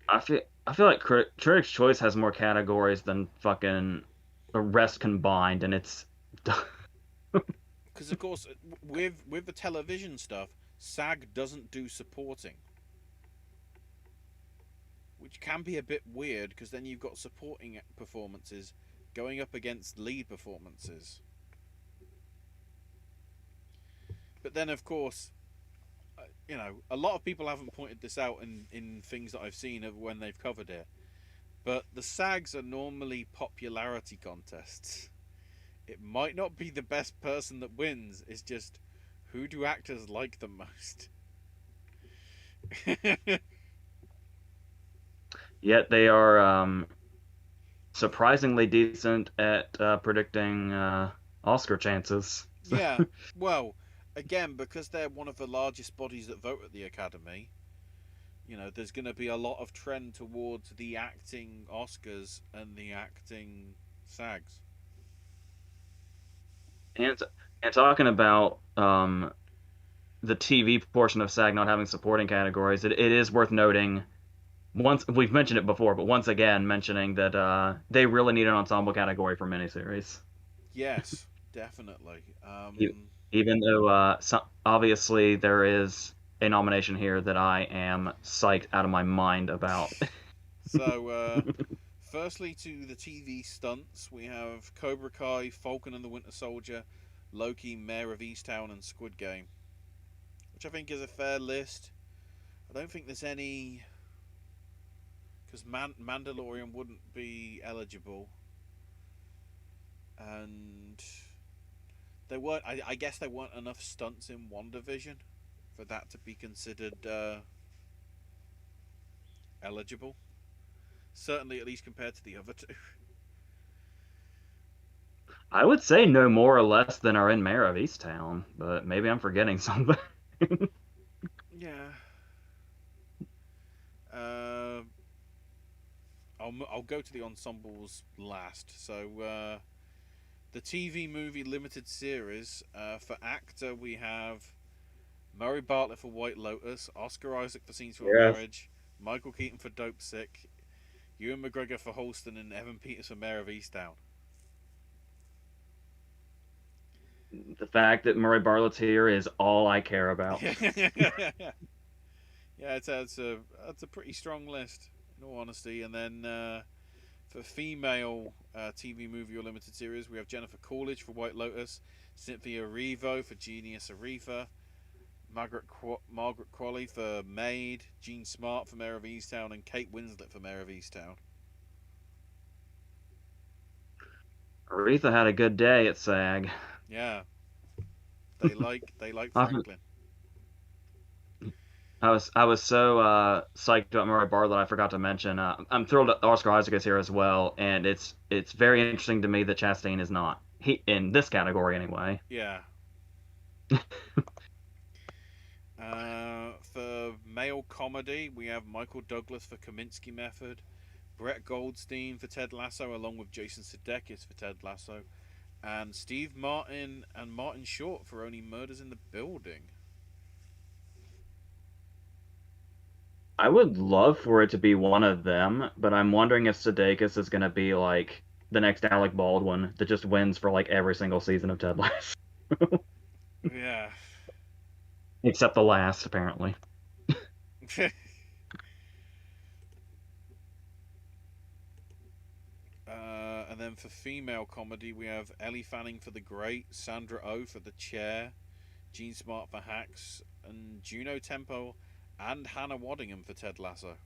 I feel like Critics' Choice has more categories than fucking the rest combined, and it's because of course with the television stuff, SAG doesn't do supporting, which can be a bit weird because then you've got supporting performances going up against lead performances. But then of course a lot of people haven't pointed this out in things that I've seen of when they've covered it, but the SAGs are normally popularity contests. It might not be the best person that wins, it's just who do actors like the most? Yet they are surprisingly decent at predicting Oscar chances. Yeah, well, again, because they're one of the largest bodies that vote at the Academy, there's going to be a lot of trend towards the acting Oscars and the acting SAGs. And and talking about the TV portion of SAG not having supporting categories, it is worth noting. Once we've mentioned it before, but once again mentioning that they really need an ensemble category for miniseries. Yes, definitely. E- Even though obviously there is a nomination here that I am psyched out of my mind about. So, firstly, to the TV stunts, we have Cobra Kai, Falcon and the Winter Soldier, Loki, Mayor of Easttown, and Squid Game, which I think is a fair list. I don't think there's any, because Mandalorian wouldn't be eligible, and there weren't. I guess there weren't enough stunts in one division for that to be considered eligible. Certainly, at least compared to the other two. I would say no more or less than are in Mayor of Easttown, but maybe I'm forgetting something. Yeah. Uh, I'll go to the ensembles last. So the TV movie limited series for actor we have Murray Bartlett for White Lotus, Oscar Isaac for Scenes from a Yes. Marriage, Michael Keaton for Dope Sick, Ewan McGregor for Holston, and Evan Peters for Mayor of Easttown. The fact that Murray Bartlett's here is all I care about. Yeah, it's a pretty strong list, in all honesty. And then for female TV movie or limited series, we have Jennifer Coolidge for White Lotus, Cynthia Erivo for Genius Aretha, Margaret Qualley for Maid, Jean Smart for Mayor of Easttown, and Kate Winslet for Mayor of Easttown. Aretha had a good day at SAG. Yeah, they like Often, Franklin. I was so psyched about Murray Bartlett I forgot to mention. I'm thrilled that Oscar Isaac is here as well, and it's very interesting to me that Chastain is not he in this category anyway. Yeah. For male comedy, we have Michael Douglas for Kaminsky Method, Brett Goldstein for Ted Lasso, along with Jason Sudeikis for Ted Lasso, and Steve Martin and Martin Short for Only Murders in the Building. I would love for it to be one of them, but I'm wondering if Sudeikis is going to be like the next Alec Baldwin that just wins for like every single season of Ted Lasso, Yeah. except the last apparently. And then for female comedy, we have Ellie Fanning for The Great, Sandra Oh for The Chair, Jean Smart for Hacks, and Juno Temple and Hannah Waddingham for Ted Lasso.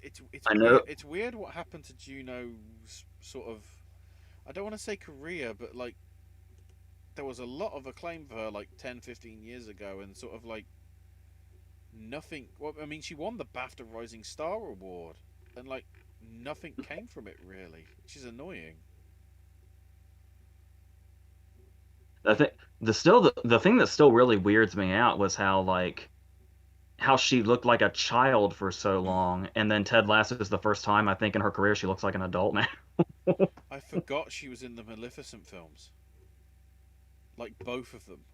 It's I weird. know. It's weird what happened to Juno's sort of. I don't want to say career, but like there was a lot of acclaim for her like 10, 15 years ago, and sort of like nothing. Well, I mean, she won the BAFTA Rising Star Award, and like nothing came from it really, which is annoying. The thing, the thing that still really weirds me out was how like how she looked like a child for so long, and then Ted Lasso is the first time I think in her career she looks like an adult now. I forgot she was in the Maleficent films, like both of them.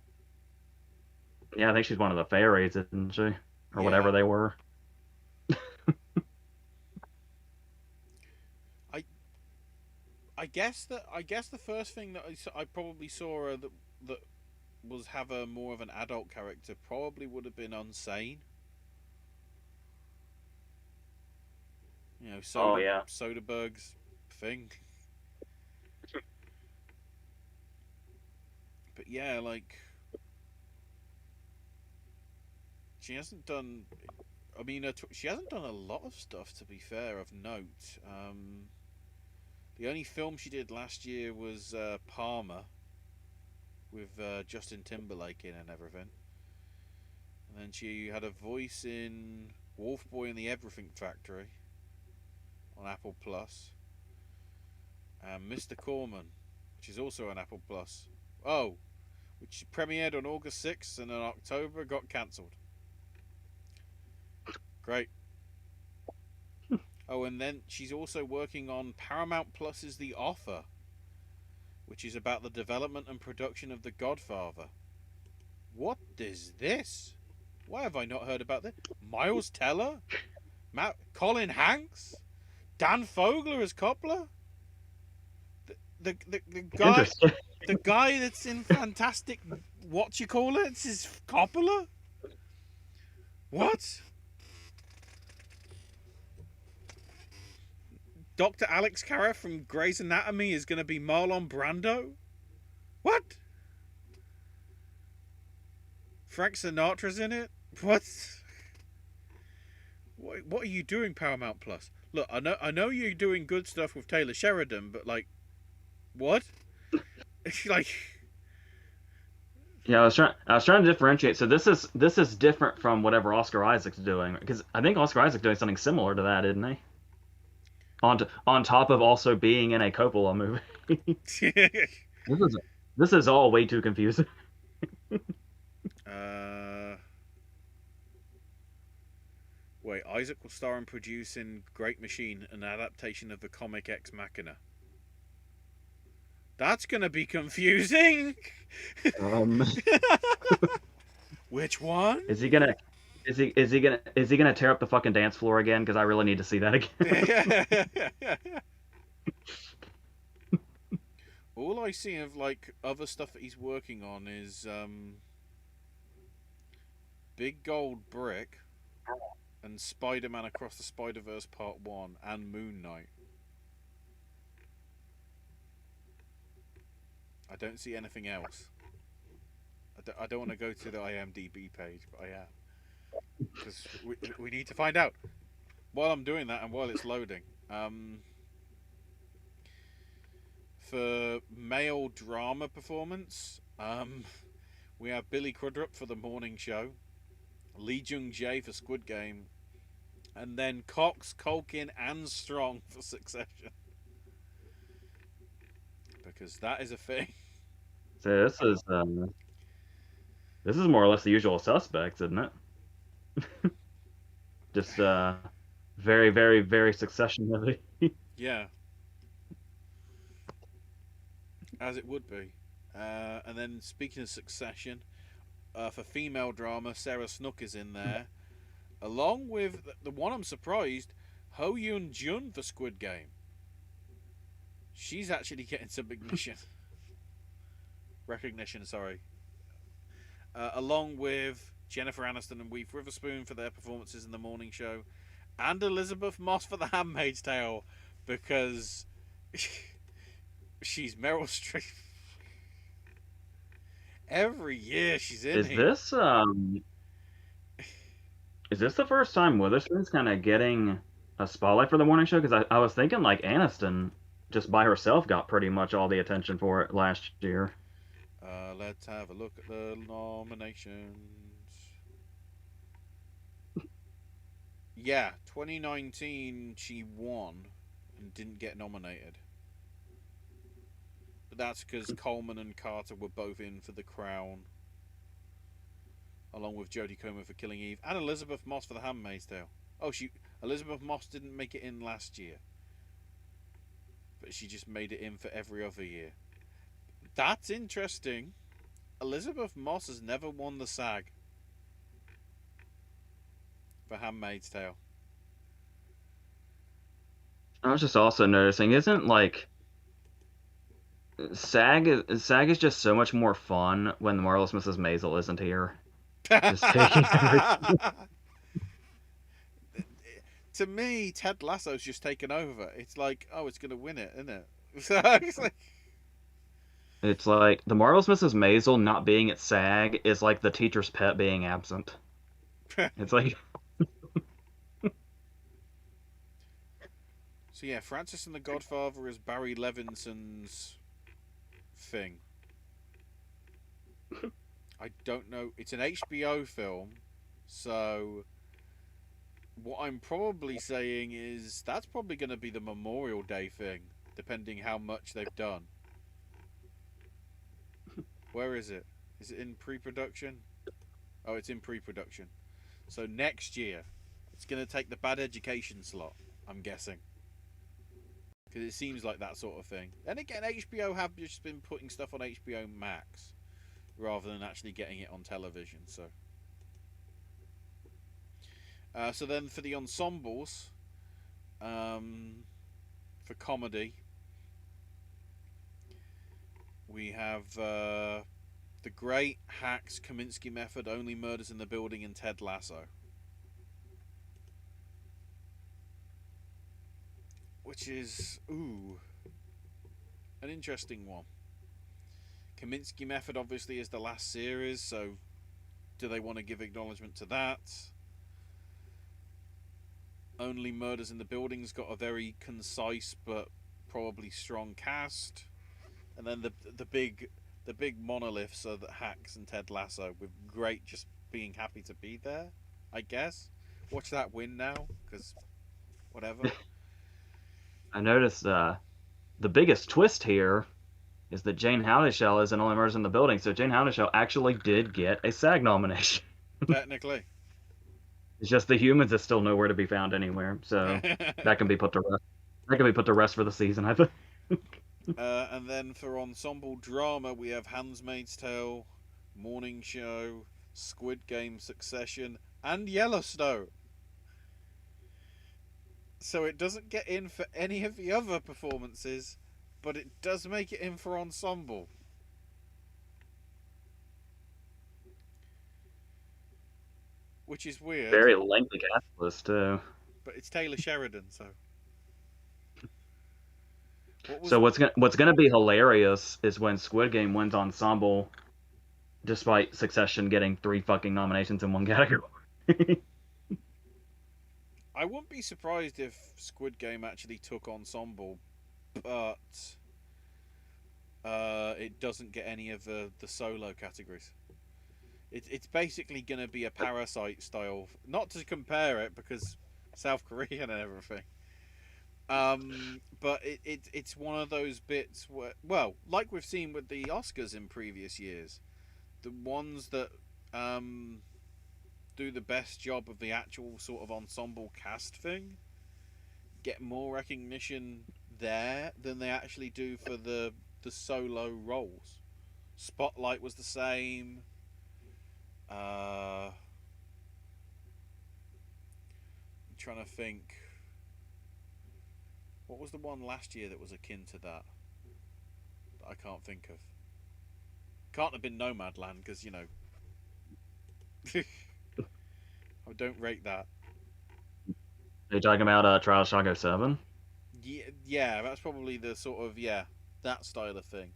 Yeah, I think she's one of the fairies, isn't she? Or whatever Yeah, they were. I I guess the first thing that I probably saw her that was have a more of an adult character probably would have been Unsane. Oh yeah. Soderbergh's thing. But yeah, like she hasn't done. I mean, she hasn't done a lot of stuff, to be fair, of note. The only film she did last year was Palmer, with Justin Timberlake in and everything. And then she had a voice in Wolf Boy and the Everything Factory on Apple Plus. And Mr. Corman, which is also on Apple Plus. Oh, which premiered on August 6th and in October got cancelled. Great. Oh, and then she's also working on Paramount Plus's The Offer, which is about the development and production of The Godfather. What is this? Why have I not heard about this? Miles Teller? Colin Hanks? Dan Fogler as Coppola? The guy the guy that's in Fantastic what you call it? This is Coppola? What? Dr. Alex Cara from Grey's Anatomy is going to be Marlon Brando? What? Frank Sinatra's in it? What? What are you doing, Paramount Plus? Look, I know you're doing good stuff with Taylor Sheridan, but like, what? Like, Yeah, I was trying to differentiate. So this is different from whatever Oscar Isaac's doing, because I think Oscar Isaac's doing something similar to that, isn't he? On top of also being in a Coppola movie. This is this is all way too confusing. Wait, Isaac will star and produce in Great Machine, an adaptation of the comic Ex Machina. That's gonna be confusing. Um, Which one? is he gonna is he gonna tear up the fucking dance floor again? Because I really need to see that again. All I see of like other stuff that he's working on is Big Gold Brick and Spider-Man Across the Spider-Verse Part 1 and Moon Knight. I don't see anything else. I don't want to go to the IMDb page, but I am. Because we need to find out. While I'm doing that and while it's loading, for male drama performance, we have Billy Crudup for The Morning Show, Lee Jung Jae for Squid Game, and then Cox, Culkin, and Strong for Succession. Because that is a thing. So this is more or less the usual suspects, isn't it? Just very, very, very Succession heavy. Yeah. As it would be. And then speaking of Succession, for female drama, Sarah Snook is in there. Along with the one I'm surprised, Ho Yoon Jun for Squid Game. She's actually getting some recognition, sorry. Along with Jennifer Aniston and Reese Witherspoon for their performances in The Morning Show, and Elizabeth Moss for The Handmaid's Tale, because she's Meryl Streep. Every year she's in here. Is this the first time Witherspoon's kind of getting a spotlight for The Morning Show? Because I was thinking like Aniston just by herself got pretty much all the attention for it last year. Let's have a look at the nominations. Yeah, 2019 she won and didn't get nominated. But that's because Coleman and Carter were both in for The Crown, along with Jodie Comer for Killing Eve, and Elizabeth Moss for The Handmaid's Tale. Oh, Elizabeth Moss didn't make it in last year, but she just made it in for every other year. That's interesting. Elizabeth Moss has never won the SAG for Handmaid's Tale. I was just also noticing, isn't like SAG is just so much more fun when the Marvelous Mrs. Maisel isn't here. Just taking everything. To me, Ted Lasso's just taken over. It's like, oh, it's going to win it, isn't it? It's like... It's like the Marvelous Mrs. Maisel not being at SAG is like the teacher's pet being absent. It's like So yeah, Francis and the Godfather is Barry Levinson's thing. I don't know. It's an HBO film, so what I'm probably saying is that's probably going to be the Memorial Day thing, depending how much they've done. Where is it? Is it in pre-production? Oh, it's in pre-production. So next year, it's going to take the Bad Education slot, I'm guessing. Because it seems like that sort of thing. And again, HBO have just been putting stuff on HBO Max rather than actually getting it on television. So then for the ensembles, for comedy, we have The Great, Hacks, Kaminsky Method, Only Murders in the Building, and Ted Lasso. Which is, an interesting one. Kaminsky Method obviously is the last series, so do they want to give acknowledgement to that? Only Murders in the Building's got a very concise but probably strong cast. And then the big monoliths are the Hacks and Ted Lasso, with Great just being happy to be there, I guess. Watch that win now, because whatever. I noticed the biggest twist here is that Jane Houdyshell is in Only Murders in the Building, so Jane Houdyshell actually did get a SAG nomination. Technically. It's just the humans is still nowhere to be found anywhere, so that can be put to rest. That can be put to rest for the season, I think. And then for ensemble drama, we have Handmaid's Tale, Morning Show, Squid Game, Succession, and Yellowstone. So it doesn't get in for any of the other performances, but it does make it in for ensemble. Which is weird, Very lengthy cast list too. but it's Taylor Sheridan, so. What was. So what's gonna be hilarious is when Squid Game wins ensemble, despite Succession getting 3 fucking nominations in one category. I wouldn't be surprised if Squid Game actually took ensemble, but it doesn't get any of the solo categories. It's basically going to be a Parasite style, not to compare it because South Korean and everything. But it's one of those bits where, well, like we've seen with the Oscars in previous years, the ones that do the best job of the actual sort of ensemble cast thing get more recognition there than they actually do for the solo roles. Spotlight was the same. I'm trying to think. What was the one last year that was akin to that? That I can't think of. Can't have been Nomadland because I don't rate that. Are you talking about Trial of Chicago 7? Yeah, that's probably the sort of that style of thing.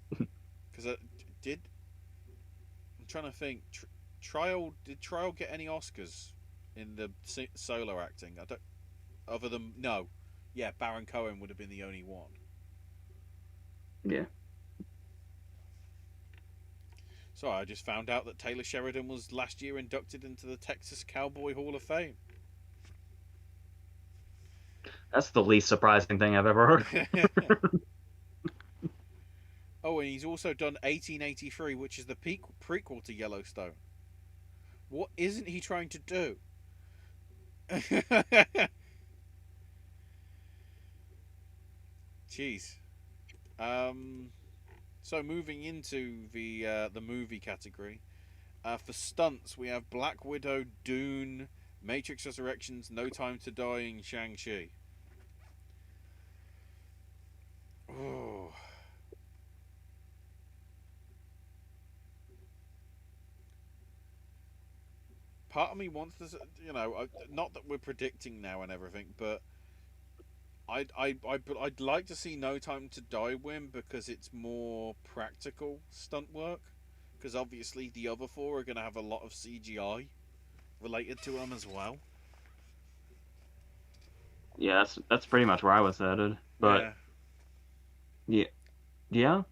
Because did I'm trying to think. Did Trial get any Oscars in the solo acting? I don't. Other than no, yeah, Baron Cohen would have been the only one. Yeah. So I just found out that Taylor Sheridan was last year inducted into the Texas Cowboy Hall of Fame. That's the least surprising thing I've ever heard. Oh, and he's also done 1883, which is the prequel to Yellowstone. What isn't he trying to do? Jeez. So moving into the movie category, for stunts we have Black Widow, Dune, Matrix Resurrections, No Time to Die, and Shang-Chi. Oh. Part of me wants to, not that we're predicting now and everything, but I'd like to see No Time to Die win because it's more practical stunt work. Because obviously the other four are going to have a lot of CGI related to them as well. Yeah, that's pretty much where I was headed. But Yeah. yeah, yeah,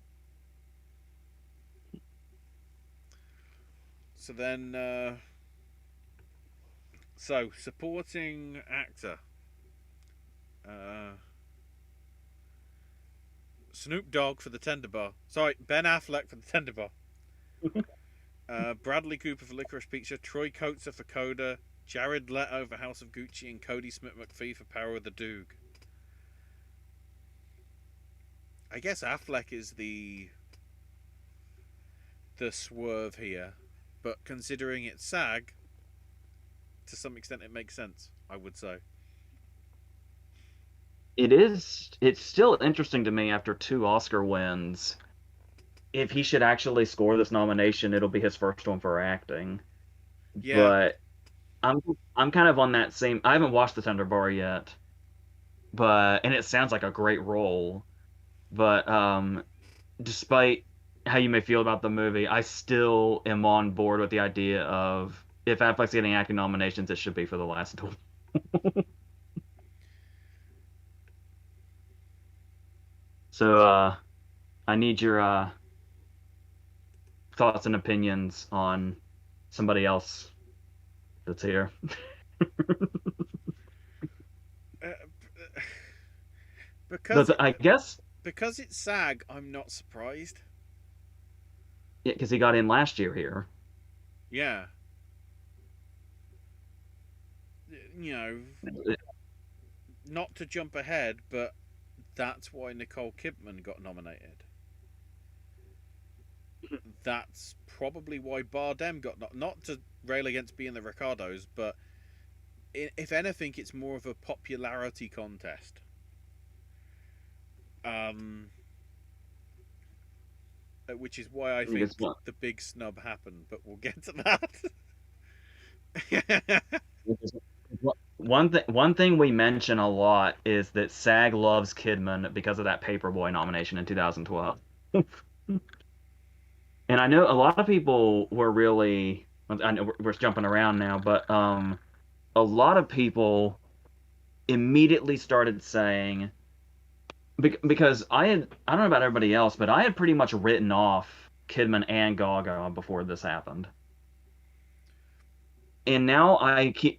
So then, supporting actor. Uh, Snoop Dogg for the Tender Bar. Sorry, Ben Affleck for the Tender Bar. Bradley Cooper for Licorice Pizza. Troy Coates for Coda. Jared Leto for House of Gucci, and Cody Smith McPhee for Power of the Doog. I guess Affleck is the swerve here, but considering it's SAG, to some extent it makes sense, I would say. it is. It's still interesting to me after two Oscar wins. If he should actually score this nomination, it'll be his first one for acting. Yeah, But I'm I'm kind of on that same. I haven't watched The Tender Bar yet, but and it sounds like a great role. But despite how you may feel about the movie, I still am on board with the idea of if Affleck's getting acting nominations, it should be for The Last Duel. So I need your thoughts and opinions on somebody else that's here. uh, because I guess because it's SAG, I'm not surprised. because he got in last year here. Yeah, you know, not to jump ahead, but that's why Nicole Kidman got nominated. That's probably why Bardem got not to rail against being the Ricardos, but if anything, it's more of a popularity contest. Um, which is why I think the big snub happened, but we'll get to that. One thing we mention a lot is that SAG loves Kidman because of that Paperboy nomination in 2012. And I know a lot of people were really, I know we're jumping around now, but a lot of people immediately started saying because I don't know about everybody else, but I had pretty much written off Kidman and Gaga before this happened. And now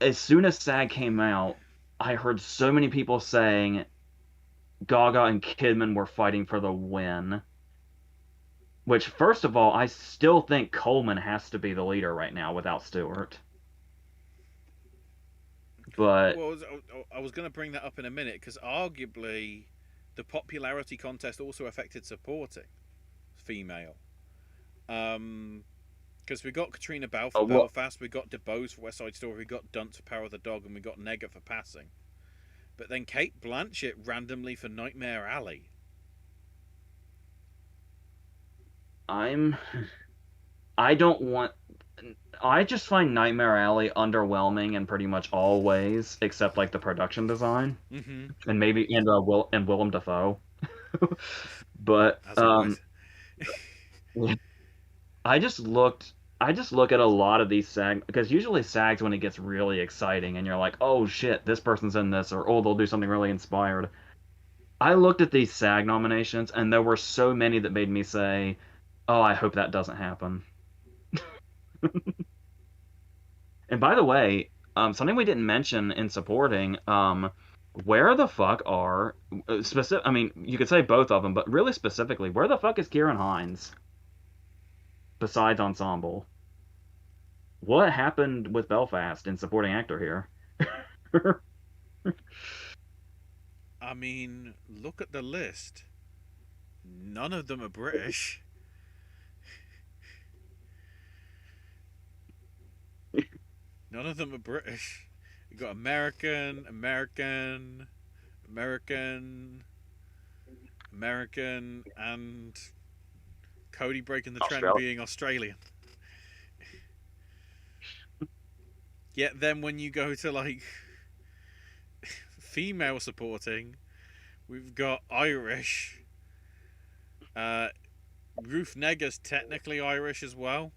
as soon as SAG came out, I heard so many people saying Gaga and Kidman were fighting for the win. Which, first of all, I still think Coleman has to be the leader right now without Stewart. But Well, I was going to bring that up in a minute because arguably the popularity contest also affected supporting female. Because we got Katrina Balfe for well, Belfast, we got DeBose for West Side Story, we got Dunst for Power of the Dog, and we got Nega for Passing. But then Kate Blanchett randomly for Nightmare Alley. I don't want. I just find Nightmare Alley underwhelming in pretty much all ways, except like the production design Mm-hmm. and maybe and Willem Dafoe. But As always. I just looked. I just look at a lot of these SAG because usually SAGs when it gets really exciting and you're like, oh shit, this person's in this, or oh they'll do something really inspired. I looked at these SAG nominations and there were so many that made me say, oh, I hope that doesn't happen. And by the way, something we didn't mention in supporting, where the fuck are specific? I mean, you could say both of them, but really specifically, where the fuck is Kieran Hines besides ensemble? What happened with Belfast in supporting actor here? I mean, look at the list. None of them are British. None of them are British. You got American, and Cody breaking the trend Australia. being Australian. Yet then when you go to like female supporting, We've got Irish. Uh, Ruth Negga's technically Irish as well.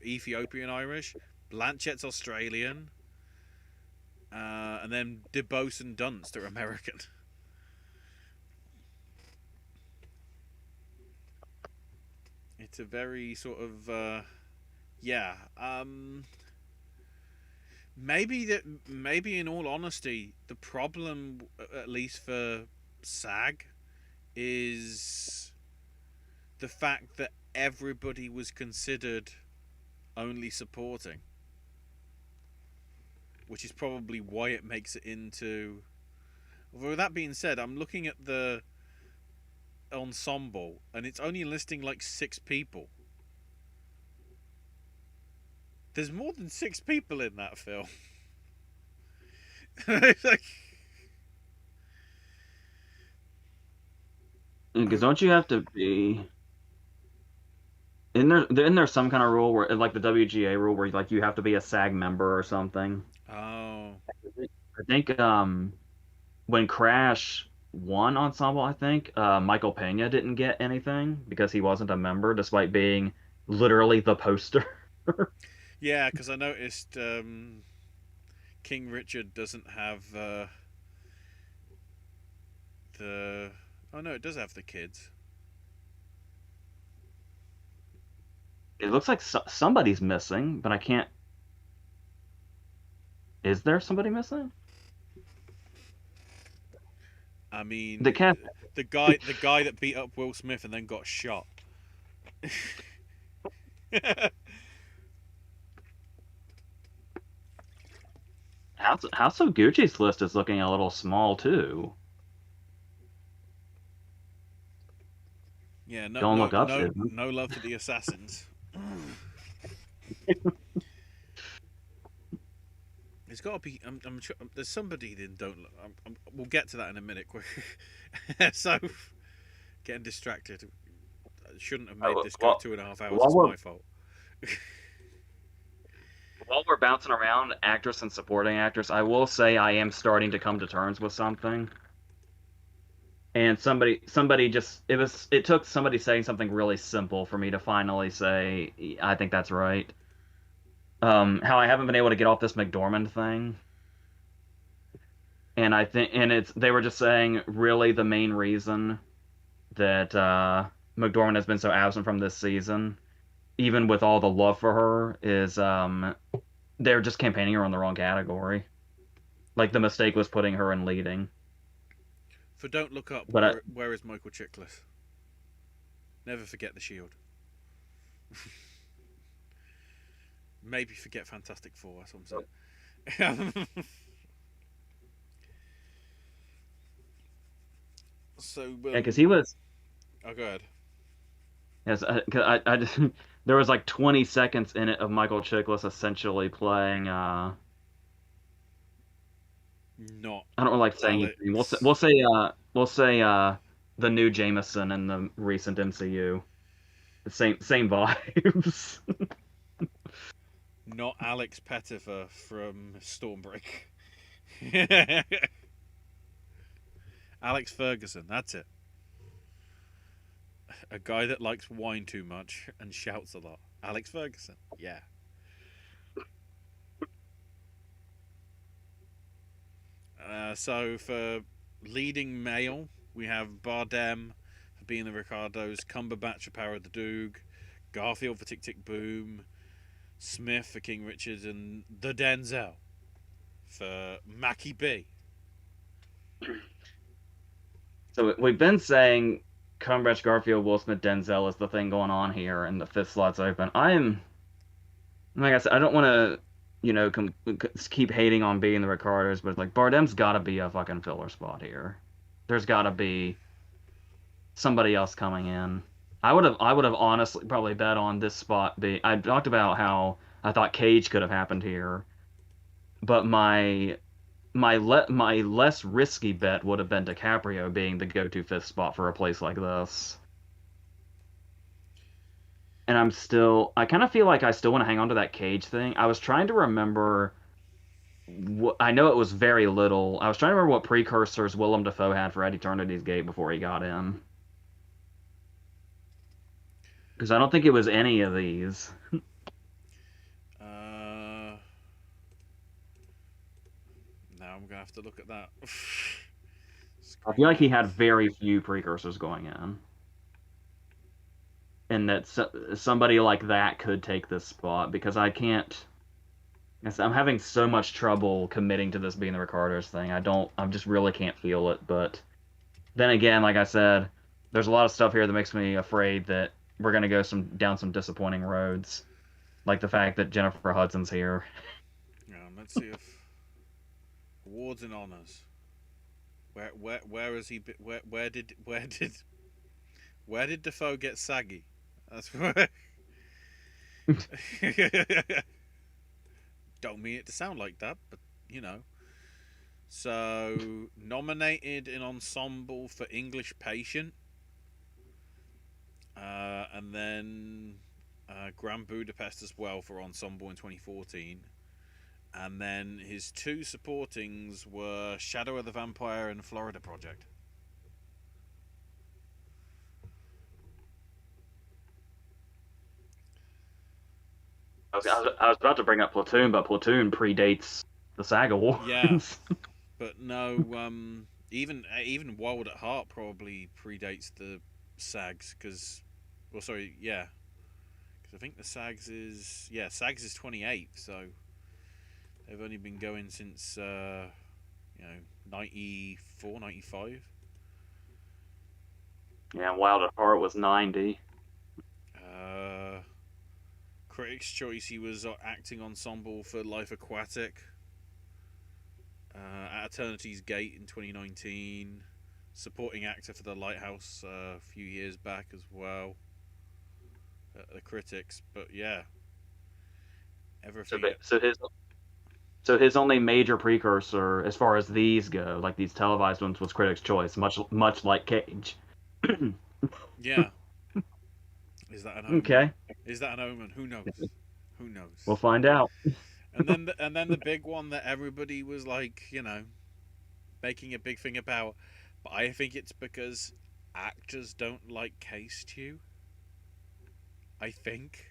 Ethiopian Irish. Blanchett's Australian. And then DeBose and Dunst are American. It's a very sort of yeah. Maybe in all honesty, the problem, at least for SAG, is the fact that everybody was considered only supporting, which is probably why it makes it into. Although that being said, I'm looking at the ensemble and it's only listing like 6 people. There's more than 6 people in that film. It's like, Because don't you have to be in there some kind of rule where like the WGA rule where like you have to be a SAG member or something? oh, I think when Crash won Ensemble, I think Michael Pena didn't get anything because he wasn't a member, despite being literally the poster. yeah, because I noticed King Richard doesn't have the. Oh no, it does have the kids. It looks like somebody's missing, but I can't. Is there somebody missing? I The mean, cast. the guy that beat up Will Smith and then got shot. House of Gucci's list is looking a little small too. Yeah, no, Don't no, look up, no, Susan. no love to the assassins. There's got to be. I'm sure there's somebody that don't. We'll get to that in a minute. Quick. So, getting distracted. I shouldn't have made Oh, this go well, 2.5 hours. while It's we're my fault. while we're bouncing around actress and supporting actress, I will say I am starting to come to terms with something. And somebody just it took somebody saying something really simple for me to finally say I think that's right. How I haven't been able to get off this McDormand thing, and I think and it's they were just saying really the main reason that McDormand has been so absent from this season, even with all the love for her, is they're just campaigning her on the wrong category. Like the mistake was putting her in leading. For Don't Look Up, But where is Michael Chiklis? Never forget the Shield. Maybe forget Fantastic Four. That's what I'm saying. So, yeah, because he was oh, go ahead. yes, 'cause I just, there was like 20 seconds in it of Michael Chiklis essentially playing. Not I don't really like saying anything. Alex. We'll say the new Jameson in the recent MCU. The same vibes. Not Alex Pettifer from Stormbreak. Alex Ferguson, that's it. A guy that likes wine too much and shouts a lot. Alex Ferguson, yeah. So for leading male, we have Bardem for being the Ricardos, Cumberbatch for Power of the Doog, Garfield for Tick Tick Boom, Smith for King Richard, and the Denzel for Mackie B. So we've been saying Cumberbatch, Garfield, Will Smith, Denzel is the thing going on here, and the fifth slot's open. Like I said, I don't want to, keep hating on being the Ricardos, but like Bardem's got to be a fucking filler spot here. There's got to be somebody else coming in. I would have honestly probably bet on this spot being. I talked about how I thought Cage could have happened here, but my less risky bet would have been DiCaprio being the go-to fifth spot for a place like this. And I kind of feel like I still want to hang on to that Cage thing. I was trying to remember I know it was very little. I was trying to remember what precursors Willem Dafoe had for At Eternity's Gate before he got in, because I don't think it was any of these. Uh, now I'm gonna have to look at that. I feel like he Screenplays. had very few precursors going in, and that somebody like that could take this spot because I can't. Yes, I'm having so much trouble committing to this being the Ricardos thing. I just really can't feel it. But then again, like I said, there's a lot of stuff here that makes me afraid that we're gonna go down some disappointing roads, like the fact that Jennifer Hudson's here. Let's see if awards and honors. Where has he been? Where did Defoe get saggy? That's where. Don't mean it to sound like that, but you know. So nominated in Ensemble for English Patient, and then Grand Budapest as well for Ensemble in 2014. And then his two supportings were Shadow of the Vampire and Florida Project. I was about to bring up Platoon, but Platoon predates the SAG Yeah, Awards. but no. Even Wild at Heart probably predates the SAGs because, well, sorry, yeah, because I think the SAGs is 28th, so they've only been going since 94, 95. Yeah, Wild at Heart was 90. Uh, Critics' Choice, he was acting ensemble for Life Aquatic. At Eternity's Gate in 2019. Supporting actor for The Lighthouse a few years back as well. The critics, but yeah, So, everything. so his only major precursor, as far as these go, like these televised ones, was Critics' Choice, much like Cage. Yeah, is that an omen? Okay, Is that an omen? Who knows? Who we'll knows? find out. And then the big one that everybody was like, making a big thing about, but I think it's because actors don't like Case Stew. I think.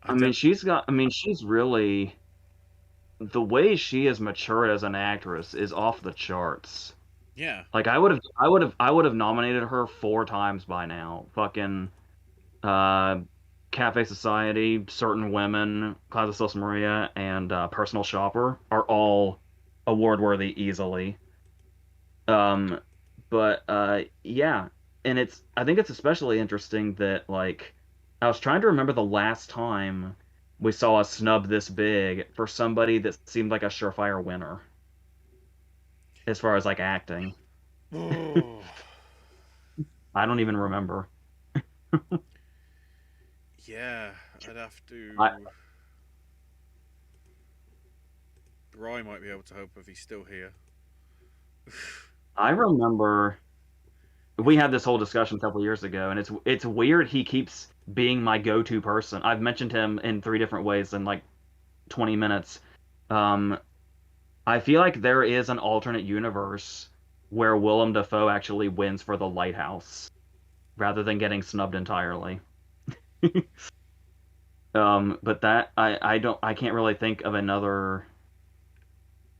I don't. I mean, she's really the way she has matured as an actress is off the charts. Yeah. Like I would have nominated her 4 times by now. Fucking uh, Cafe Society, Certain Women, Clouds of Sils Maria, and Personal Shopper are all award worthy easily. Um, but yeah, and I think it's especially interesting that like I was trying to remember the last time we saw a snub this big for somebody that seemed like a surefire winner as far as like acting. Oh. I don't even remember. Yeah, I'd have I to. Rye might be able to help if he's still here. I remember If we he, had this whole discussion a couple years ago, and it's weird he keeps being my go-to person. I've mentioned him in 3 different ways in like 20 minutes. Um, I feel like there is an alternate universe where Willem Dafoe actually wins for The Lighthouse rather than getting snubbed entirely. But that I can't really think of another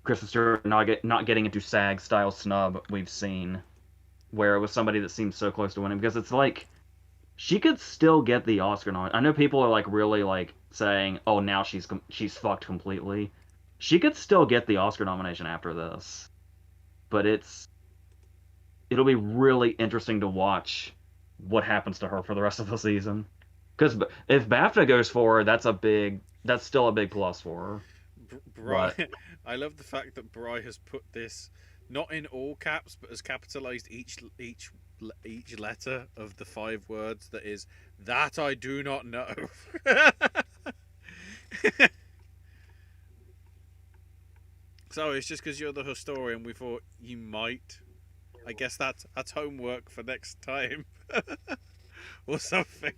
Kristen Stewart not getting into SAG style snub we've seen where it was somebody that seems so close to winning because it's like she could still get the Oscar nom. I know people are like really like saying, "Oh, now she's fucked completely." She could still get the Oscar nomination after this, but it'll be really interesting to watch what happens to her for the rest of the season. Because if BAFTA goes forward, that's still a big plus for her. Bry, But I love the fact that Bry has put this not in all caps, but has capitalized each letter of the 5 words that is that I do not know. So it's just because you're the historian, we thought you might. I guess that's homework for next time, or something.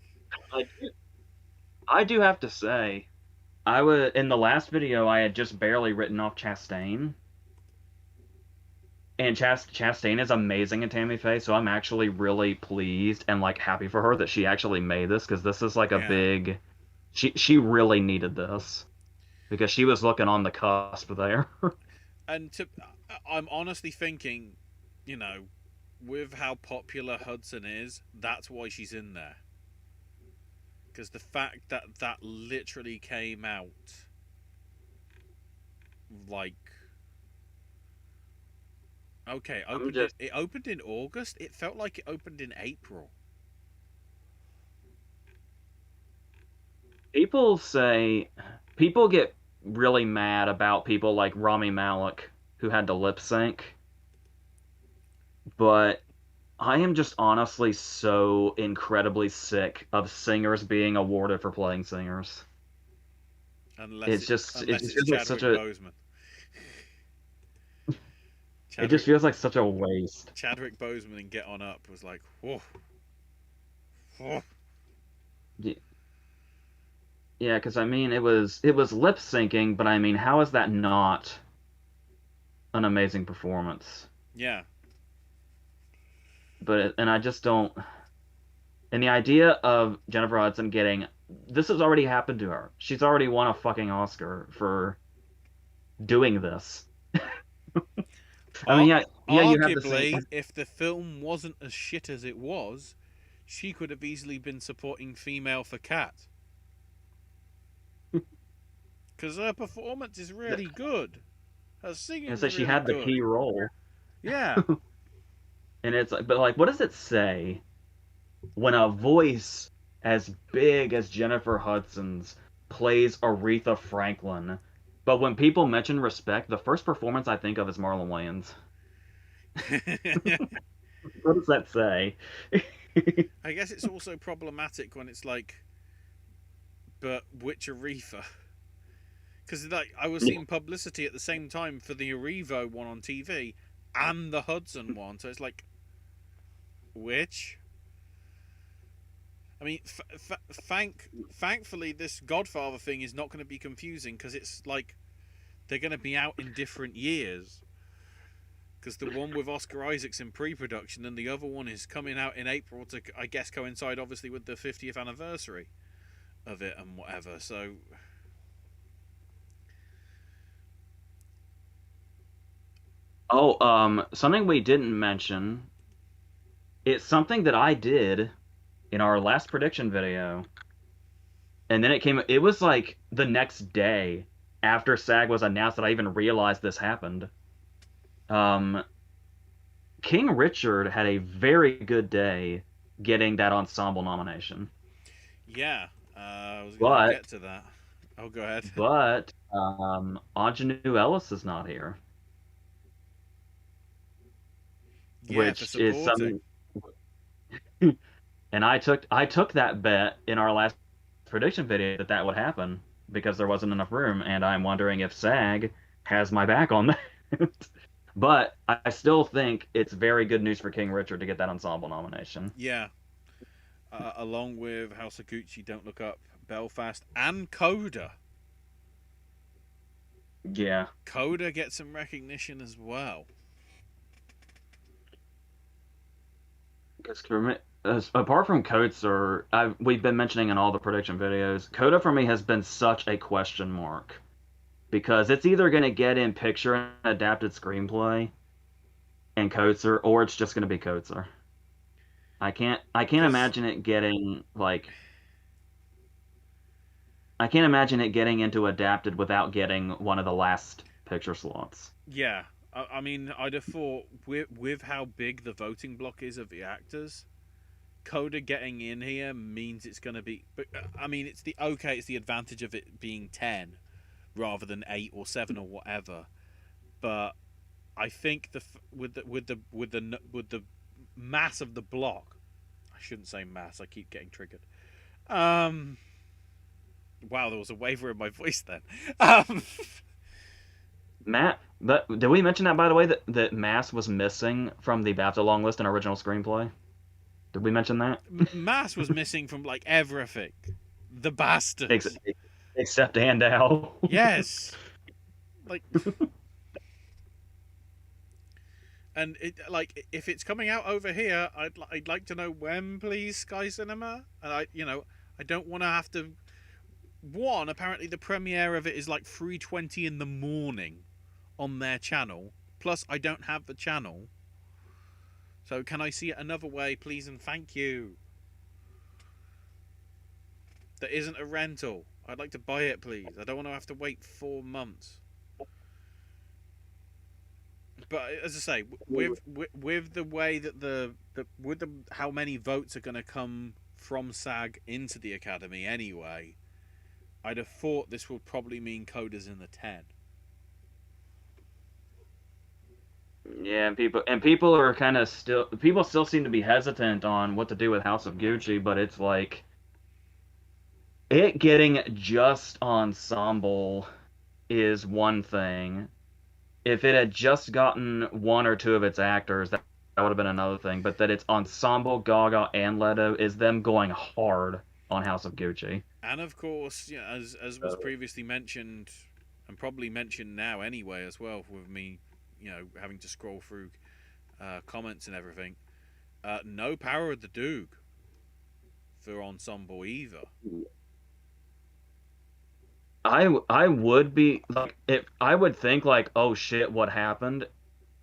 I do have to say. I was in the last video. I had just barely written off Chastain, and Chastain is amazing in Tammy Faye. So I'm actually really pleased and like happy for her that she actually made this because this is like a Yeah. big. She really needed this because she was looking on the cusp there. And I'm honestly thinking, you know, with how popular Hudson is, that's why she's in there. Because the fact that that literally came out like, okay, I'm opened just it opened in August. It felt like it opened in April. people say people get really mad about people like Rami Malek who had to lip sync, but I am just honestly so incredibly sick of singers being awarded for playing singers. Unless It unless just it's feels like such Chadwick a Boseman. it just Chadwick feels like such a waste. Chadwick Boseman in Get On Up was like, whoa, whoa. Y- Yeah, because I mean it was lip syncing, but I mean how is that not an amazing performance? Yeah. And I just don't. And the idea of Jennifer Hudson getting this has already happened to her. She's already won a fucking Oscar for doing this. I mean, yeah, you have the same. Arguably, if the film wasn't as shit as it was, she could have easily been supporting female for Cat. Because her performance is really good. Her I singing's say she really had the good. key role, Yeah. and it's like, but like, what does it say when a voice as big as Jennifer Hudson's plays Aretha Franklin? But when people mention respect, the first performance I think of is Marlon Wayans. What does that say? I guess it's also problematic when it's like, but which Aretha? Because like I was seeing publicity at the same time for the Arevo one on TV and the Hudson one, so it's like, which? I mean, thankfully, this Godfather thing is not going to be confusing because it's like they're going to be out in different years. Because the one with Oscar Isaac's in pre-production, and the other one is coming out in April to, I guess, coincide obviously with the 50th anniversary of it and whatever. So, Oh, something we didn't mention. It's something that I did in our last prediction video, and then it was like the next day after SAG was announced that I even realized this happened. Um, King Richard had a very good day getting that ensemble nomination, yeah, I was going to but get to that. Oh, go ahead. Ingenue Ellis is not here, Yeah, for which is supporting. something. And I took that bet in our last prediction video that that would happen because there wasn't enough room, and I'm wondering if SAG has my back on that. But I still think it's very good news for King Richard to get that ensemble nomination. Yeah, along with House of Gucci, Don't Look Up, Belfast, and Coda. Yeah, Coda gets some recognition as well. because for me, apart from Coates, we've been mentioning in all the prediction videos, Coda for me has been such a question mark because it's either going to get in picture and adapted screenplay and Coates, or it's just going to be Coates. I can't Because imagine it getting like I can't imagine it getting into adapted without getting one of the last picture slots. yeah, I mean, I'd have thought with how big the voting block is of the actors, Coda getting in here means it's going to be. But I mean, it's the advantage of it being 10 rather than 8 or 7 or whatever. But I think with the mass of the block, I shouldn't say mass. I keep getting triggered. Um, wow, there was a waver in my voice then. Um, Matt, but did we mention that by the way that Mass was missing from the BAFTA long list in original screenplay? Did we mention that? Mass was missing from like everything. The Ex- bastards. Except Andal. Yes, like, and if it's coming out over here, I'd like to know when, please, Sky Cinema. And I don't want to have to. One, apparently the premiere of it is like 3:20 in the morning on their channel. Plus, I don't have the channel. So can I see it another way, please, and thank you? That isn't a rental. I'd like to buy it, please. I don't want to have to wait 4 months. But as I say, with the way that how many votes are going to come from SAG into the Academy anyway, I'd have thought this would probably mean Coda's in the 10. Yeah, people are kind of still seem to be hesitant on what to do with House of Gucci, but it's like it getting just Ensemble is one thing. If it had just gotten one or two of its actors, that would have been another thing. But that it's Ensemble, Gaga, and Leto is them going hard on House of Gucci. And of course, as was previously mentioned, and probably mentioned now anyway as well, with me, having to scroll through comments and everything. No Power of the Duke for Ensemble either. I would be like if I would think like, oh shit, what happened?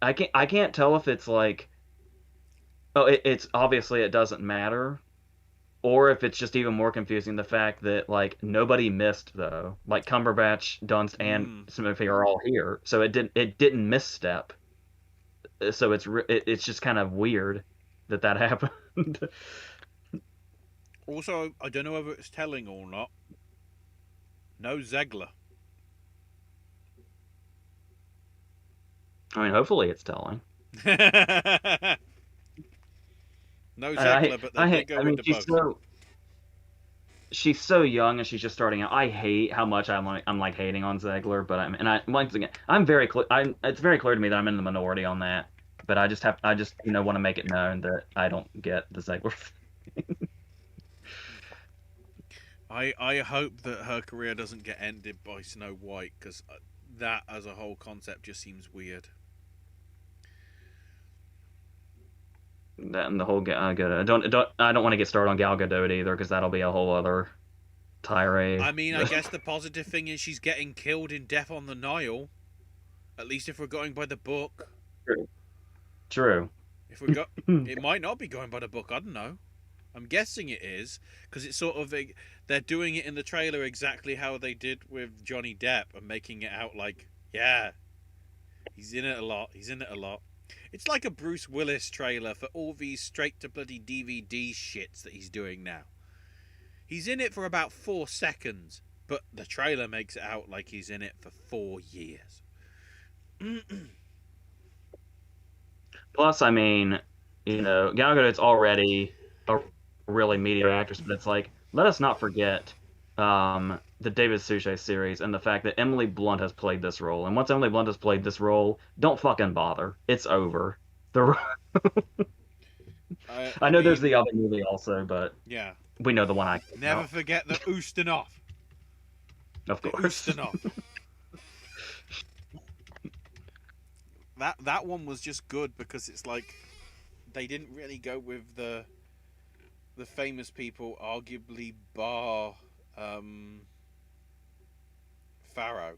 I can't tell if it's like, oh, it's obviously it doesn't matter, or if it's just even more confusing the fact that like nobody missed though, like Cumberbatch, Dunst, and Smith are all here, so it didn't misstep. So it's just kind of weird that happened. Also, I don't know whether it's telling or not. No Zegler. I mean, hopefully it's telling. No Zegler, but they did go with the both. She's so young and she's just starting out. I hate how much I'm like hating on Zegler, but once again I'm very clear. It's very clear to me that I'm in the minority on that. But I just want to make it known that I don't get the Zegler thing. I hope that her career doesn't get ended by Snow White, because that as a whole concept just seems weird. That and the whole Gal Gadot. I don't want to get started on Gal Gadot either because that'll be a whole other tirade. I mean, I guess the positive thing is she's getting killed in Death on the Nile. At least if we're going by the book. True. If we got, it might not be going by the book. I don't know. I'm guessing it is, because it's sort of they're doing it in the trailer exactly how they did with Johnny Depp and making it out like, yeah, he's in it a lot. He's in it a lot. It's like a Bruce Willis trailer for all these straight to bloody DVD shits that he's doing now. He's in it for about 4 seconds, but the trailer makes it out like he's in it for 4 years. Plus, I mean, Gal Gadot's already a really mediocre actress, but it's like, let us not forget the David Suchet series and the fact that Emily Blunt has played this role. And once Emily Blunt has played this role, don't fucking bother. It's over. I know there's the other movie also, but yeah, we know the one I never forget the Ustinov. Of course. Ustinov. That one was just good because it's like they didn't really go with the famous people, arguably bar Farrow,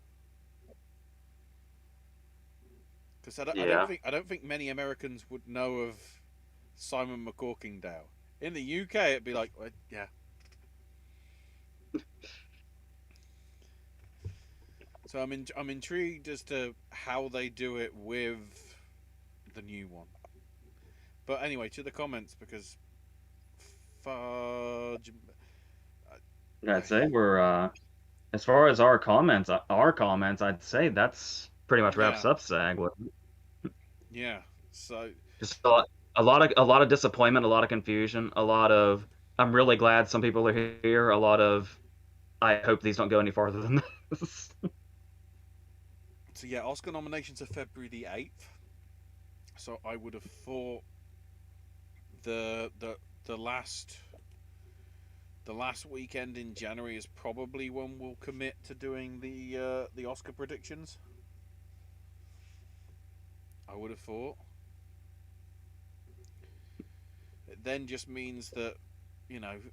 because I don't think many Americans would know of Simon McCorkindale. In the UK, it'd be like, well, yeah. So I'm intrigued as to how they do it with the new one. But anyway, to the comments, because fudge. I'd say we're as far as our comments, I'd say that's pretty much wraps up SAG. Yeah. So just a lot of disappointment, a lot of confusion, a lot of I'm really glad some people are here, a lot of I hope these don't go any farther than this. So yeah, Oscar nominations are February the 8th. So I would have thought the last the last weekend in January is probably when we'll commit to doing the Oscar predictions. I would have thought. It then just means that,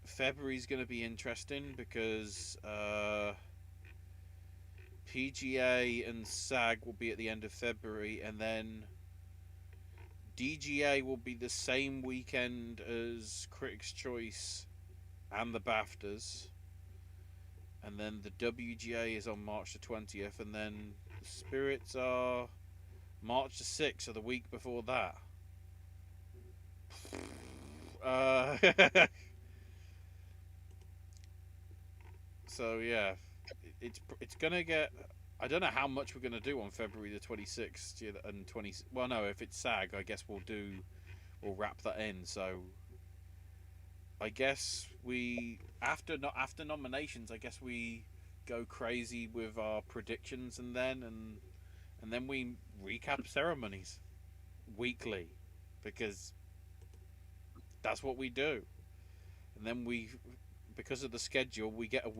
February's going to be interesting because PGA and SAG will be at the end of February, and then DGA will be the same weekend as Critics' Choice and the BAFTAs, and then the WGA is on March the 20th, and then the Spirits are March the 6th, so the week before that. So yeah, it's gonna get. I don't know how much we're gonna do on February the 26th and 20. Well, no, if it's SAG, I guess we'll wrap that in. So I guess after nominations, I guess we go crazy with our predictions, and then we recap ceremonies weekly, because that's what we do. And then because of the schedule, we get a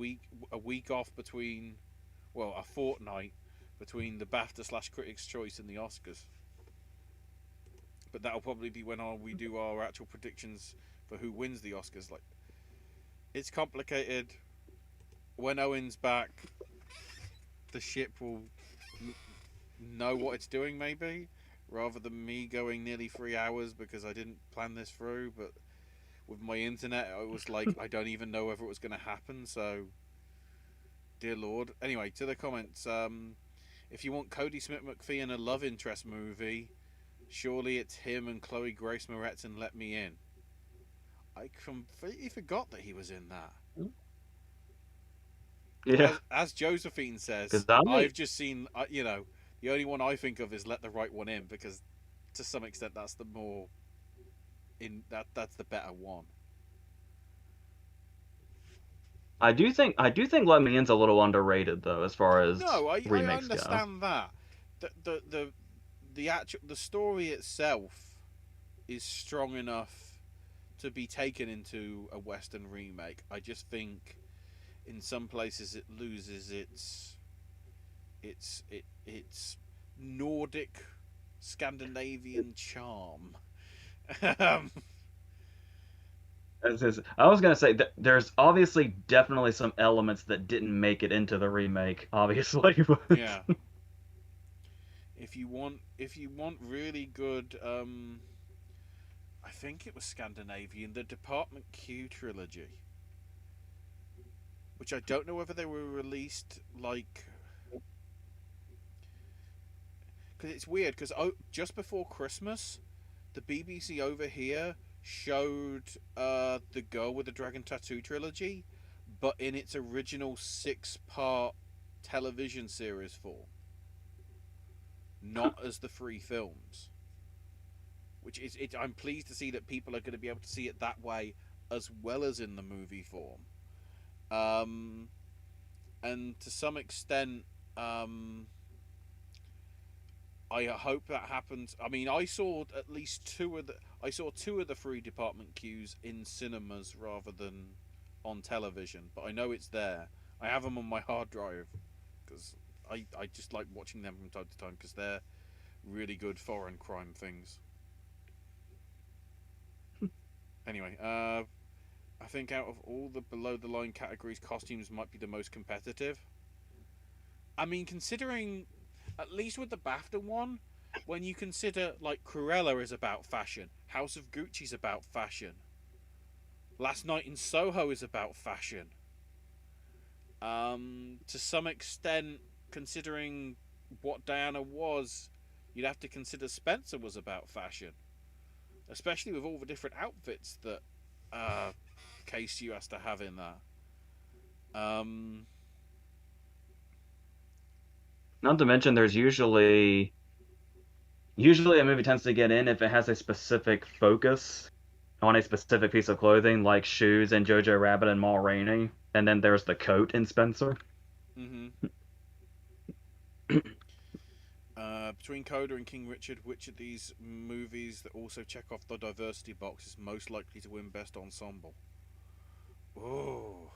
week off between, well, a fortnight between the BAFTA / Critics' Choice and the Oscars. But that'll probably be when we do our actual predictions for who wins the Oscars. Like, it's complicated. When Owen's back, the ship will know what it's doing, maybe, rather than me going nearly 3 hours because I didn't plan this through. But with my internet, it was like I don't even know whether it was going to happen. So, dear Lord. Anyway, to the comments. If you want Cody Smith McPhee in a love interest movie, surely it's him and Chloe Grace Moretz in Let Me In. I completely forgot that he was in that. Yeah, As Josephine says, because I've just seen, the only one I think of is Let the Right One In, because to some extent that's the more that's the better one. I do think Let Me In's a little underrated though, as far as No, I remakes go. understand that. The story itself is strong enough to be taken into a Western remake. I just think in some places it loses its Nordic Scandinavian charm. um, I was gonna say that there's obviously definitely some elements that didn't make it into the remake, obviously. But yeah. If you want really good, I think it was Scandinavian, the Department Q trilogy, which I don't know whether they were released like, because it's weird, because just before Christmas, the BBC over here showed the Girl with the Dragon Tattoo trilogy, but in its original 6-part television series form, not as the 3 films. Which is, I'm pleased to see that people are going to be able to see it that way, as well as in the movie form. And to some extent, I hope that happens. I mean, I saw two of the 3 Department Qs in cinemas rather than on television, but I know it's there. I have them on my hard drive because I just like watching them from time to time because they're really good foreign crime things. Anyway, I think out of all the below the line categories, costumes might be the most competitive. I mean, considering, at least with the BAFTA one, when you consider, like, Cruella is about fashion, House of Gucci's about fashion, Last Night in Soho is about fashion. To some extent, considering what Diana was, you'd have to consider Spencer was about fashion, especially with all the different outfits that KSU has to have in that. not to mention, there's usually a movie tends to get in if it has a specific focus on a specific piece of clothing, like shoes in Jojo Rabbit and Ma Rainey, and then there's the coat in Spencer. Mm-hmm. Between Coda and King Richard, which of these movies that also check off the diversity box is most likely to win Best Ensemble? Oh,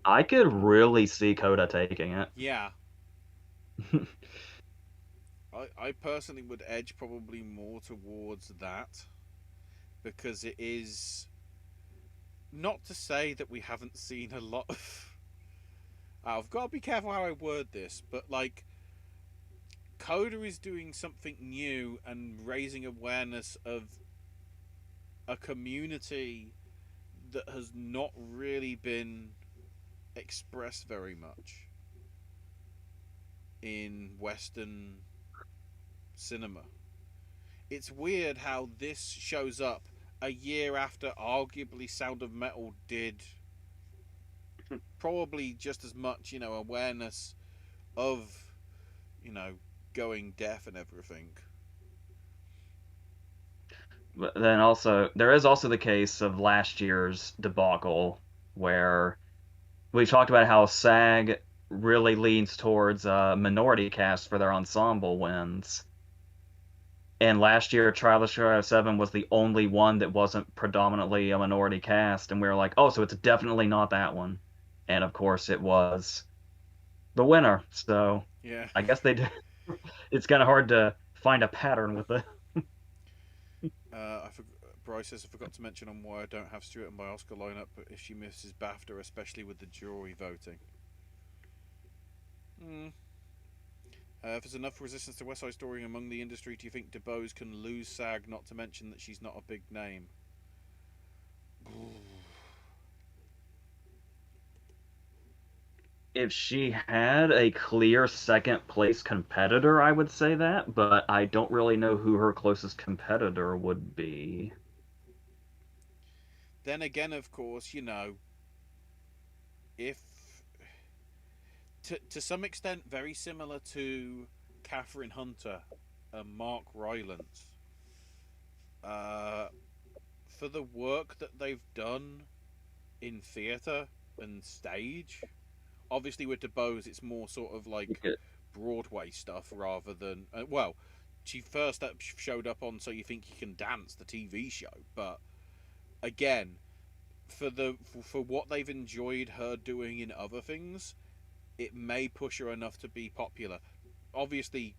I could really see Coda taking it. yeah. I personally would edge probably more towards that because it is not to say that we haven't seen a lot of. I've got to be careful how I word this, but like Coda is doing something new and raising awareness of a community that has not really been expressed very much in Western cinema. It's weird how this shows up a year after arguably Sound of Metal did probably just as much, awareness of, you know, going deaf and everything. But then also, there is also the case of last year's debacle where we talked about how SAG really leans towards minority cast for their ensemble wins. And last year, Trial of Chicago 7 was the only one that wasn't predominantly a minority cast. And we were like, oh, so it's definitely not that one. And of course, it was the winner. So Yeah. I guess they did. It's kind of hard to find a pattern with it. Bryce says I forgot to mention on why I don't have Stewart in my Oscar lineup, but if she misses BAFTA, especially with the jury voting. Mm. If there's enough resistance to West Side Story among the industry, do you think DeBose can lose SAG? Not to mention that she's not a big name. If she had a clear second place competitor, I would say that, but I don't really know who her closest competitor would be. Then again, of course, if to some extent very similar to Catherine Hunter and Mark Rylance, uh, for the work that they've done in theatre and stage. Obviously, with DeBose, it's more sort of like Broadway stuff rather than well, she first showed up on So You Think You Can Dance, the TV show, but again, for what they've enjoyed her doing in other things, it may push her enough to be popular. Obviously,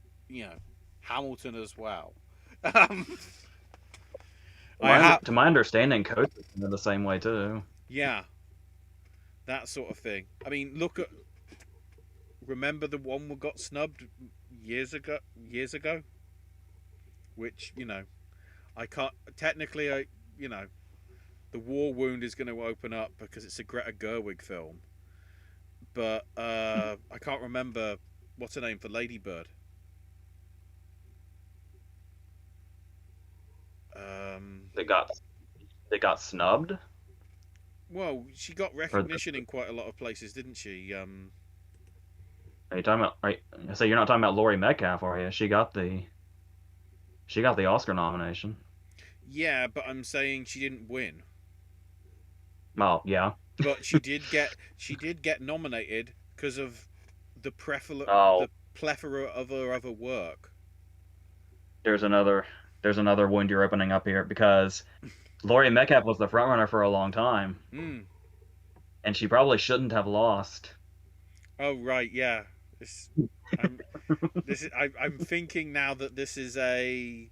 Hamilton as well. um, I have, To my understanding, Coach is in the same way too. yeah, that sort of thing. I mean, remember the one we got snubbed years ago? Which I can't technically. The war wound is going to open up because it's a Greta Gerwig film, but I can't remember what's her name for Lady Bird. Um, They got they got snubbed. well, she got Or recognition in quite a lot of places, didn't she? are you talking about? Right. So you're not talking about Laurie Metcalf, are you? She got the Oscar nomination. Yeah, but I'm saying she didn't win. Well, yeah. But she did get nominated because of the Oh, the plethora of her other work. there's another wound you're opening up here because Laurie Metcalf was the frontrunner for a long time, Mm. and she probably shouldn't have lost. Oh right, yeah. I'm I'm thinking now that this is a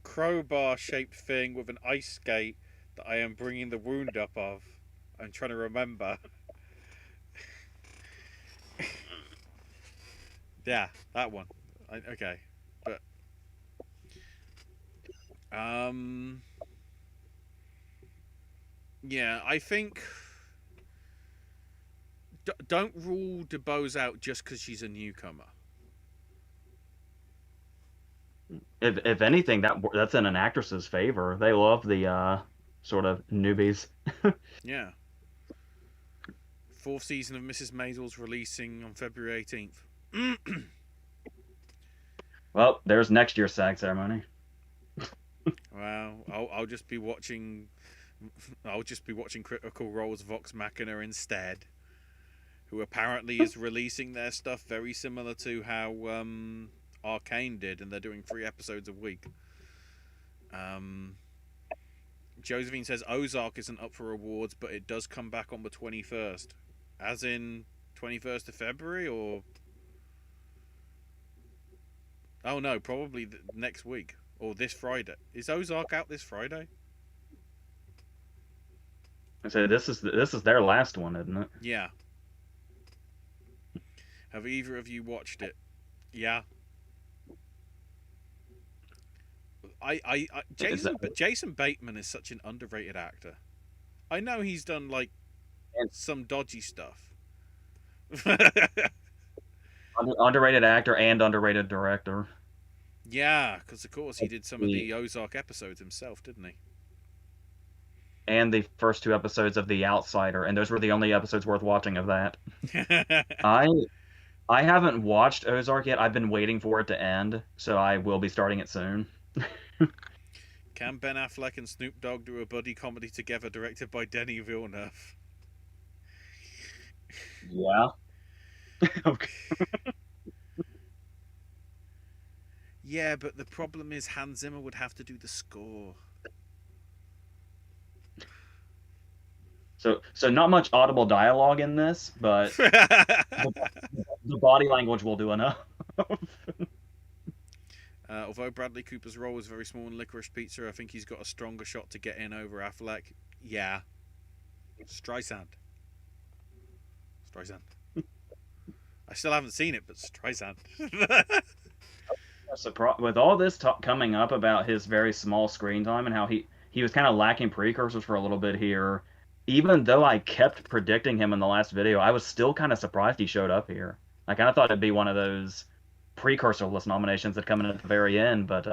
crowbar shaped thing with an ice skate that I am bringing the wound up of. I'm trying to remember. Yeah, that one. Okay, but um, yeah, I think don't rule DeBose out just because she's a newcomer. If anything, that's in an actress's favor. They love the sort of newbies. Yeah, fourth season of Mrs. Maisel's releasing on February 18th. Well, there's next year's SAG ceremony. Well, I'll just be watching. I'll just be watching Critical Role's Vox Machina instead, who apparently is releasing their stuff very similar to how Arcane did, and they're doing 3 episodes a week. Josephine says Ozark isn't up for awards, but it does come back on the 21st. As in 21st of February, or... Oh no, probably next week. Or this Friday. Is Ozark out this Friday? So this is their last one, isn't it? Yeah. Have either of you watched it? Yeah. Jason Bateman is such an underrated actor. I know he's done like some dodgy stuff. Underrated actor and underrated director. Yeah, because of course he did some of the Ozark episodes himself, didn't he? And the first 2 episodes of The Outsider, and those were the only episodes worth watching of that. I haven't watched Ozark yet. I've been waiting for it to end, so I will be starting it soon. Can Ben Affleck and Snoop Dogg do a buddy comedy together directed by Denis Villeneuve? Yeah. Okay. Yeah, but the problem is Hans Zimmer would have to do the score. So not much audible dialogue in this, but the body language will do enough. Although Bradley Cooper's role was very small in Licorice Pizza, I think he's got a stronger shot to get in over Affleck. Yeah. Streisand. I still haven't seen it, but Streisand. With all this talk coming up about his very small screen time and how he was kind of lacking precursors for a little bit here, even though I kept predicting him in the last video, I was still kind of surprised he showed up here. I kind of thought it'd be one of those precursor list nominations that come in at the very end, but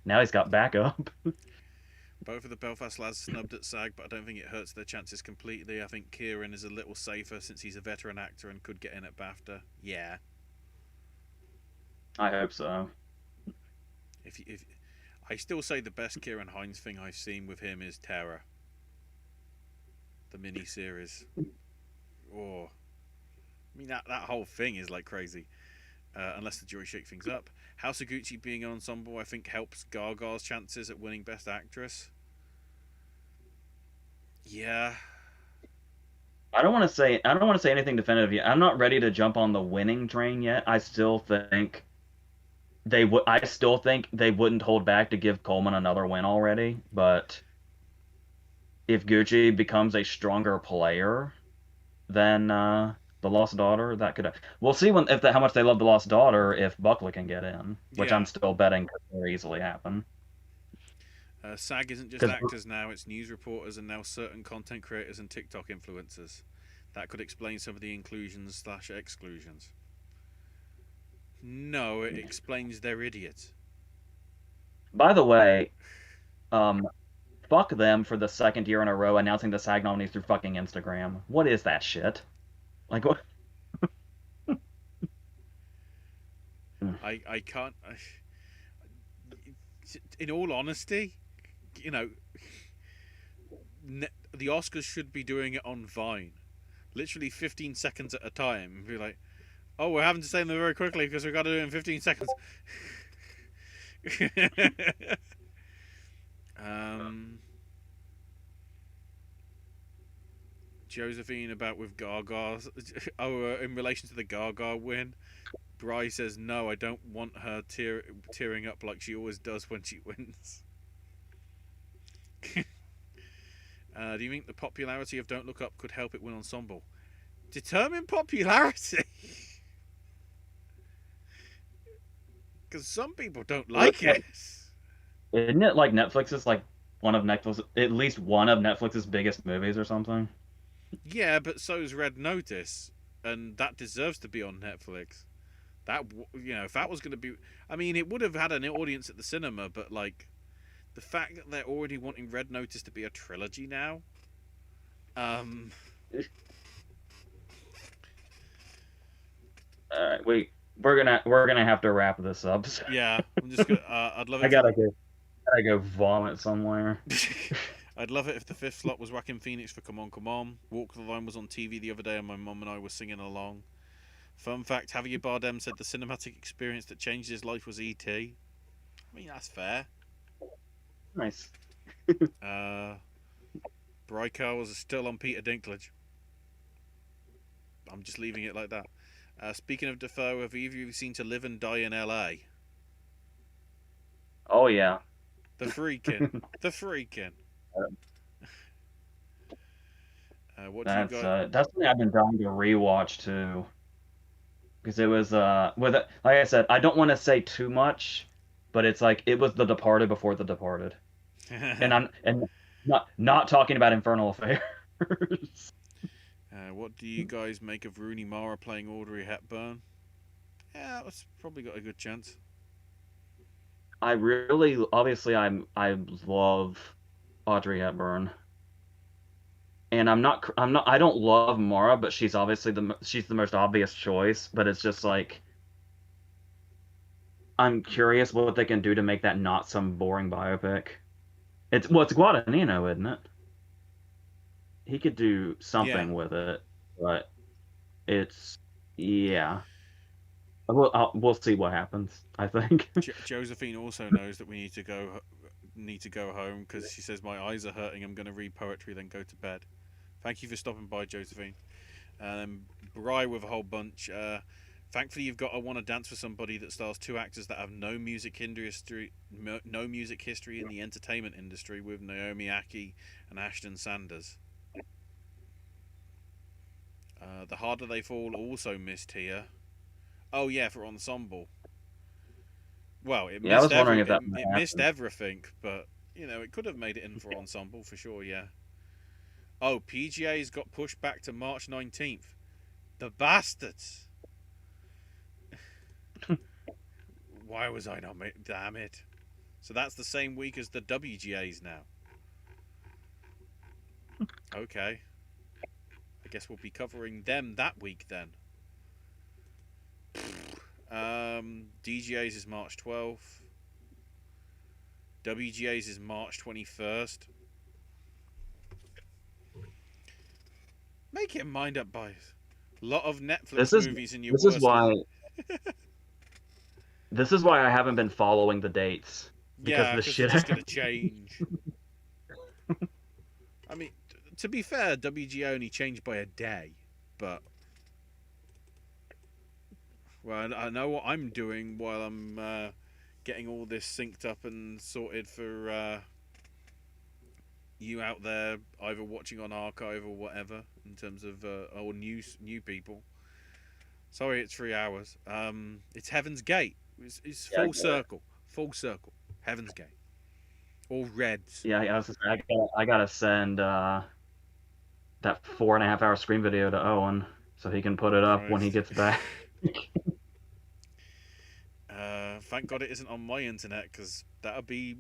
now he's got backup. Both of the Belfast lads snubbed at SAG, but I don't think it hurts their chances completely. I think Kieran is a little safer since he's a veteran actor and could get in at BAFTA. Yeah. I hope so. If I still say the best Kieran Hines thing I've seen with him is Terror, the mini-series. Oh, I mean that whole thing is like crazy. Unless the jury shake things up. House of Gucci being an ensemble, I think, helps Gaga's chances at winning Best Actress. Yeah. I don't want to say anything definitive yet. I'm not ready to jump on the winning train yet. I still think they wouldn't hold back to give Coleman another win already. But if Gucci becomes a stronger player than The Lost Daughter, that could. We'll see how much they love The Lost Daughter if Buckley can get in, which Yeah. I'm still betting could very easily happen. SAG isn't just actors now, it's news reporters and now certain content creators and TikTok influencers. That could explain some of the inclusions/exclusions. No, it explains they're idiots. By the way, fuck them for the second year in a row announcing the SAG nominees through fucking Instagram. What is that shit? Like, what? I can't... in all honesty, you know, the Oscars should be doing it on Vine. Literally 15 seconds at a time. And be like, oh, we're having to say them very quickly because we've got to do it in 15 seconds. Josephine about with Gaga. In relation to the Gaga win, Bry says, no, I don't want her tearing up like she always does when she wins. Do you think the popularity of Don't Look Up could help it win ensemble? Determine popularity. Because some people don't like it. Isn't it like Netflix's like at least one of Netflix's biggest movies or something? Yeah, but so's Red Notice, and that deserves to be on Netflix. That, you know, if that was going to be, I mean, it would have had an audience at the cinema, but like the fact that they're already wanting Red Notice to be a trilogy now, we're gonna have to wrap this up. So. Yeah, I'm just gonna. I'd love it. I gotta go vomit somewhere. I'd love it if the fifth slot was Joaquin Phoenix for Come On, Come On. Walk the Line was on TV the other day, and my mum and I were singing along. Fun fact: Javier Bardem said the cinematic experience that changed his life was E.T. I mean, that's fair. Nice. Uh, Brycar was still on Peter Dinklage. I'm just leaving it like that. Speaking of Defoe, have either of you seen To Live and Die in L.A.? Oh yeah. The Freakin'. The Freakin'. What do you got? That's something I've been trying to rewatch too, because it was with it, like I said, I don't want to say too much, but it's like it was The Departed before The Departed, and I'm not talking about Infernal Affairs. What do you guys make of Rooney Mara playing Audrey Hepburn? Yeah, that's probably got a good chance. I really, obviously, I love Audrey Hepburn, and I don't love Mara, but she's the most obvious choice. But it's just like I'm curious what they can do to make that not some boring biopic. It's Guadagnino, isn't it? He could do Yeah. something with it, but it's yeah. We'll see what happens. I think. Josephine also knows that we need to go home because she says my eyes are hurting. I'm going to read poetry, then go to bed. Thank you for stopping by, Josephine. Bry with a whole bunch. Thankfully, you've got I Want to Dance with Somebody that stars two actors that have no music history in the entertainment industry, with Naomi Aki and Ashton Sanders. The Harder They Fall also missed here. Oh yeah, for Ensemble. Well, Yeah, I was wondering if that it might missed happen. everything, but it could have made it in for Ensemble for sure. Yeah. Oh, PGA's got pushed back to March 19th. The bastards! Why was I not? Damn it! So that's the same week as the WGA's now. Okay, I guess we'll be covering them that week then. DGA's is March 12th. WGA's is March 21st. Make your mind up, boys. A lot of This Netflix is movies in your this is worst. why this is why I haven't been following the dates because Yeah, this because they're shit just gonna happens. change. I mean, to be fair, WGA only changed by a day, but well, I know what I'm doing while I'm getting all this synced up and sorted for you out there, either watching on archive or whatever, in terms of or new people. Sorry, it's 3 hours. It's Heaven's Gate. It's Yeah, I full get it. circle, full circle. Heaven's Gate. All reds. Yeah, I gotta send that 4.5 hour screen video to Owen so he can put it up when he Christ. gets back. Thank God it isn't on my internet because that'll be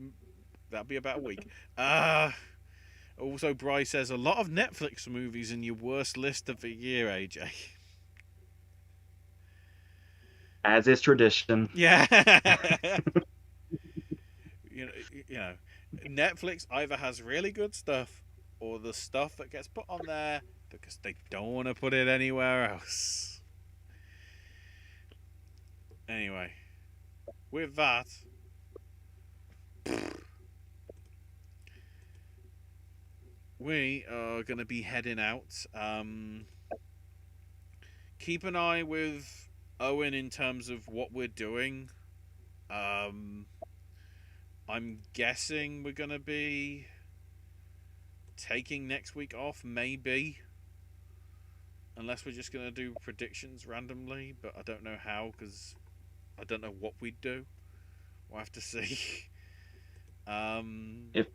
about a week. Uh Also, Bryce says a lot of Netflix movies in your worst list of the year, AJ. As is tradition. Yeah. you know, you know, Netflix either has really good stuff or the stuff that gets put on there because they don't want to put it anywhere else. Anyway, with that, we are going to be heading out. Keep an eye with Owen in terms of what we're doing. Um, I'm guessing we're going to be taking next week off, maybe. Unless we're just going to do predictions randomly, but I don't know how because I don't know what we'd do. We'll have to see. um, If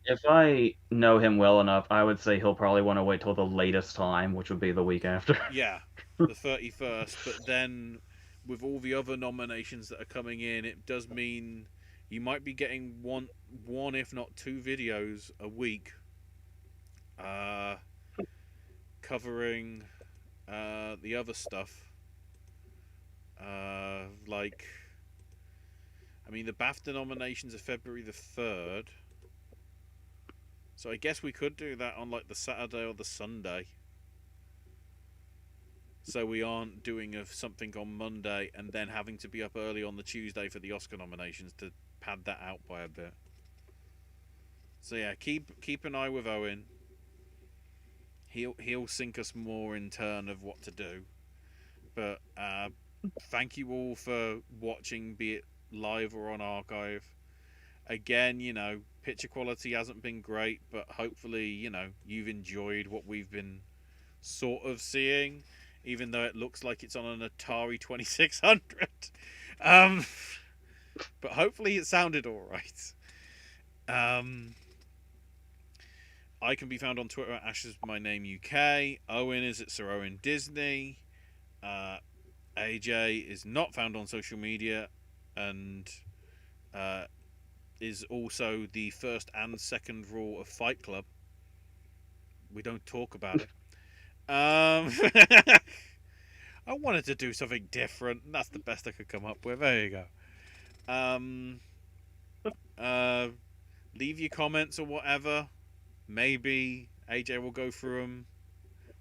if I know him well enough, I would say he'll probably want to wait till the latest time, which would be the week after. yeah, the 31st, but then with all the other nominations that are coming in, it does mean you might be getting one if not two videos a week uh, covering the other stuff. Like, I mean, the BAFTA nominations are February the 3rd. So I guess we could do that on like the Saturday or the Sunday. So we aren't doing something on Monday and then having to be up early on the Tuesday for the Oscar nominations to pad that out by a bit. So yeah, keep an eye with Owen. He'll sink us more in turn of what to do. But thank you all for watching, be it live or on archive. Again, picture quality hasn't been great, but hopefully, you've enjoyed what we've been sort of seeing, even though it looks like it's on an Atari 2600. But hopefully it sounded alright. I can be found on Twitter at AshesMyNameUK. Owen is at Sir Owen Disney. AJ is not found on social media and is also the first and second rule of Fight Club. We don't talk about it. I wanted to do something different. That's the best I could come up with. There you go. Leave your comments or whatever. Maybe AJ will go through them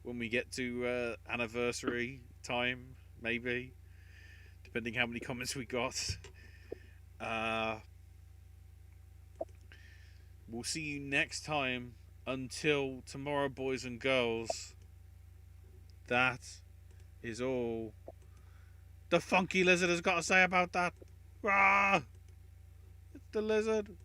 when we get to anniversary time. Maybe, depending how many comments we got. We'll see you next time. Until tomorrow, boys and girls. That is all the funky lizard has got to say about that. Rah! It's the lizard.